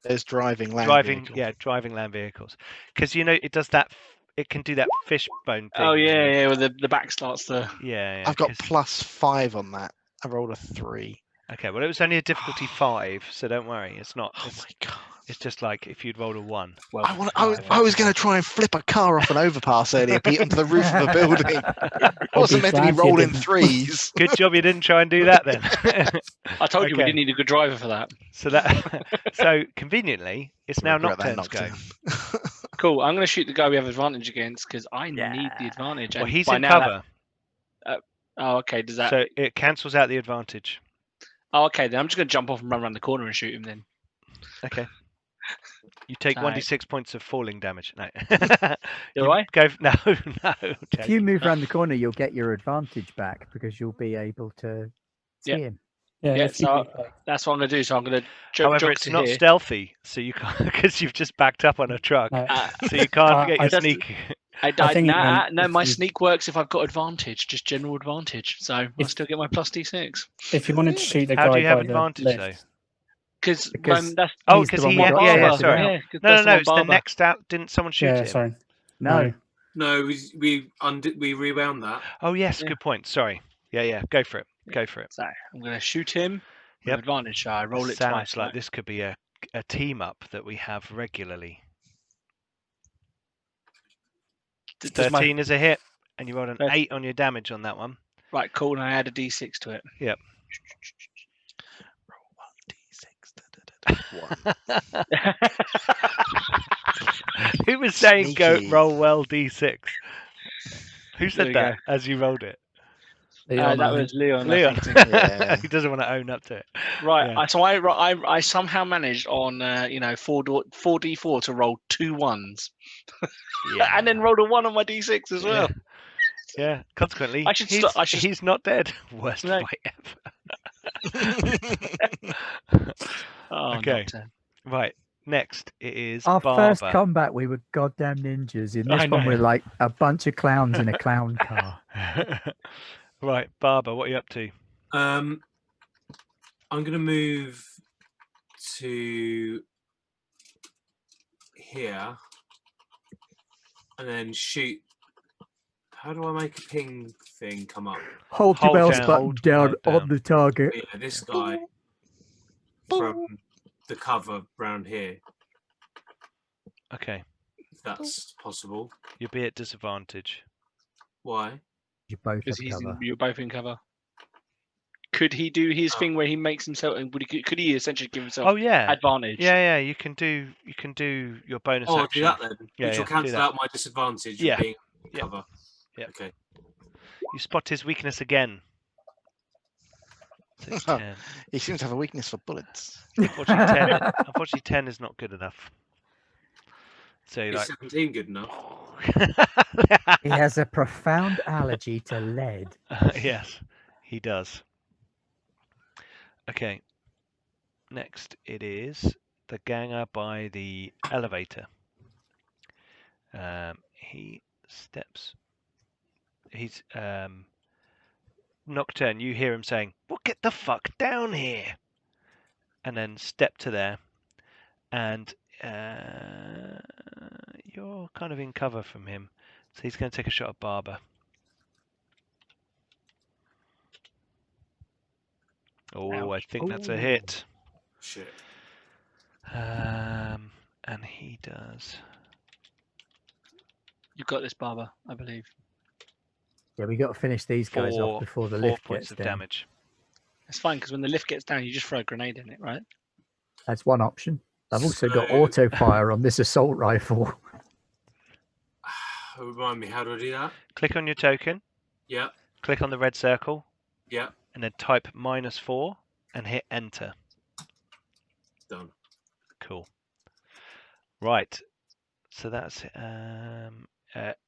There's driving land Driving, vehicle. yeah, driving land vehicles, because it does that. It can do that fishbone thing. Oh yeah, where the back starts to. Yeah. I've got 'cause- +5 on that. I rolled a 3. Okay, well, it was only a difficulty 5, so don't worry. It's not. Oh my god! It's just like if you'd rolled a 1. Well, I was going to try and flip a car off an overpass earlier, Pete, onto the roof of a building. I wasn't meant to be glad you rolling didn't. 3s. Good job you didn't try and do that then. I told you we Okay. didn't need a good driver for that. So conveniently, it's now Regret that, Nocturne's go. Nocturne. Cool. I'm going to shoot the guy we have advantage against because I need the Yeah. advantage. Well, and he's by in now cover, Oh, okay. Does that? so it cancels out the advantage. Oh, okay. Then I'm just going to jump off and run around the corner and shoot him. Then. Okay. You take So- 1d6 points of falling damage. No. Do I? Go. No. If you move around the corner, you'll get your advantage back because you'll be able to see Yeah. him. Yeah, Yeah, if you so- move back. That's what I'm going to do. So I'm going to jump. However, jog it's to not here. stealthy, so you can't because you've just backed up on a truck, No, so you can't get I your just- sneak. I I think it meant no, if my you- sneak works if I've got advantage, just general advantage. So I If- still get my +d6 if you wanted to shoot the How guy do you have by the advantage lift, though? because Because that's Oh, He's the because one he. we Yeah, got yeah, shouted sorry. out. Yeah, 'cause No, that's the one it's the barber. next out. Didn't someone shoot yeah, him? sorry. No, No, we rewound that. Oh yes, Yeah. good point. Sorry. Yeah. Go for it. Go for it. So I'm going to shoot him. With Yep. advantage. So I roll it Sounds twice. like right? this could be a team up that we have regularly. Does my- 13 is a hit, and you rolled an Thir- 8 on your damage on that one. Right, cool. And I add a d6 to it. Yep. Roll 1d6. Who was saying go Sneaky. roll well d6? Who There said we that as you rolled it? Leon, that I think. was Leon. I Leon. think. Yeah. He doesn't want to own up to it. Right. Yeah. So I somehow managed on 4d4 to roll 2 1s, and then rolled a 1 on my d6 as well. Yeah. Consequently, I should he's not dead. Worst No. fight ever. Oh, Okay. Nocturne. Right. Next, it is our Barber. first combat, we were goddamn ninjas. In I this one, know. we're like a bunch of clowns in a clown car. Right, Barber, what are you up to? I'm going to move to here and then shoot. How do I make a ping thing come up? Hold your Hold mouse down, button hold down right on down. the target. Yeah, this guy from the cover round here, Okay, if that's possible. you'll be at disadvantage. Why? You both have Because cover. you're both in cover. Could he do his Oh. thing where he makes himself? Could he essentially give himself Oh yeah, advantage? yeah. You can do your bonus Oh, I'll action. do that then. Yeah, Which will do cancel that. out my disadvantage Yeah. of being Yeah. cover. Yeah. Okay. You spot his weakness again. So it's 10. He seems to have a weakness for bullets. Unfortunately, 10. Unfortunately, 10 is not good enough. So Is like, 17 good enough? He has a profound allergy to lead. Yes, he does. Okay. Next, it is the ganger by the elevator. He steps. He's Nocturne. You hear him saying, "Well, get the fuck down here," and then step to there, and you're kind of in cover from him, so he's going to take a shot at Barber. Oh, I think that's a hit. Shit. And he does. You've got this, Barber, I believe. Yeah, we got to finish these guys off before the 4 lift points gets of down. damage. It's fine because when the lift gets down, you just throw a grenade in it, right? That's one option. I've also got So- auto fire on this assault rifle. Remind me, how do I do that? Click on your token. Yeah, Click on the red circle, yeah, and then type -4 and hit enter. done. Cool. Right. So that's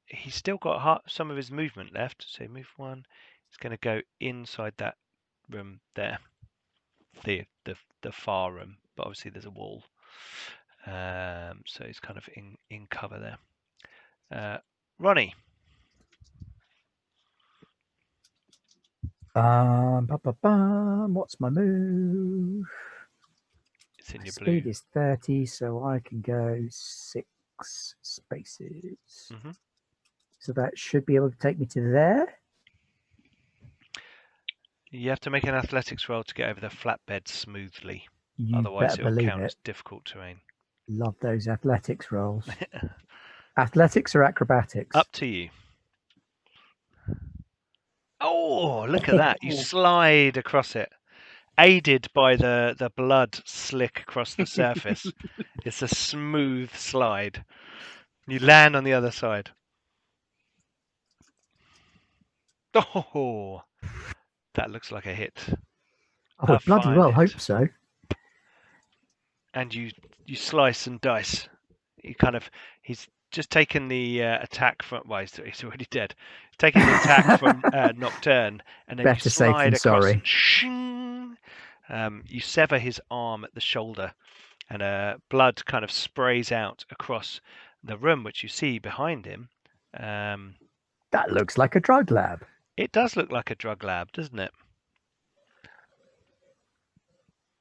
he's still got some of his movement left. So move 1. He's going to go inside that room there, the far room. But obviously there's a wall. So he's kind of in cover there. Roni. What's my move? It's in My your speed blue. is 30, so I can go 6 spaces. Mhm. So that should be able to take me to there. You have to make an athletics roll to get over the flatbed smoothly. You Otherwise, better it'll believe count it. as difficult terrain. Love those athletics rolls. Athletics or acrobatics? Up to you. Oh, look at that. You slide across it. Aided by the blood slick across the surface. It's a smooth slide. You land on the other side. Oh, that looks like a hit. I would bloody fine well hit. hope so. And you slice and dice. He's just taken the attack from. Well, he's already dead. He's taken the attack from Nocturne, and then Better you safe slide than across. sorry. And shing, you sever his arm at the shoulder, and blood kind of sprays out across the room, which you see behind him. That looks like a drug lab. It does look like a drug lab, doesn't it?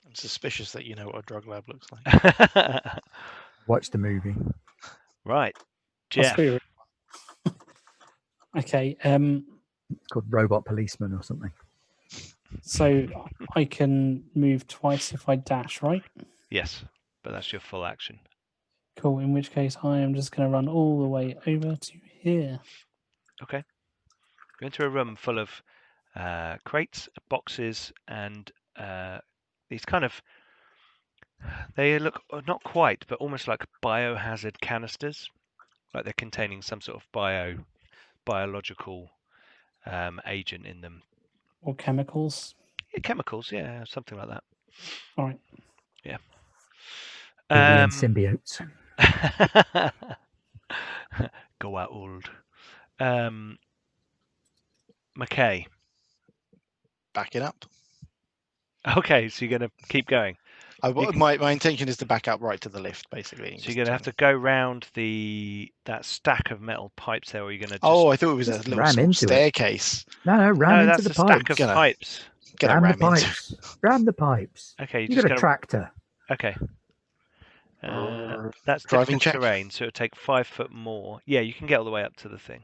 I'm suspicious that you know what a drug lab looks like. Watch the movie. Right, That's Jeff. very- Okay. It's called Robot Policeman or something. So I can move twice if I dash, right? Yes, but that's your full action. Cool. In which case, I am just going to run all the way over to here. Okay. Go into a room full of crates, boxes, and these kind of. They look not quite, but almost like biohazard canisters, like they're containing some sort of biological agent in them. Or chemicals. Yeah, chemicals, yeah, something like that. All right. Yeah. Alien symbiotes. Go out old. McKay. Back it up. Okay, so you're going to keep going. My intention is to back up right to the lift, basically. So you're going to have to go round that stack of metal pipes there, or you're going to just... Oh, I thought it was a Just little ram sort of into it. staircase. No, ram No, into that's the a stack pipes. of pipes. Gonna Ram the ram into. pipes. Ram the pipes. Okay, You just got a going to... tractor. Okay. That's Driving difficult check? terrain, so it'll take 5 foot more. Yeah, you can get all the way up to the thing.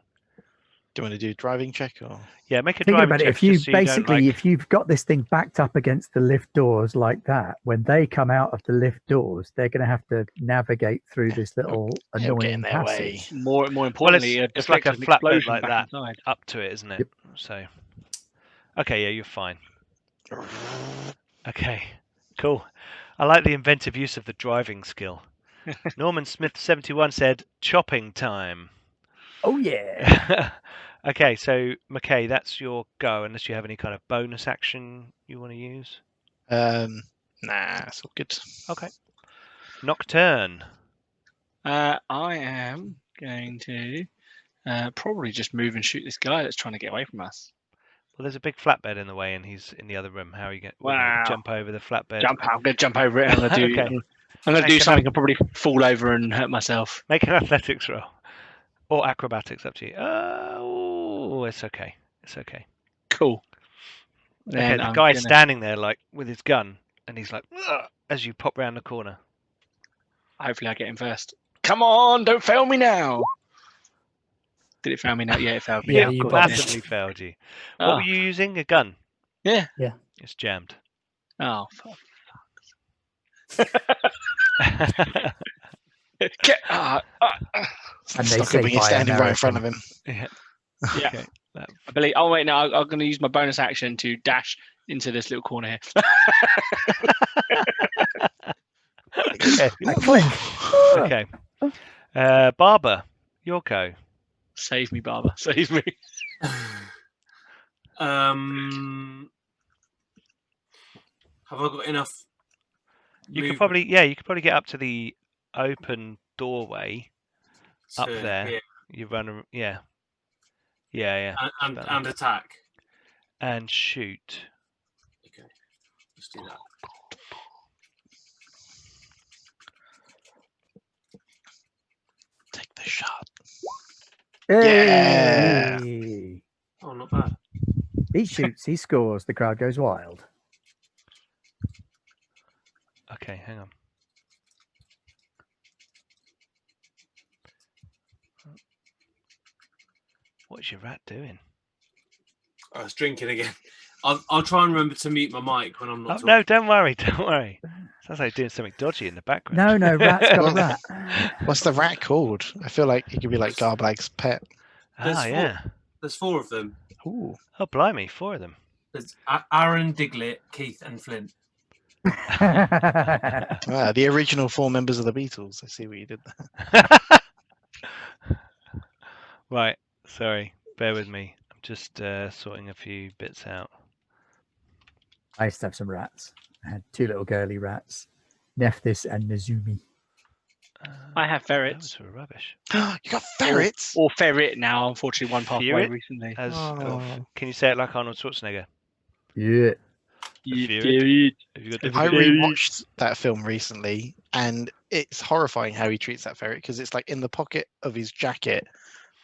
Do you want to do a driving check or? Yeah, make a Thinking driving about it, check if you just so you don't, basically, like... if you've got this thing backed up against the lift doors like that, when they come out of the lift doors, they're going to have to navigate through this little It'll get in annoying their way. passage. More importantly, it's like a deflected an flatbed explosion like back that. inside. up to it, isn't it? Yep. So, okay, yeah, you're fine. Okay, cool. I like the inventive use of the driving skill. Norman Smith 71 said, chopping time. Oh yeah. Okay, so McKay, that's your go, unless you have any kind of bonus action you want to use. Nah, it's all good. Okay. Nocturne. I am going to Probably just move and shoot this guy that's trying to get away from us. Well, there's a big flatbed in the way, and he's in the other room. How are you going? Wow. Jump over the flatbed. I'm going to jump over it. And I'm going to do. Okay. I'm going to do Make an something. I'll probably fall over and hurt myself. Make an athletics roll or acrobatics, up to you. Oh, it's okay. It's okay. Cool. Okay, Then the I'm guy's gonna- standing there like with his gun, and he's like, "Ugh," as you pop round the corner. Hopefully, I get him first. Come on! Don't fail me now. Did it fail me now? Yeah, it failed me. Yeah, Of you course. botched. Massively failed you. What Oh, were you using? A gun? yeah. It's jammed. Oh, fuck. Get, And they Stuck say it when you're by standing right in front American. of him. yeah. Yeah. Okay. I believe. Oh wait, no. I'm going to use my bonus action to dash into this little corner here. Okay. Click. Okay. Barber, your go. Save me, Barber. Save me. Have I got enough? You could movement probably get up to the open doorway up to there. here You run, yeah. and attack. And shoot. Okay, let's do that. Take the shot. Hey! Oh, not bad. He shoots, he scores, the crowd goes wild. Okay, hang on. What's your rat doing? I was drinking again. I'll try and remember to mute my mic when I'm not talking. No, don't worry, don't worry. Sounds like doing something dodgy in the background. No, rat's got a rat. What's the rat called? I feel like it could be like Garblag's pet. Ah, yeah. There's 4 of them. Ooh. Oh, blimey, 4 of them. There's Aaron, Diglett, Keith, and Flint. The original 4 members of the Beatles. I see what you did there. Right, sorry, bear with me. I'm just sorting a few bits out. I used to have some rats. I had 2 little girly rats, Nephthys and Nezumi. I have ferrets. Those were rubbish. You got ferrets? Or ferret now. Unfortunately, one passed away Ferret? recently. Can you say it like Arnold Schwarzenegger? Yeah. The You ferret? ferret. Have you got the I ferret? rewatched that film recently, and it's horrifying how he treats that ferret because it's like in the pocket of his jacket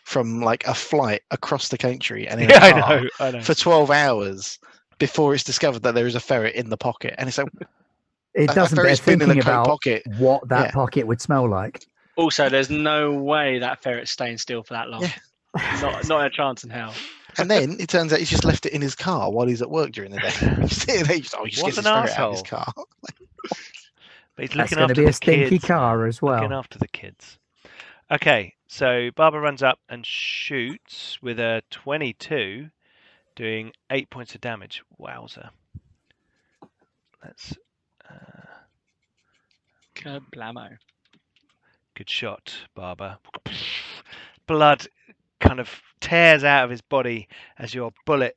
from like a flight across the country and in a Yeah, car I know. for 12 hours before it's discovered that there is a ferret in the pocket. And it's like, It that doesn't bear ferret's been in thinking a coat about pocket. what that Yeah. pocket would smell like. Also, there's no way that ferret's staying still for that long. Yeah. Not a chance in hell. And then it turns out he's just left it in his car while he's at work during the day. He's sitting there, he just What gets his an ferret out of his arsehole. car. But he's That's looking going to after be the a stinky kids. car as Looking well. after the kids. Okay, so Barbara runs up and shoots with a 22, doing 8 points of damage. Wowzer. That's Kablamo. good shot, Barbara. Blood kind of tears out of his body as your bullet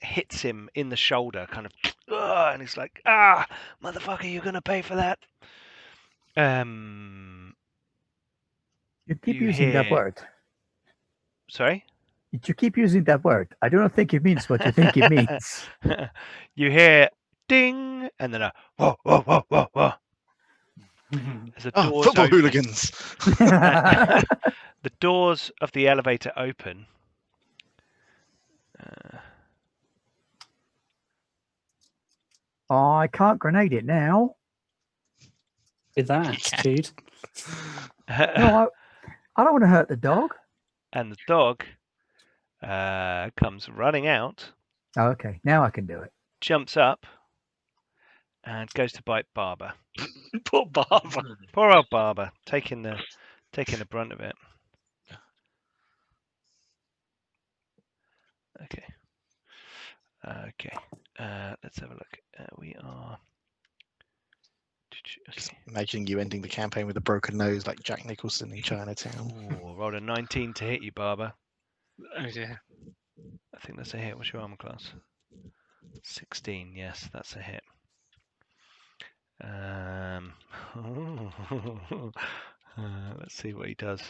hits him in the shoulder, kind of, and he's like, motherfucker, you're gonna pay for that. You keep you using that hear- word. Sorry? You keep using that word. I don't think it means what you think it means. You hear ding, and then a whoa, whoa, whoa, whoa, whoa. As the doors Football open, hooligans. the doors of the elevator open. Oh, I can't grenade it now. With that attitude. No, I don't want to hurt the dog. And the dog comes running out, Oh, okay, now I can do it. jumps up, and goes to bite Barber. Poor Barber. Poor old Barber, taking the brunt of it. Okay. Let's have a look. We are. Just Okay. imagining you ending the campaign with a broken nose like Jack Nicholson in Chinatown. Ooh, rolled a 19 to hit you, Barber. Oh dear. I think that's a hit. What's your armor class? 16. Yes, that's a hit. Let's see what he does.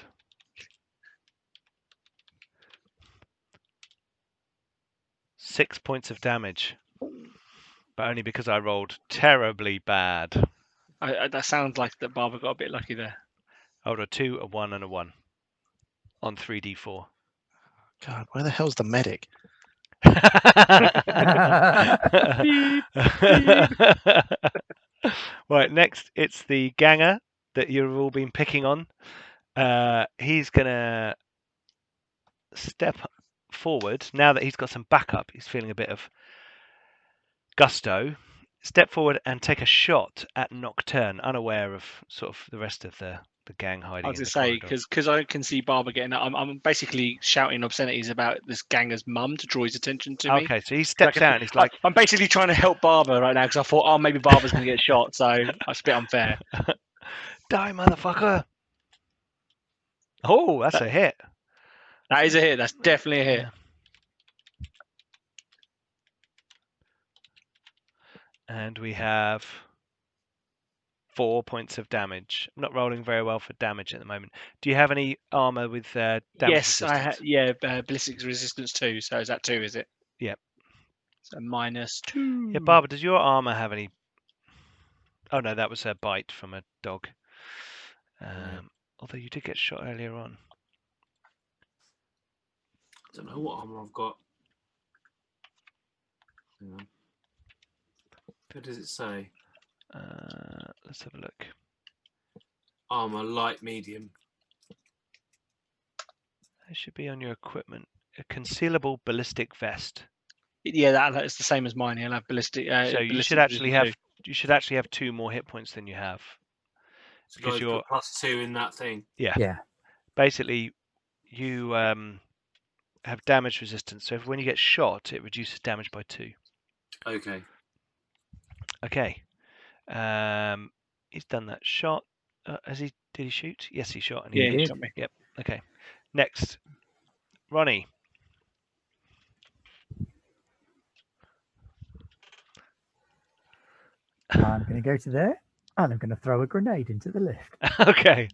6 points of damage. But only because I rolled terribly bad. That sounds like that Barbara got a bit lucky there. I rolled a 2, a 1, and a 1 on 3d4. God, where the hell's the medic? Right, next it's the ganger that you've all been picking on. He's gonna step forward now that he's got some backup. He's feeling a bit of gusto. Step forward and take a shot at Nocturne, unaware of sort of the rest of the gang hiding. I was in going the to say, corridor. because I can see Barbara getting that, I'm basically shouting obscenities about this ganger's mum to draw his attention to me. Okay, so he steps out and he's like, I'm basically trying to help Barbara right now because I thought, oh, maybe Barbara's going to get shot, so it's a bit unfair. "Die, motherfucker!" Oh, that's a hit. That is a hit. That's definitely a hit. Yeah. And we have 4 points of damage. I'm not rolling very well for damage at the moment. Do you have any armor with damage Yes, resistance? I had. Yeah, ballistic resistance 2. So is that 2? Is it? Yep. So -2. Yeah, Barbara, does your armor have any? Oh no, that was a bite from a dog. Although you did get shot earlier on. I don't know what armor I've got. Hang on. What does it say? Let's have a look. Armor light medium. It should be on your equipment. A concealable ballistic vest. Yeah, that's the same as mine. He'll have ballistic. So you ballistic should actually resistance have. You should actually have 2 more hit points than you have. So Because guys you're put +2 in that thing. Yeah. basically you have damage resistance. So when you get shot, it reduces damage by 2. Okay. Okay. He's done that shot. Did he shoot? Yes, he shot. And Yeah, he he did. shot me. Yep. Okay. Next, Roni. I'm going to go to there and I'm going to throw a grenade into the lift. Okay.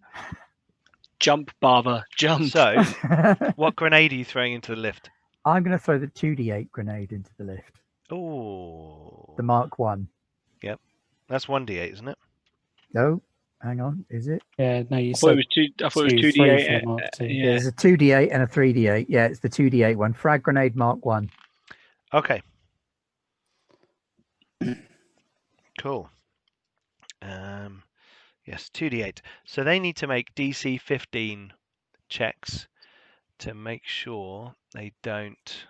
Jump, Barbara, jump. So, what grenade are you throwing into the lift? I'm going to throw the 2d8 grenade into the lift. Oh. The Mark 1. That's 1d8, isn't it? No, hang on. Is it? Yeah, no, you I thought said it was 2. I thought it was 2, 3 for the 2d8. Mark II. Yeah. There's a 2d8 and a 3d8. Yeah, it's the 2d8 one. Frag grenade Mark 1. Okay. Cool. Yes, 2d8. So they need to make DC 15 checks to make sure they don't.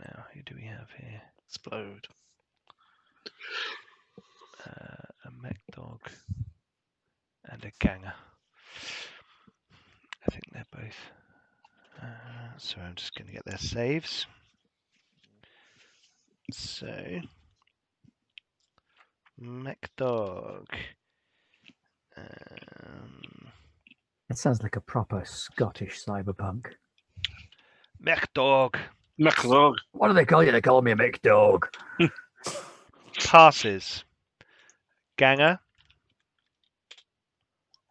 Now, who do we have here? Explode. A mech dog and a ganger. I think they're both. So I'm just going to get their saves. So, mech dog. It sounds like a proper Scottish cyberpunk. Mech dog What do they call you? They call me a mech dog. passes. Ganger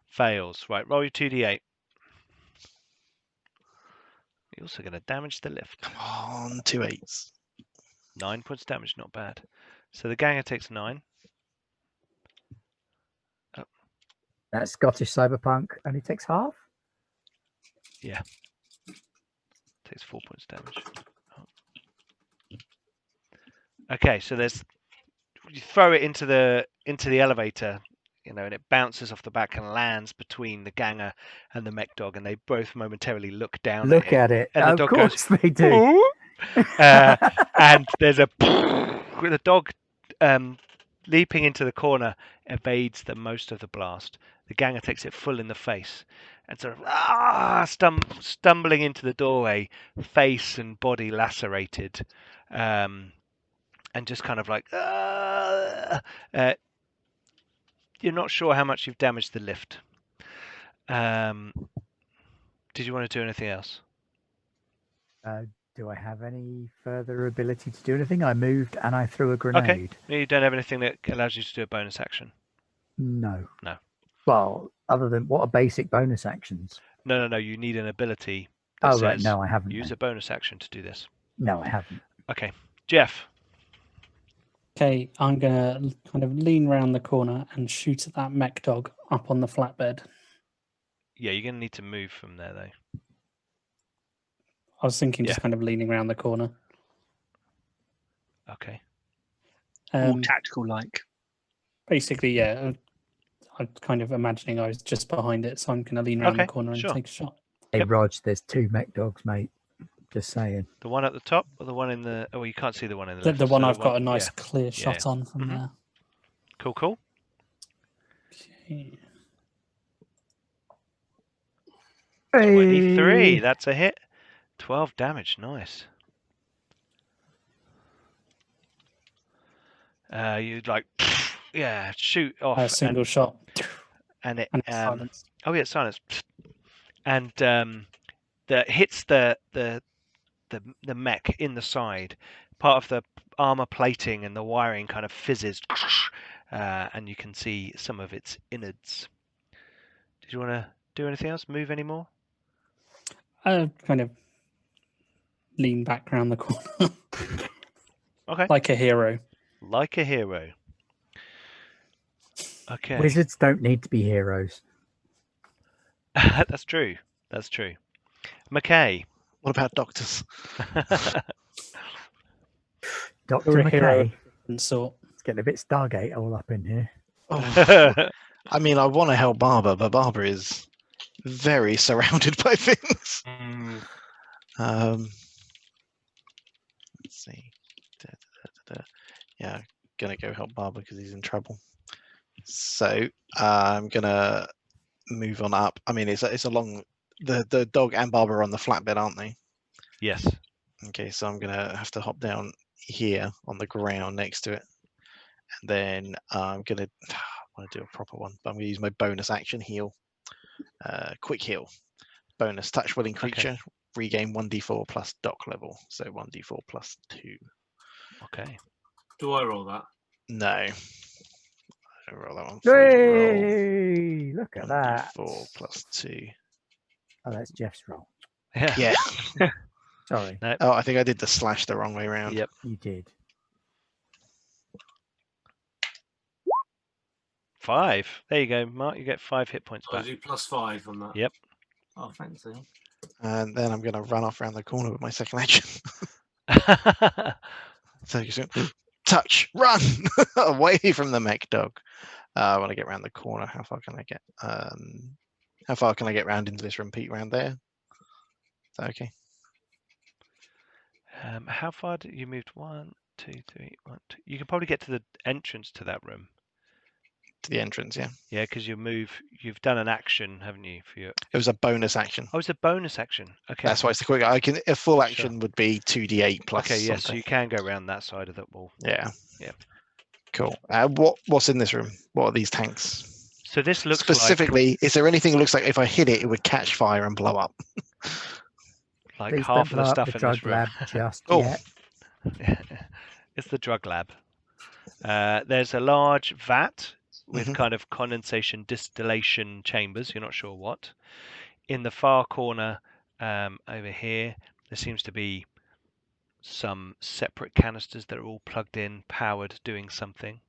fails. Right, roll your 2d8. You're also going to damage the lift. Come on, 2 8s. 9 points damage, not bad. So the ganger takes 9. That's Scottish cyberpunk only takes half. Takes 4 points damage. Okay, so you throw it into the elevator, and it bounces off the back and lands between the ganger and the mech dog, and they both momentarily look down. Look at it. and the Of dog course they do. "Ooh." And there's a with the dog leaping into the corner evades most of the blast. The ganger takes it full in the face and sort of stumbling into the doorway, face and body lacerated, and just kind of like you're not sure how much you've damaged the lift. Did you want to do anything else? Do I have any further ability to do anything? I moved and I threw a grenade. You don't have anything that allows you to do a bonus action? No. No. Well, other than what are basic bonus actions? No. You need an ability that Oh, right. says No, I haven't. use a bonus action to do this. No, I haven't. Okay, Jeff. Okay, I'm gonna kind of lean round the corner and shoot at that mech dog up on the flatbed. Yeah, you're gonna need to move from there though. I was thinking just kind of leaning around the corner. Okay. More tactical like. Basically, yeah. I'm kind of imagining I was just behind it, so I'm going to lean around the corner and take a shot. Hey, Rog, there's 2 mech dogs, mate. Just saying. The one at the top or the one in the... Oh, you can't see the one in the left. The one so I've got a nice clear shot on from there. Cool, cool. Okay. 23, that's a hit. 12 damage, nice. You'd like... Yeah, shoot off. A single shot. And it... silence. Oh, yeah, silence. And that hits the mech in the side. Part of the armor plating and the wiring kind of fizzes, and you can see some of its innards. Did you want to do anything else? Move any more? Kind of lean back around the corner. Okay. Like a hero. Like a hero. Okay. Wizards don't need to be heroes. That's true. That's true. McKay. What about doctors? Dr. McKay. It's getting a bit Stargate all up in here. Oh, I mean, I want to help Barbara, but Barbara is very surrounded by things. Let's see. Yeah, gonna go help Barbara because he's in trouble. So I'm gonna move on up. I mean, it's a long. The dog and Barbara are on the flatbed, aren't they? Yes. Okay, so I'm gonna have to hop down here on the ground next to it, and then I'm gonna. I want to do a proper one, but I'm gonna use my bonus action heal. Quick heal. Bonus touch willing creature. Okay. Regain 1d4 plus doc level. So 1d4 plus 2. Okay. Do I roll that? No. I don't roll that one. Hey, look at that. 1d4 plus 2. Oh, that's Jeff's roll. Yeah. Sorry. Nope. Oh, I think I did the slash the wrong way around. Yep. You did. 5. There you go, Mark. You get 5 hit points So I back. do +5 on that. Yep. Oh, thanks, Ian. And then I'm going to run off around the corner with my second action. So you say, touch, run away from the mech dog. I want to get around the corner. How far can I get? How far can I get round into this room, Pete? Round there? Is that okay? How far did you move? 1, 2, 3, 1, 2. You can probably get to the entrance to that room. To the entrance, yeah. Yeah, because you've done an action, haven't you? For your... It was a bonus action. Oh, it's a bonus action. Okay. That's why it's the quick. A full action would be 2d8 plus. Okay, yes, something. so you can go around that side of that wall. Yeah. Yeah. Cool. What's in this room? What are these tanks? So this looks specifically. Is there anything that looks like if I hit it, it would catch fire and blow up? Like Please half don't of the blow up stuff the in drug this room. lab just Oh. yet. It's the drug lab. There's a large vat with kind of condensation distillation chambers. You're not sure what. In the far corner over here, there seems to be some separate canisters that are all plugged in, powered, doing something.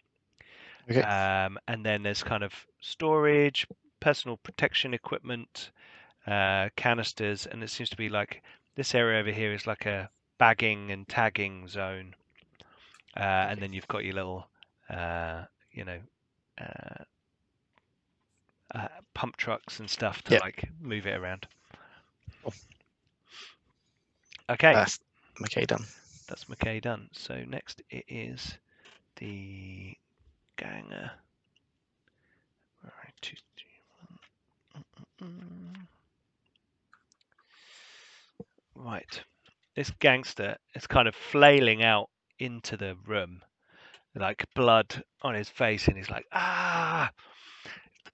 Okay. And then there's kind of storage, personal protection equipment, canisters, and it seems to be like this area over here is like a bagging and tagging zone. And then you've got your little, pump trucks and stuff to like move it around. Cool. Okay. That's McKay done. That's McKay done. So next it is the ganger. Right, 2, 3, 1. Right. This gangster is kind of flailing out into the room, like blood on his face, and he's like, ah!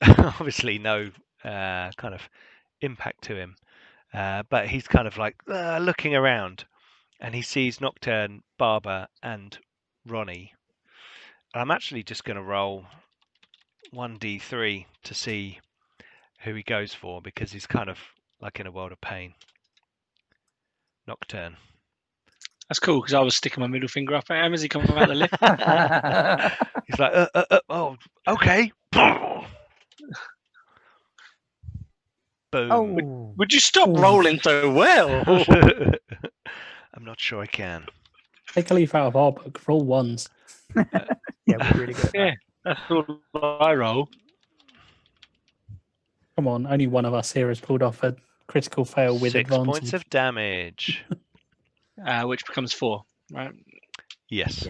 Obviously no kind of impact to him. But he's kind of like looking around, and he sees Nocturne, Barber, and Roni. And I'm actually just going to roll 1d3 to see who he goes for, because he's kind of like in a world of pain. Nocturne. That's cool because I was sticking my middle finger up at him as he come out the lift. He's like, oh, okay. Boom. Oh, Would you stop Ooh. rolling so well? I'm not sure I can. Take a leaf out of our book. Roll ones. yeah, we're really good. At Yeah, that's all I roll. Come on, only one of us here has pulled off a critical fail with 6 advantage. points of damage. Which becomes 4, right? Yes.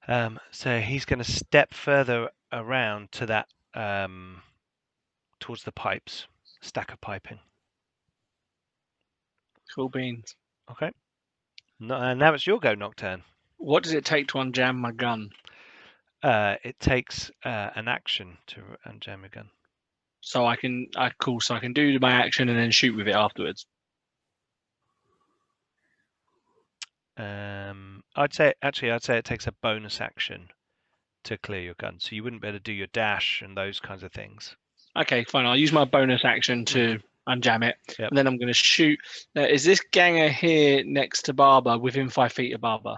Yeah. So he's going to step further around to that, towards the pipes, stack of piping. Cool beans. Okay. No, now it's your go, Nocturne. What does it take to unjam my gun? It takes an action to unjam your gun. So I can, so I can do my action and then shoot with it afterwards. I'd say it takes a bonus action to clear your gun, so you wouldn't be able to do your dash and those kinds of things. Okay, fine. I'll use my bonus action to unjam it, Yep. and then I'm going to shoot. Now, is this ganger here next to Barber within 5 feet of Barber?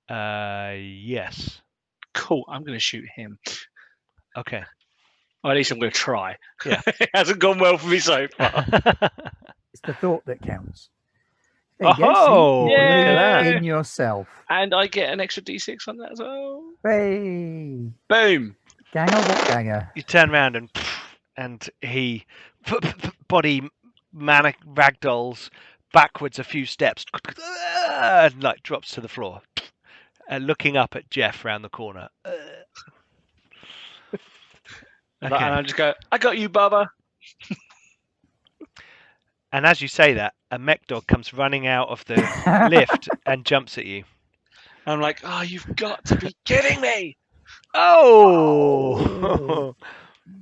Yes. Cool. I'm going to shoot him. Okay. Or at least I'm going to try. Yeah. It hasn't gone well for me so far. It's the thought that counts. There you go, see? Oh, You look at believe that. in yourself. And I get an extra D6 on that as well. Hey, Boom. ganger, what ganger? You turn around and he body manic ragdolls backwards a few steps and like drops to the floor, looking up at Jeff round the corner. And Okay. I just go, I got you, Bubba. And as you say that, a mech dog comes running out of the lift and jumps at you. And I'm like, oh, you've got to be kidding me. Oh!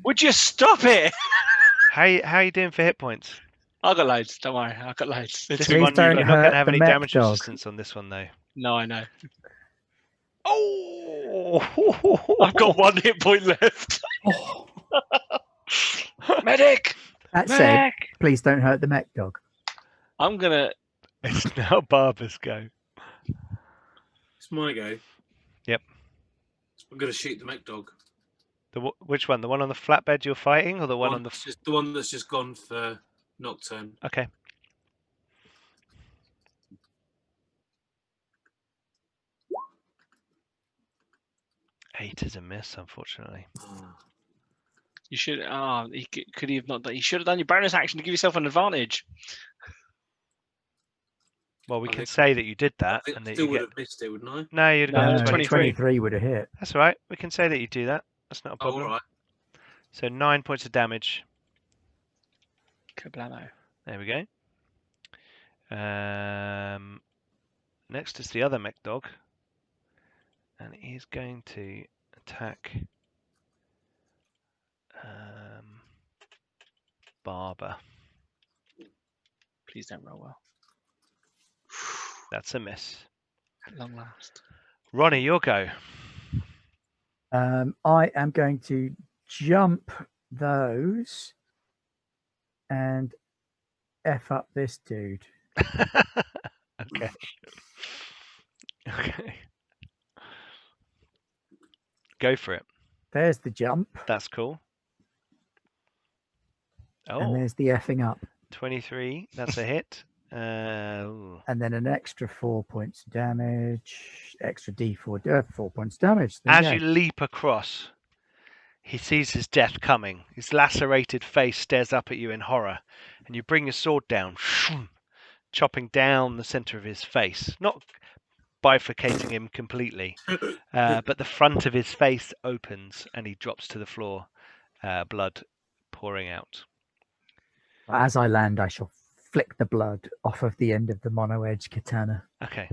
Would you stop it? How you doing for hit points? I got loads. Don't worry. I got loads. This Please one, don't you're not going hurt to have the any mech damage dog. resistance on this one, though. No, I know. Oh! I've got 1 hit point left. Oh, Medic! That said, Medic! please don't hurt the mech dog. I'm going to... It's now Barber's go. It's my go. Yep. I'm going to shoot the mech dog. Which one? The one on the flatbed you're fighting, or the one on the? The one that's just gone for Nocturne. Okay. Eight is a miss, unfortunately. You should... Oh, could he have not done... You should have done your bonus action to give yourself an advantage. Well, we I can think- say that you did that, I and that still you would get. have missed it, wouldn't I? No, you'd No, have it's got 23. 23 would have hit. That's all right. We can say that you do that. That's not a Oh, problem. all right. So 9 points of damage. Kablamo. There we go. Next is the other mech dog, and he's going to attack Barber. Please don't roll well. That's a miss. At long last. Ronnie, your go. I am going to jump those and F up this dude. Okay. Okay. Go for it. There's the jump, That's cool. and Oh, there's the effing up. 23. That's a hit. Ooh. And then an extra 4 points damage, extra D4, 4 points damage. There As you you go. leap across, he sees his death coming. His lacerated face stares up at you in horror, and you bring your sword down, chopping down the center of his face, not bifurcating him completely, but the front of his face opens and he drops to the floor, blood pouring out. As I land, I shall flick the blood off of the end of the mono edge katana. Okay.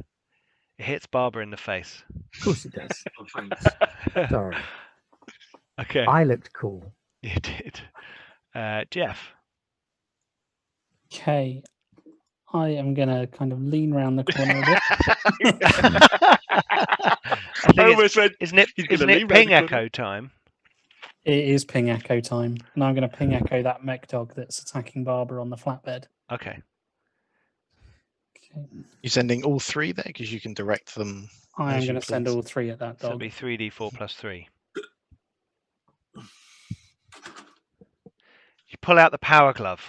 It hits Barber in the face. Of course it does. Oh, thanks. Sorry. Okay. I looked cool. You did. Jeff. okay. I am going to kind of lean around the corner a bit. I think Almost went, isn't it he's gonna lean round ping the corner. echo time? It is ping echo time. And I'm going to ping echo that mech dog that's attacking Barber on the flatbed. Okay. Okay. You're sending all 3 there because you can direct them. I am as you going to send please. all 3 at that So it'll dog. be 3d4 plus 3. You pull out the power glove.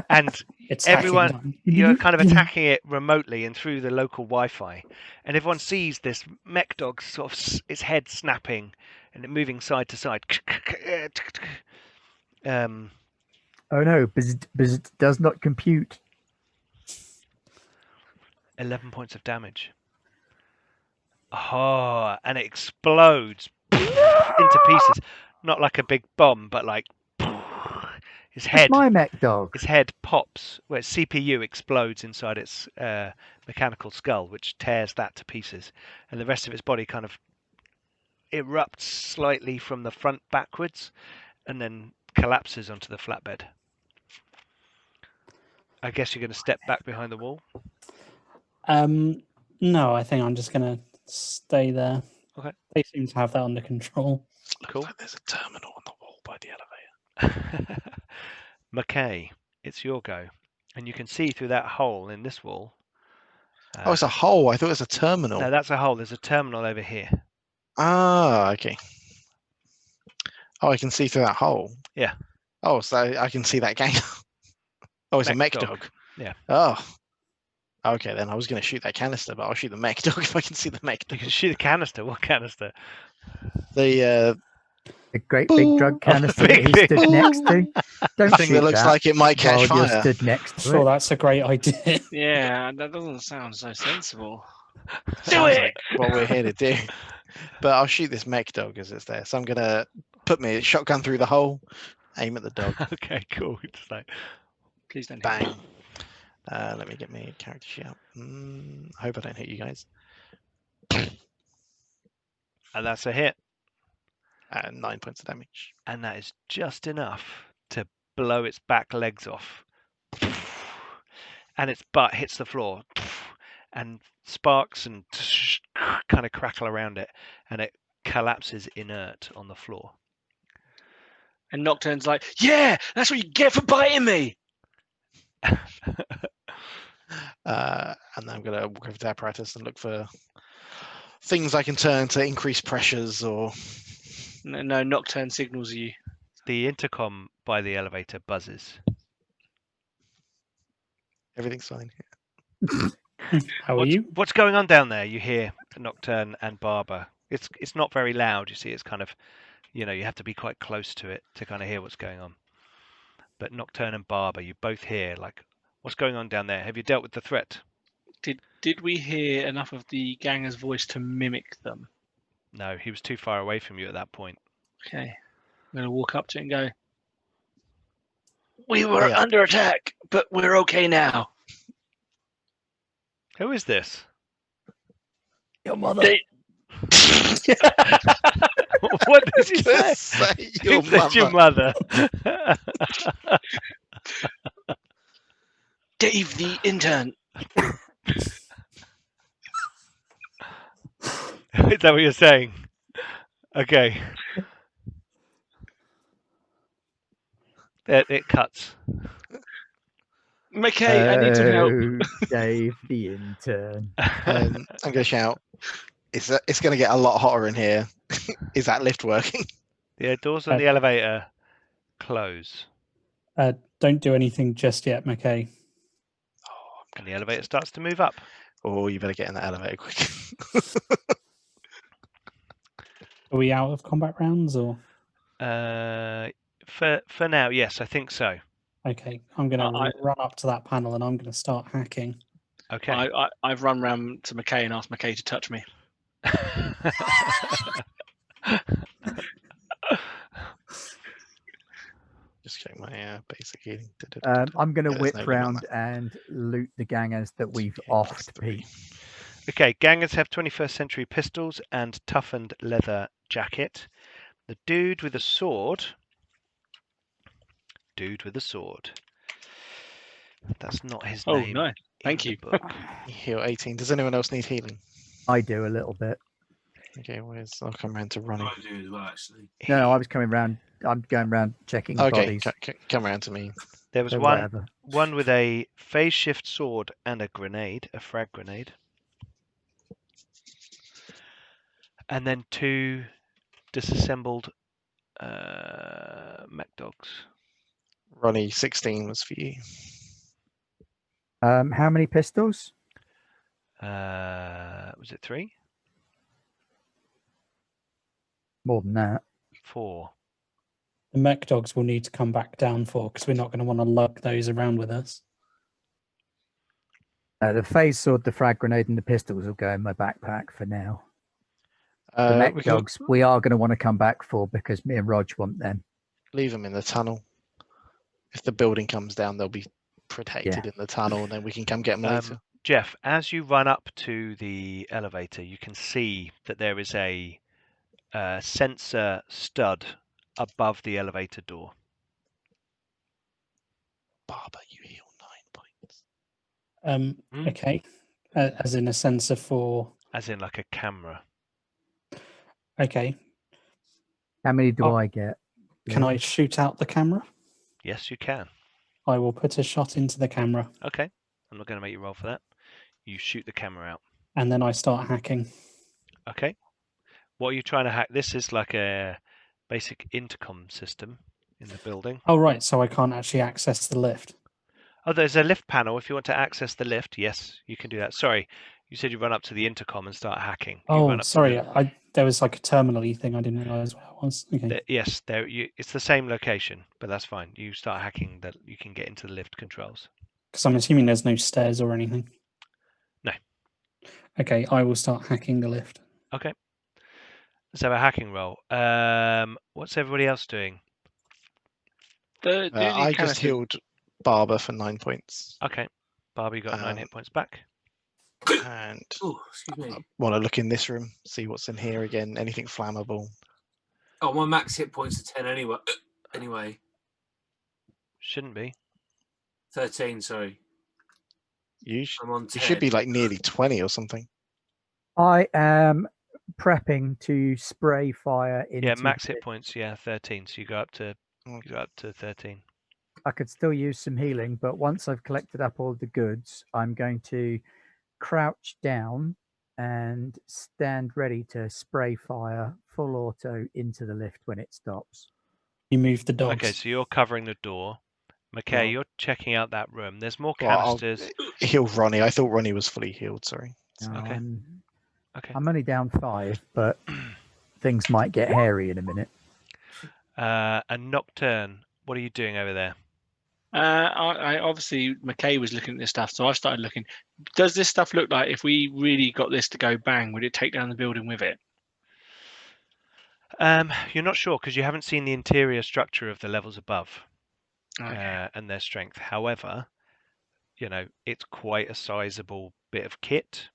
And It's everyone, hacking time. you're kind of attacking it remotely and through the local Wi-Fi, and everyone sees this mech dog sort of its head snapping and it moving side to side. Oh no, bzz does not compute. 11 points of damage. Oh, and it explodes into pieces, not like a big bomb, but like his It's head. my mech dog. Its head pops, where its CPU explodes inside its mechanical skull, which tears that to pieces, and the rest of its body kind of erupts slightly from the front backwards, and then collapses onto the flatbed. I guess you're going to step back behind the wall. No, I think I'm just going to stay there. Okay. They seem to have that under control. Cool. Looks like there's a terminal on the wall by the elevator. McKay, it's your go, and you can see through that hole in this wall. Oh, it's a hole. I thought it was a terminal. No, that's a hole. There's a terminal over here. Ah, okay. Oh, I can see through that hole. Yeah. Oh, so I can see that gang. Oh, it's a mech Mech dog. dog. Yeah. Oh. Okay, then I was going to shoot that canister, but I'll shoot the mech dog if I can see the mech You dog. can shoot a canister. What canister? The great big drug canister that he stood next to. Don't thing shoot that looks like it might catch while you're fire. stood next to Sure, it. that's a great idea. Yeah, that doesn't sound so sensible. Sounds like what we're here to do. But I'll shoot this mech dog as it's there. So I'm going to put my shotgun through the hole, aim at the dog, Okay, cool. Just like Please don't hit me. bang. Let me get my character sheet out. I hope I don't hit you guys. and that's a hit. 9 points of damage. And that is just enough to blow its back legs off. And its butt hits the floor. And sparks and kind of crackle around it. And it collapses inert on the floor. And Nocturne's like, yeah, that's what you get for biting me. And then I'm going to walk over to the apparatus and look for things I can turn to increase pressures or... No, Nocturne signals you. The intercom by the elevator buzzes. Everything's fine. How are you? What's going on down there? You hear Nocturne and Barber. It's not very loud. You see, it's kind of, you have to be quite close to it to kind of hear what's going on. But Nocturne and Barber, you both hear, like, what's going on down there? Have you dealt with the threat? Did we hear enough of the ganger's voice to mimic them? No, he was too far away from you at that point. Okay. I'm going to walk up to it and go, we were under attack, but we're okay now. Who is this? Your mother. What did you say? Your Who said your mother? Dave, the intern. Is that what you're saying? Okay. It cuts. McKay, I need some help. Dave the intern. I'm going to shout, it's going to get a lot hotter in here. Is that lift working? The doors on the elevator close. Don't do anything just yet, McKay. And the elevator starts to move up. Oh, you better get in that elevator quick. Are we out of combat rounds or? For now, yes, I think so. Okay, I'm going to run up to that panel and I'm going to start hacking. Okay. I've run round to McKay and asked McKay to touch me. Just check my basic healing. I'm going to there's whip no limit on round and loot the gangers that we've offed, Pete. Okay, gangers have 21st century pistols and toughened leather jacket. The dude with a sword. That's not his Oh, name. no. Thank in you. the book. Heal 18. Does anyone else need healing? I do a little bit. Okay, I'll come around to Ronnie. I do as well, actually. No, I was coming round. I'm going round checking the Okay, bodies. come around to me. There was So one whatever. one with a phase shift sword and a grenade, a frag grenade. And then 2 disassembled mech dogs. Ronnie, 16 was for you. How many pistols? Was it 3? More than that. 4. The mech dogs will need to come back down for because we're not going to want to lug those around with us. The phase sword, the frag grenade, and the pistols will go in my backpack for now. The mech We can dogs, we are going to want to come back for because me and Rog want them. leave them in the tunnel. If the building comes down, they'll be protected in the tunnel, and then we can come get them later. Jeff, as you run up to the elevator, you can see that there is a sensor stud above the elevator door. Barber, you heal 9 points. Okay. As in a sensor for. As in like a camera. Okay. How many do I get? Can I shoot out the camera? Yes, you can. I will put a shot into the camera. Okay. I'm not going to make you roll for that. You shoot the camera out. And then I start hacking. Okay. What are you trying to hack? This is like a basic intercom system in the building. Oh, right. So I can't actually access the lift. Oh, there's a lift panel. If you want to access the lift, yes, you can do that. Sorry, you said you run up to the intercom and start hacking. Oh, sorry. There was like a terminal-y thing. I didn't realize what it was. Okay. Yes, it's the same location, but that's fine. You start hacking that you can get into the lift controls. Because I'm assuming there's no stairs or anything. No. Okay, I will start hacking the lift. Okay. Let's have a hacking roll. What's everybody else doing? I just healed Barber for 9 points. Okay. Barber, you got 9 hit points back. And excuse me. I want to look in this room, see what's in here again. Anything flammable? Oh, my max hit points are 10 anyway. Anyway. Shouldn't be. 13, sorry. I'm on 10. You should be like nearly 20 or something. I am prepping to spray fire into. Yeah, max hit points. Yeah, 13. So you go up to 13. I could still use some healing, but once I've collected up all the goods, I'm going to crouch down and stand ready to spray fire full auto into the lift when it stops. You move the dogs. Okay, so you're covering the door. McKay, Yeah. you're checking out that room. There's more canisters. I'll heal Ronnie. I thought Ronnie was fully healed. Sorry. No, Okay. I'm only down 5, but things might get hairy in a minute. And Nocturne, what are you doing over there? I obviously McKay was looking at this stuff, so I started looking. Does this stuff look like if we really got this to go bang, would it take down the building with it? You're not sure because you haven't seen the interior structure of the levels above and their strength. However, it's quite a sizable bit of kit.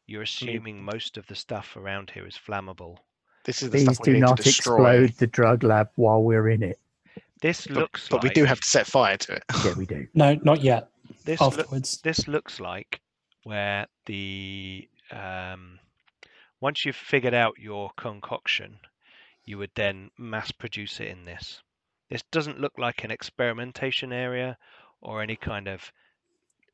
You're assuming most of the stuff around here is flammable. This is the Please stuff we do need not to destroy. explode the drug lab while we're in it. This looks but like... we do have to set fire to it. Yeah, we do. No, not yet. Afterwards. This looks like where the... once you've figured out your concoction, you would then mass produce it in this. This doesn't look like an experimentation area or any kind of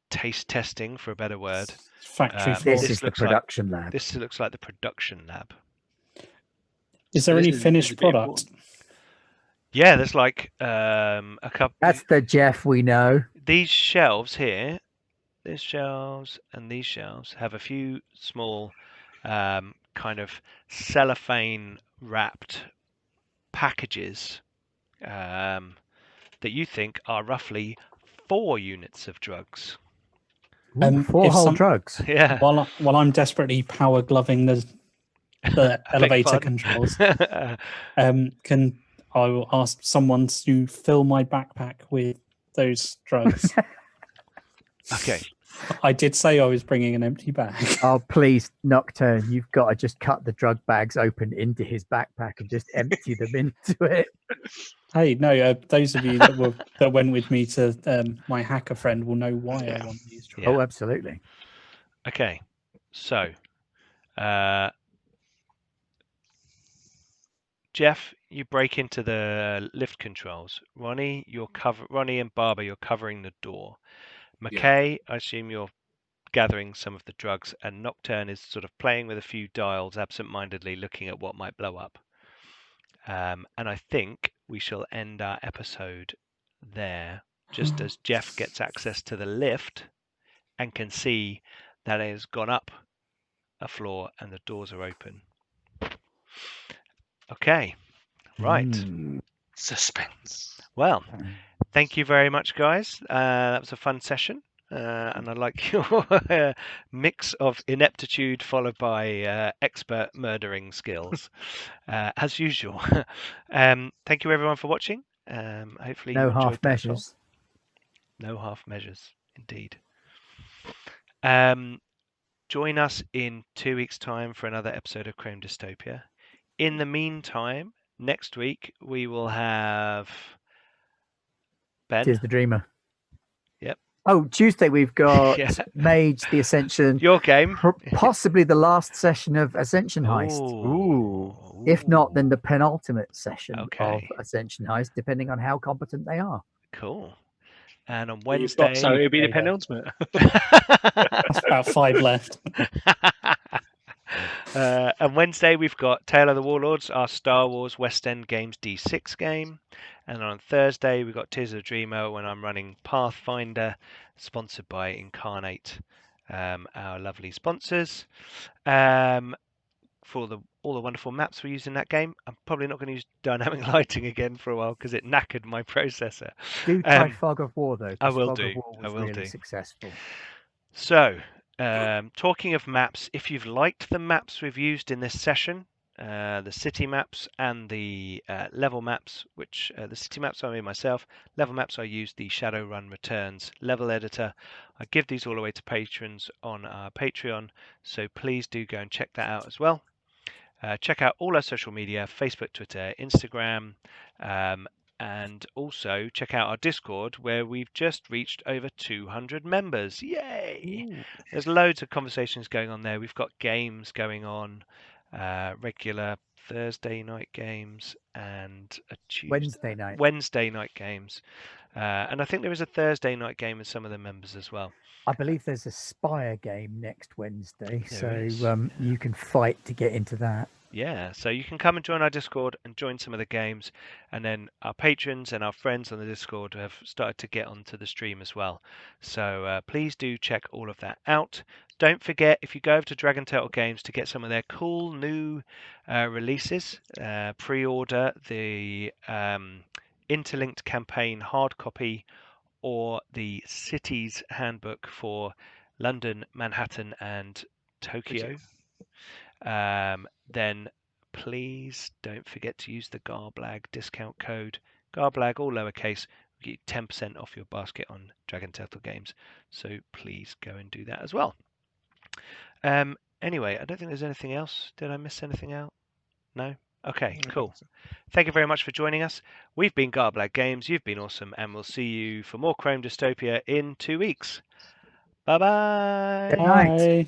taste testing, for a better word. Factory floor. This is the production lab. This looks like the production lab. Is there any finished product? Yeah, there's like a couple. That's the Jeff we know. These shelves here, these shelves and these shelves have a few small kind of cellophane wrapped packages that you think are roughly 4 units of drugs. 4 whole drugs. Yeah. While I'm desperately power gloving the elevator controls, I will ask someone to fill my backpack with those drugs. Okay. I did say I was bringing an empty bag. Oh, please, Nocturne, you've got to just cut the drug bags open into his backpack and just empty them into it. Hey, no, those of you that went with me to my hacker friend will know why I want these drugs. Oh, absolutely. Okay, so Jeff, you break into the lift controls. Ronnie and Barbara, you're covering the door. McKay, I assume you're gathering some of the drugs, and Nocturne is sort of playing with a few dials absent-mindedly, looking at what might blow up. And I think we shall end our episode there, just as Jeff gets access to the lift and can see that it has gone up a floor and the doors are open. Okay, right. Suspense. Well, thank you very much, guys. That was a fun session. And I like your mix of ineptitude followed by expert murdering skills, as usual. Thank you, everyone, for watching. Hopefully No you enjoyed half that as well. measures. No half measures, indeed. Join us in 2 weeks' time for another episode of Chrome Dystopia. In the meantime, next week we will have Ben. Tis the Dreamer. Yep. Oh, Tuesday we've got Yeah. Mage, the Ascension. Your game. Possibly the last session of Ascension Heist. Ooh. If not, then the penultimate session Okay. of Ascension Heist, depending on how competent they are. Cool. And on You've got, so Wednesday. it'll be the penultimate. That's about 5 left. And Wednesday we've got Tale of the Warlords, our Star Wars West End Games D6 game. And on Thursday we've got Tears of the Dreamer when I'm running Pathfinder, sponsored by Incarnate, our lovely sponsors. For all the wonderful maps we use in that game. I'm probably not going to use dynamic lighting again for a while because it knackered my processor. Do try Fog of War, though. I will Fog do. Of War was I will really do. successful. So, talking of maps, if you've liked the maps we've used in this session, the city maps and the level maps, which the city maps I made myself, level maps I used the Shadowrun Returns level editor. I give these all away to patrons on our Patreon, so please do go and check that out as well. Check out all our social media, Facebook, Twitter, Instagram, and also check out our Discord where we've just reached over 200 members. Yay! Ooh. There's loads of conversations going on there. We've got games going on, regular Thursday night games and a Wednesday night games. And I think there is a Thursday night game with some of the members as well. I believe there's a Spire game next Wednesday, you can fight to get into that. Yeah, so you can come and join our Discord and join some of the games, and then our patrons and our friends on the Discord have started to get onto the stream as well. So please do check all of that out. Don't forget, if you go over to Dragon Turtle Games to get some of their cool new releases, pre-order the Interlinked Campaign hard copy or the Cities Handbook for London, Manhattan, and Tokyo. Then please don't forget to use the Garblag discount code. Garblag, all lowercase, will get you 10% off your basket on Dragon Turtle Games. So please go and do that as well. Anyway, I don't think there's anything else. Did I miss anything out? No? Okay, cool. Thank you very much for joining us. We've been Garblag Games. You've been awesome, and we'll see you for more Chrome Dystopia in 2 weeks. Bye-bye. Good night. Bye.